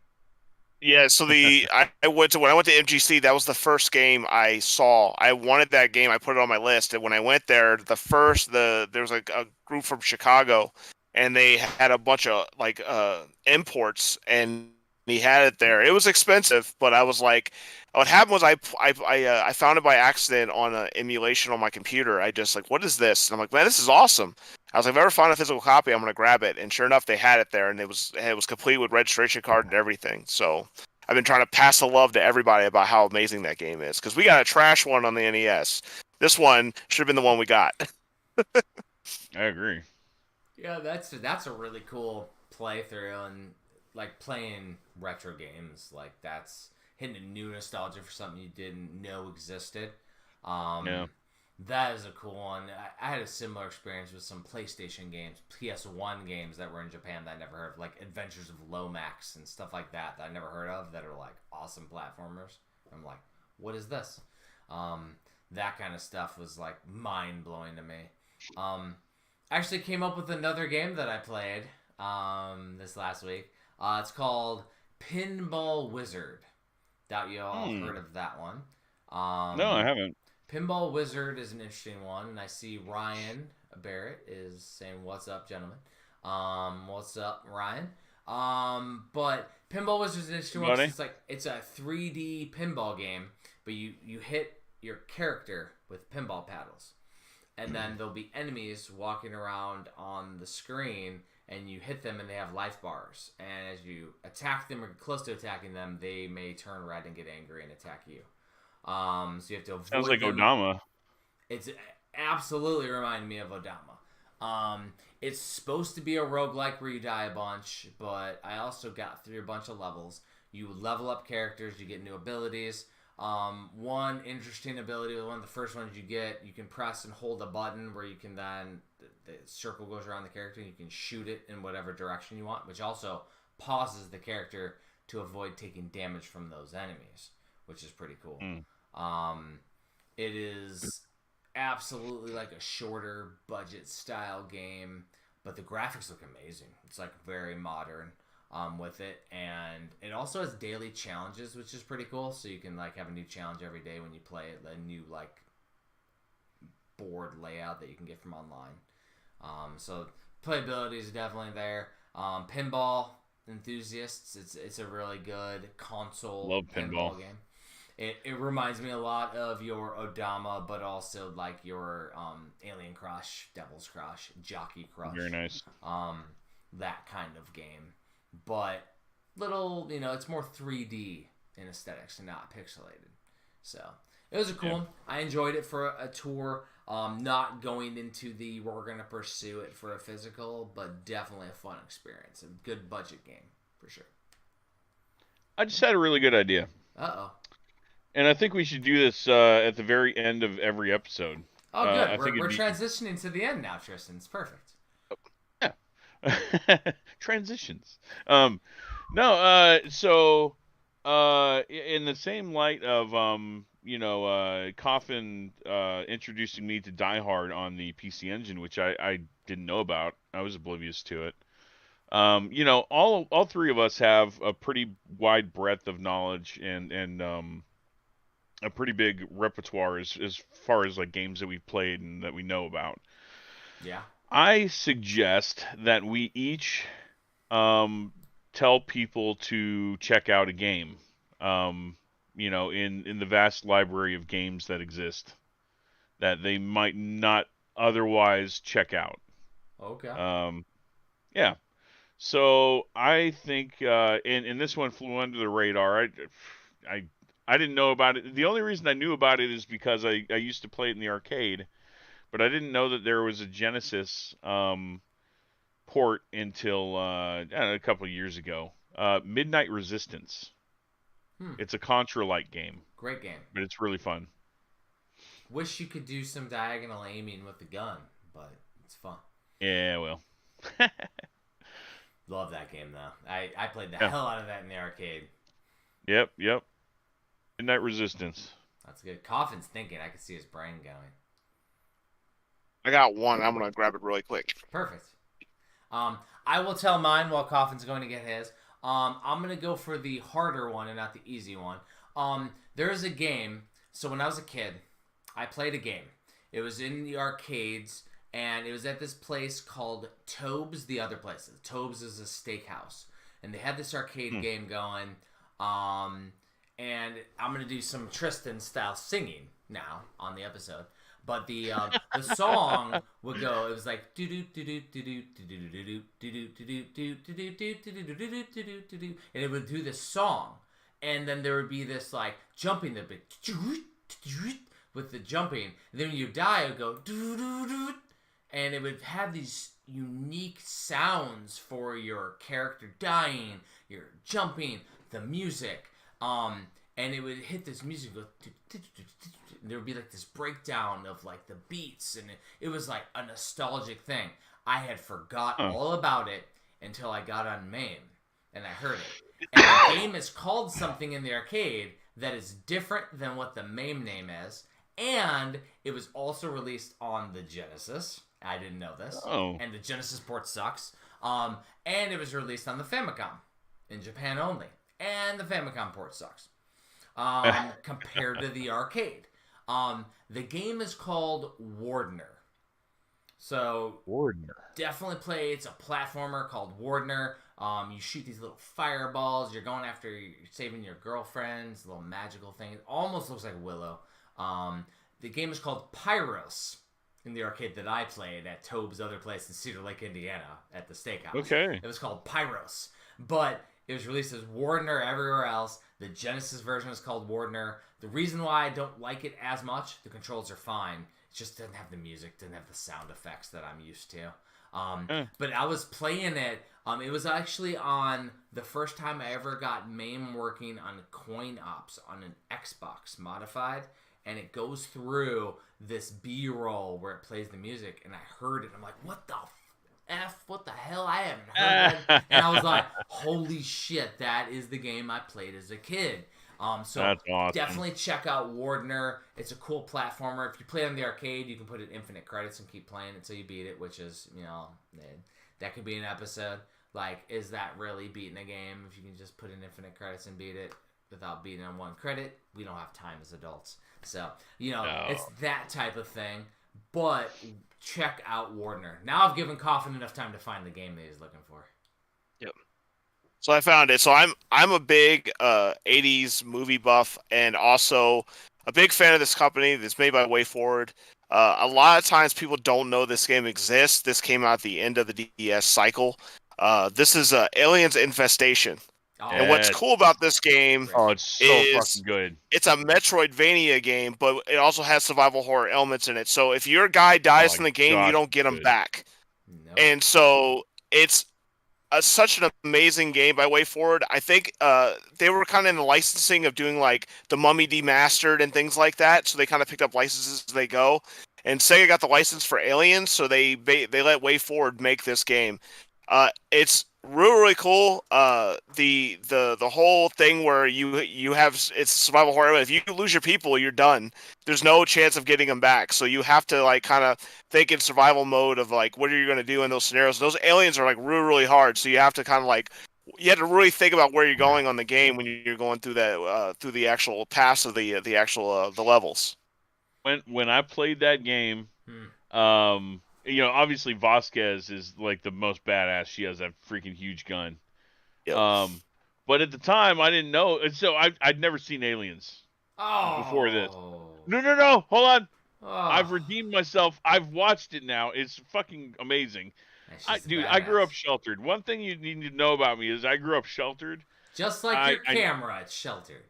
Yeah, so when I went to MGC, that was the first game I saw. I wanted that game. I put it on my list, and when I went there, there was a group from Chicago, and they had a bunch of like imports, and he had it there. It was expensive, but I was like, what happened was I found it by accident on an emulation on my computer. I just like, what is this? And I'm like, man, this is awesome. I was like, if I ever find a physical copy, I'm gonna grab it. And sure enough, they had it there, and it was complete with registration card and everything. So I've been trying to pass the love to everybody about how amazing that game is, because we got a trash one on the NES. This one should have been the one we got. I agree. Yeah, that's a really cool playthrough, and like playing retro games, like that's hitting a new nostalgia for something you didn't know existed. Yeah. That is a cool one. I had a similar experience with some PlayStation games, PS1 games that were in Japan that I never heard of, like Adventures of Lomax and stuff like that I never heard of, that are like awesome platformers. I'm like, what is this? That kind of stuff was like mind-blowing to me. I actually came up with another game that I played this last week. It's called Pinball Wizard. Doubt you all heard of that one. No, I haven't. Pinball Wizard is an interesting one, and I see Ryan Barrett is saying, "What's up, gentlemen?" What's up, Ryan? But Pinball Wizard is an interesting one. It's a 3D pinball game, but you hit your character with pinball paddles, and then there'll be enemies walking around on the screen, and you hit them, and they have life bars. And as you attack them or get close to attacking them, they may turn red and get angry and attack you. So you have to avoid Sounds like them. Odama. It's absolutely reminded me of Odama. It's supposed to be a roguelike where you die a bunch, but I also got through a bunch of levels. You level up characters, you get new abilities. One interesting ability, one of the first ones you get, you can press and hold a button where you can then, the circle goes around the character and you can shoot it in whatever direction you want, which also pauses the character to avoid taking damage from those enemies, which is pretty cool. It is absolutely like a shorter budget style game, but the graphics look amazing. It's like very modern with it, and it also has daily challenges, which is pretty cool. So you can like have a new challenge every day when you play it, a new like board layout that you can get from online. So playability is definitely there. Pinball enthusiasts, it's a really good console pinball game. It reminds me a lot of your Odama, but also like your Alien Crush, Devil's Crush, Jockey Crush. Very nice. That kind of game. But little, it's more 3D in aesthetics and not pixelated. So it was a cool one. I enjoyed it for a tour. Not going into we're going to pursue it for a physical, but definitely a fun experience. A good budget game, for sure. I just had a really good idea. Uh-oh. And I think we should do this at the very end of every episode. Oh, good. We're transitioning to the end now, Tristan. It's perfect. Yeah. Transitions. So in the same light of, Coffin introducing me to Die Hard on the PC Engine, which I didn't know about. I was oblivious to it. All three of us have a pretty wide breadth of knowledge and a pretty big repertoire as far as like games that we've played and that we know about. Yeah. I suggest that we each tell people to check out a game, in the vast library of games that exist that they might not otherwise check out. Okay. Yeah. So I think, and this one flew under the radar. I didn't know about it. The only reason I knew about it is because I used to play it in the arcade, but I didn't know that there was a Genesis port until a couple of years ago. Midnight Resistance. It's a Contra-like game. Great game. But it's really fun. Wish you could do some diagonal aiming with the gun, but it's fun. Yeah, well. Love that game, though. I played the hell out of that in the arcade. Yep. Midnight Resistance. That's good. Coffin's thinking. I can see his brain going. I got one. I'm going to grab it really quick. Perfect. I will tell mine while Coffin's going to get his. I'm going to go for the harder one and not the easy one. There is a game. So when I was a kid, I played a game. It was in the arcades, and it was at this place called Tobe's The Other Places. Tobe's is a steakhouse. And they had this arcade game going. And I'm going to do some Tristan-style singing now on the episode. But the song would go, it was like and it would do this song, and then there would be this like jumping the bit with the jumping, and then when you die it would go and it would have these unique sounds for your character dying, your jumping, the music, and it would hit this music, go, there would be like this breakdown of like the beats, and it was like a nostalgic thing. I had forgot all about it until I got on MAME, and I heard it. And the game is called something in the arcade that is different than what the MAME name is, and it was also released on the Genesis. I didn't know this. Oh. And the Genesis port sucks. And it was released on the Famicom in Japan only. and the Famicom port sucks compared to the arcade. The game is called Wardener. So Wardener. Definitely play. It's a platformer called Wardener. You shoot these little fireballs. You're going after, you're saving your girlfriends. Little magical thing. It almost looks like Willow. The game is called Pyros in the arcade that I played at Tobe's other place in Cedar Lake, Indiana, at the steakhouse. Okay. It was called Pyros, but it was released as Wardener everywhere else. The Genesis version is called Wardener. The reason why I don't like it as much, the controls are fine. It just doesn't have the music, doesn't have the sound effects that I'm used to. But I was playing it. It was actually on the first time I ever got MAME working on coin ops on an Xbox modified, and it goes through this B-roll where it plays the music, and I heard it. I'm like, what the F? What the hell? I haven't heard that. And I was like, holy shit, that is the game I played as a kid. So That's awesome. Definitely check out Wardener. It's a cool platformer. If you play it on the arcade, you can put it infinite credits and keep playing until you beat it, which is, that could be an episode. Like, is that really beating a game if you can just put in infinite credits and beat it without beating on one credit? We don't have time as adults. So, No. It's that type of thing. But check out Wardener. Now I've given Coffin enough time to find the game that he's looking for. Yep. So I found it. So I'm a big 80s movie buff, and also a big fan of this company that's made by WayForward. A lot of times people don't know this game exists. This came out at the end of the DS cycle. This is Aliens Infestation. Oh, And what's cool about this game it's so fucking good. it's a Metroidvania game, but it also has survival horror elements in it. So if your guy dies in the game, you don't get him back. Nope. And so it's such an amazing game by WayForward. I think they were kind of in the licensing of doing like the Mummy Demastered and things like that. So they kind of picked up licenses as they go. And Sega got the license for Aliens, so they let WayForward make this game. It's really cool. The whole thing where you have, it's survival horror. If you lose your people, you're done. There's no chance of getting them back. So you have to like kind of think in survival mode of like what are you going to do in those scenarios. Those aliens are like really hard. So you have to kind of like you have to really think about where you're going on the game when you're going through that through the actual pass of the actual the levels. When I played that game, obviously Vasquez is like the most badass. She has that freaking huge gun. Yep. But at the time I didn't know, and so I'd never seen Aliens before this. No, hold on. I've redeemed myself. I've watched it now. It's fucking amazing. Dude, I grew up sheltered. One thing you need to know about me is I grew up sheltered. Just like your camera, it's sheltered.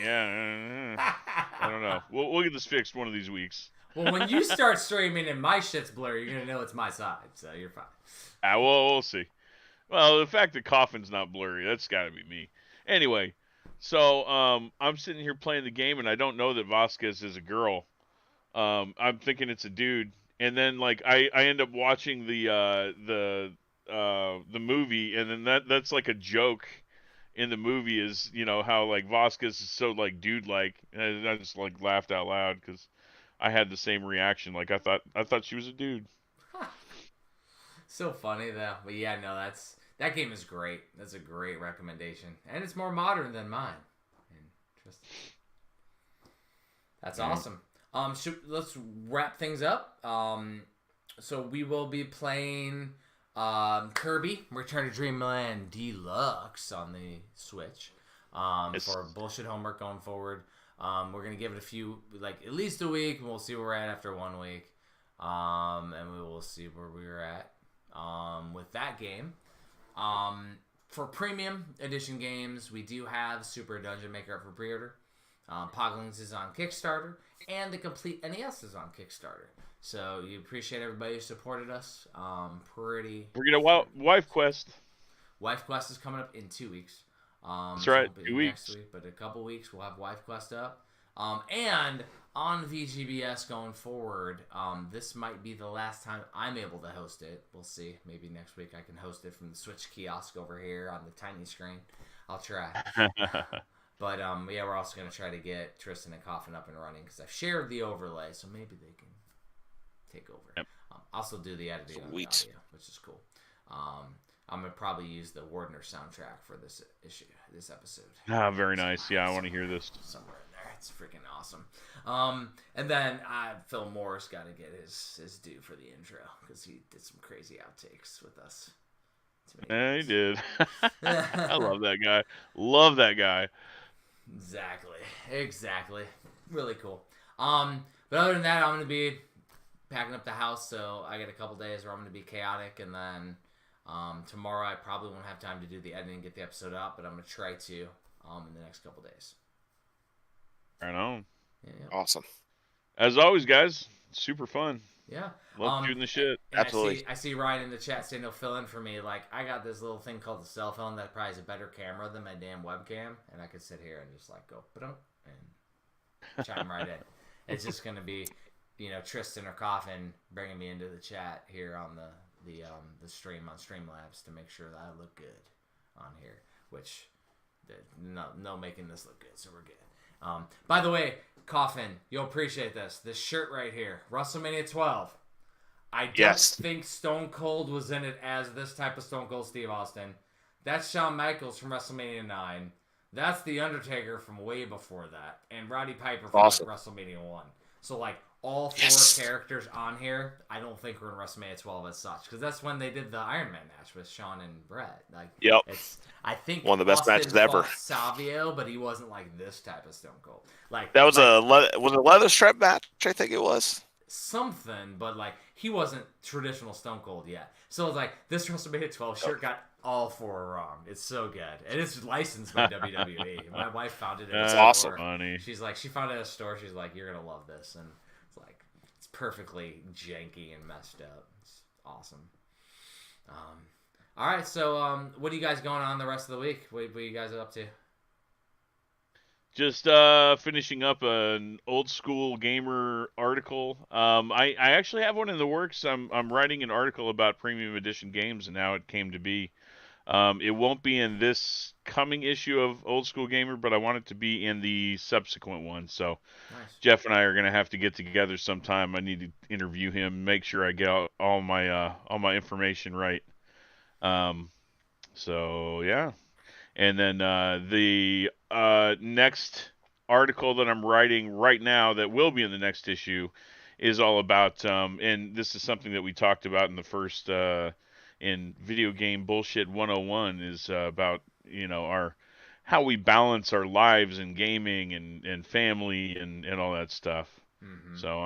Yeah, I don't know. We'll get this fixed one of these weeks. Well, when you start streaming and my shit's blurry, you're gonna know it's my side, so you're fine. We'll see. Well, the fact that Coffin's not blurry, that's got to be me. Anyway, so I'm sitting here playing the game, and I don't know that Vasquez is a girl. I'm thinking it's a dude, and then like I end up watching the movie, and then that's like a joke in the movie is how like Vasquez is so like dude like, and I just like laughed out loud because I had the same reaction. Like I thought she was a dude. So funny though. But yeah, no, that game is great. That's a great recommendation, and it's more modern than mine. Interesting. That's awesome. Let's wrap things up. So we will be playing Kirby Return to Dreamland Deluxe on the Switch for bullshit homework going forward. We're gonna give it a few, like at least a week, and we'll see where we're at after 1 week, and we will see where we're at with that game. For premium edition games, we do have Super Dungeon Maker up for pre-order. Poglins is on Kickstarter, and the complete NES is on Kickstarter. So you appreciate everybody who supported us. We're gonna Wife Quest. Wife Quest is coming up in 2 weeks. That's right, 2 weeks. Next week, but a couple weeks we'll have Wife Quest up. And on VGBS going forward, this might be the last time I'm able to host it. We'll see. Maybe next week I can host it from the Switch kiosk over here on the tiny screen. I'll try. But yeah, we're also going to try to get Tristan and Coffin up and running because I've shared the overlay, so maybe they can take over. Yep. Also do the editing on the audio, which is cool. I'm gonna probably use the Wardner soundtrack for this episode. Very nice. Yeah, I want to hear this. Somewhere in there. It's freaking awesome. And then Phil Morris got to get his due for the intro because he did some crazy outtakes with us. Yeah, he did. I love that guy. Love that guy. Exactly. Really cool. But other than that, I'm gonna be packing up the house, so I get a couple days where I'm gonna be chaotic, and then tomorrow I probably won't have time to do the editing and get the episode out, but I'm gonna try to in the next couple days. Right on. Yeah. Awesome. As always, guys, super fun. Yeah. Love shooting the shit. Absolutely. I see Ryan in the chat saying he'll fill in for me. Like, I got this little thing called the cell phone that probably has a better camera than my damn webcam, and I could sit here and just like go and chime right in. It's just gonna be, Tristan or Coffin bringing me into the chat here on the stream on Streamlabs to make sure that I look good on here. Which, no making this look good, so we're good. By the way, Coffin, you'll appreciate this. This shirt right here, WrestleMania 12. I don't think Stone Cold was in it as this type of Stone Cold Steve Austin. That's Shawn Michaels from WrestleMania 9. That's The Undertaker from way before that. And Roddy Piper from WrestleMania 1. So, all four characters on here, I don't think were in WrestleMania 12 as such. Because that's when they did the Iron Man match with Shawn and Bret. I think one of the best matches ever. Savio, but he wasn't like this type of Stone Cold. That was a leather strap match, I think it was. Something, but he wasn't traditional Stone Cold yet. So it's this WrestleMania 12 shirt got all four wrong. It's so good, and it's licensed by WWE. My wife found it. It's awesome. Funny. She's she found it at a store. She's like, "You're gonna love this," and it's perfectly janky and messed up. It's awesome. All right, so what are you guys going on the rest of the week? What are you guys up to? Just finishing up an old school gamer article. I actually have one in the works. I'm writing an article about premium edition games and how it came to be. It won't be in this coming issue of Old School Gamer, but I want it to be in the subsequent one. So Nice. Jeff and I are going to have to get together sometime. I need to interview him, make sure I get all my information right. So yeah. And then the next article that I'm writing right now that will be in the next issue is all about, and this is something that we talked about in the first, in Video Game Bullshit 101, is about, how we balance our lives in gaming and family and all that stuff. Mm-hmm. So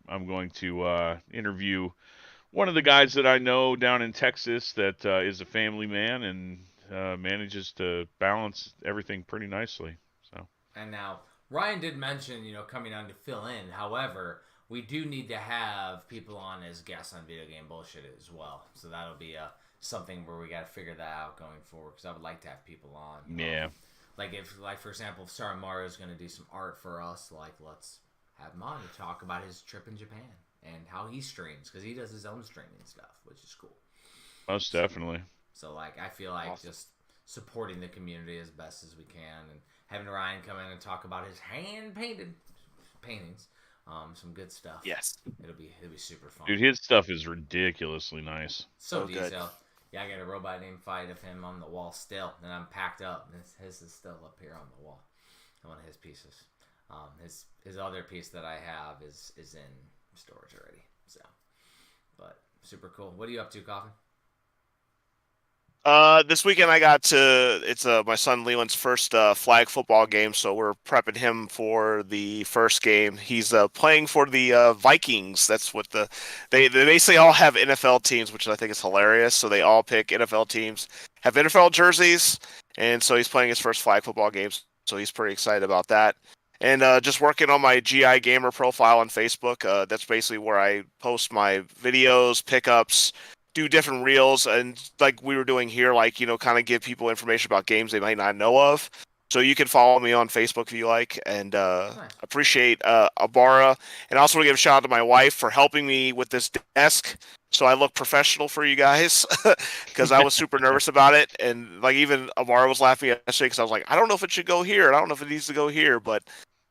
I'm going to interview one of the guys that I know down in Texas that is a family man and manages to balance everything pretty nicely. So. And now Ryan did mention, coming on to fill in. However, we do need to have people on as guests on Video Game Bullshit as well. So that'll be something where we got to figure that out going forward. Because I would like to have people on. Yeah. For example, if Star Mario is going to do some art for us, let's have him on to talk about his trip in Japan and how he streams, because he does his own streaming stuff, which is cool. Most definitely. So I feel like just supporting the community as best as we can, and having Ryan come in and talk about his hand painted paintings, some good stuff. Yes, it'll be super fun. Dude, his stuff is ridiculously nice. So good. detailed. Yeah, I got a robot named Fight of him on the wall still, and I'm packed up. His is still up here on the wall. One of his pieces. His other piece that I have is in storage already. So, but super cool. What are you up to, Coffin? This weekend I got it's my son Leland's first flag football game, so we're prepping him for the first game. He's playing for the Vikings. That's what they basically all have NFL teams, which I think is hilarious. So they all pick NFL teams, have NFL jerseys, and so he's playing his first flag football games. So he's pretty excited about that. And just working on my GI Gamer profile on Facebook. That's basically where I post my videos, pickups, do different reels, and like we were doing here, kind of give people information about games they might not know of. So you can follow me on Facebook if you like, and Nice. appreciate Abara. And I also want to give a shout out to my wife for helping me with this desk, so I look professional for you guys, because I was super nervous about it. And even Abara was laughing yesterday because I was like, I don't know if it should go here, and I don't know if it needs to go here, but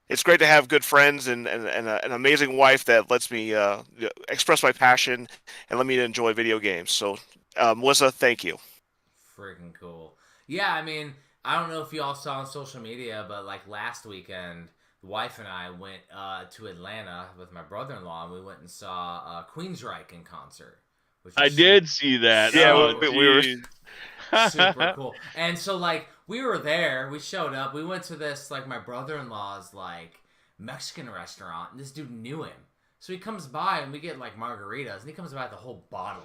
it's great to have good friends and an amazing wife that lets me express my passion and let me enjoy video games. So Melissa, thank you. Freaking cool. Yeah, I mean, I don't know if you all saw on social media, but like last weekend, the wife and I went to Atlanta with my brother-in-law, and we went and saw Queensryche in concert, which I was did see that. Yeah, Oh, we were. geez. super cool. And so like we were there, we showed up, we went to this like my brother-in-law's like Mexican restaurant, and this dude knew him. So he comes by and we get like margaritas, and he comes by with a whole bottle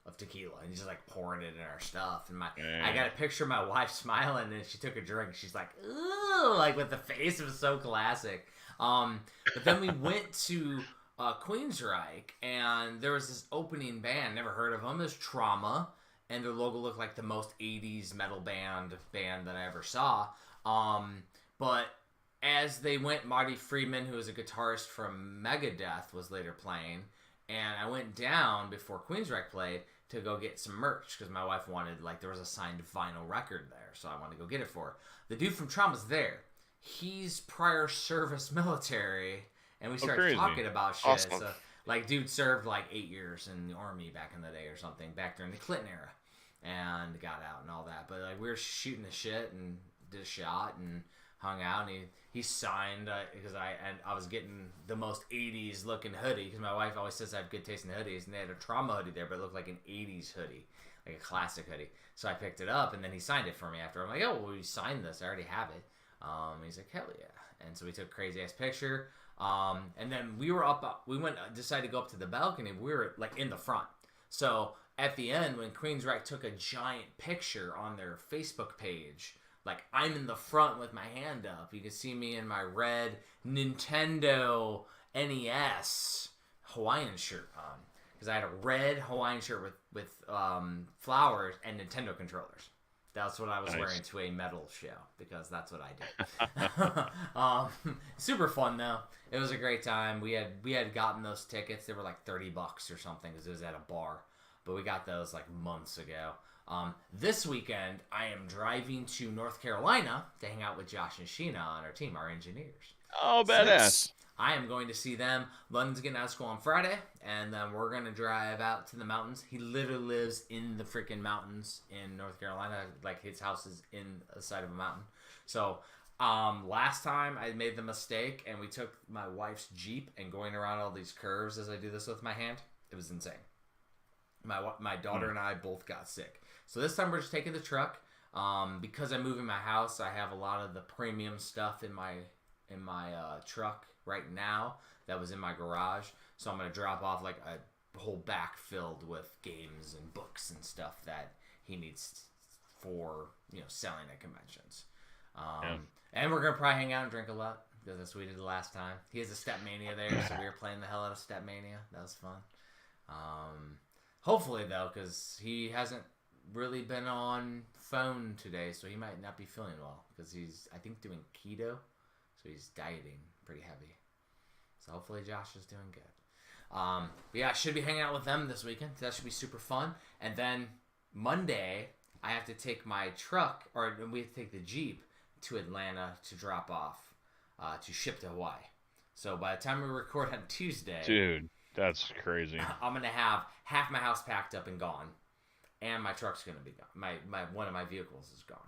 of tequila, and he's just like pouring it in our stuff. And I got a picture of my wife smiling, and she took a drink. She's like, ooh, like with the face. It was so classic. But then we went to Queensryche, and there was this opening band. Never heard of them. It was Trauma, and their logo looked like the most 80s metal band that I ever saw. But as they went, Marty Friedman, who was a guitarist from Megadeth, was later playing. And I went down before Queensryche played to go get some merch because my wife wanted, like, there was a signed vinyl record there, so I wanted to go get it for her. The dude from Trauma's there. He's prior service military, and we started talking about shit. Awesome. So, like, dude served like 8 years in the army back in the day or something, back during the Clinton era, and got out and all that. But like, we were shooting the shit and did a shot and hung out, and he signed because I was getting the most 80s looking hoodie because my wife always says I have good taste in hoodies, and they had a Trauma hoodie there, but it looked like an 80s hoodie, like a classic hoodie. So I picked it up, and then he signed it for me after. I'm like, oh, well, you signed this, I already have it. He's like, hell yeah. And so we took a crazy ass picture, and then we decided to go up to the balcony. We were like in the front, so at the end when Queensryche took a giant picture on their Facebook page, like, I'm in the front with my hand up. You can see me in my red Nintendo NES Hawaiian shirt on. Because I had a red Hawaiian shirt with flowers and Nintendo controllers. That's what I was wearing to a metal show. Because that's what I did. Super fun, though. It was a great time. We had gotten those tickets. They were like $30 or something because it was at a bar. But we got those like months ago. This weekend, I am driving to North Carolina to hang out with Josh and Sheena on our team, our engineers. Oh, badass. So I am going to see them. London's getting out of school on Friday, and then we're going to drive out to the mountains. He literally lives in the freaking mountains in North Carolina. Like, his house is in the side of a mountain. So, last time I made the mistake, and we took my wife's Jeep and going around all these curves as I do this with my hand. It was insane. My daughter and I both got sick. So this time we're just taking the truck. Because I'm moving my house, I have a lot of the premium stuff in my truck right now that was in my garage. So I'm going to drop off like a whole back filled with games and books and stuff that he needs for, selling at conventions. And we're going to probably hang out and drink a lot because that's what we did the last time. He has a Stepmania there, so we were playing the hell out of Stepmania. That was fun. Hopefully, though, because he hasn't really been on phone today, so he might not be feeling well because he's, I think, doing keto, so he's dieting pretty heavy. So hopefully Josh is doing good. But yeah, I should be hanging out with them this weekend. That should be super fun. And then Monday, I have to take my truck, or we have to take the Jeep to Atlanta to drop off, to ship to Hawaii. So by the time we record on Tuesday, dude, that's crazy. I'm gonna have half my house packed up and gone. And my truck's gonna be gone. My one of my vehicles is gone.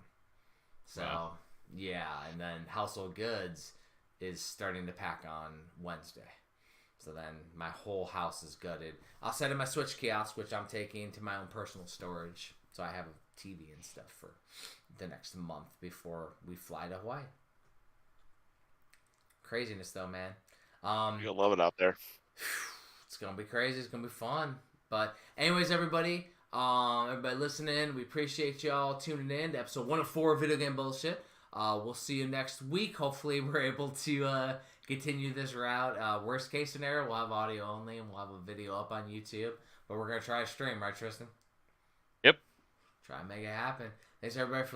So wow. Yeah, and then household goods is starting to pack on Wednesday. So then my whole house is gutted. I'll set in my Switch kiosk, which I'm taking to my own personal storage. So I have a TV and stuff for the next month before we fly to Hawaii. Craziness though, man. You'll love it out there. It's gonna be crazy. It's gonna be fun. But anyways, everybody listening, we appreciate y'all tuning in to episode 104 of Video Game Bullshit. We'll see you next week. Hopefully we're able to continue this route. Worst case scenario, we'll have audio only and we'll have a video up on YouTube. But we're going to try to stream, right, Tristan? Yep. Try and make it happen. Thanks, everybody, for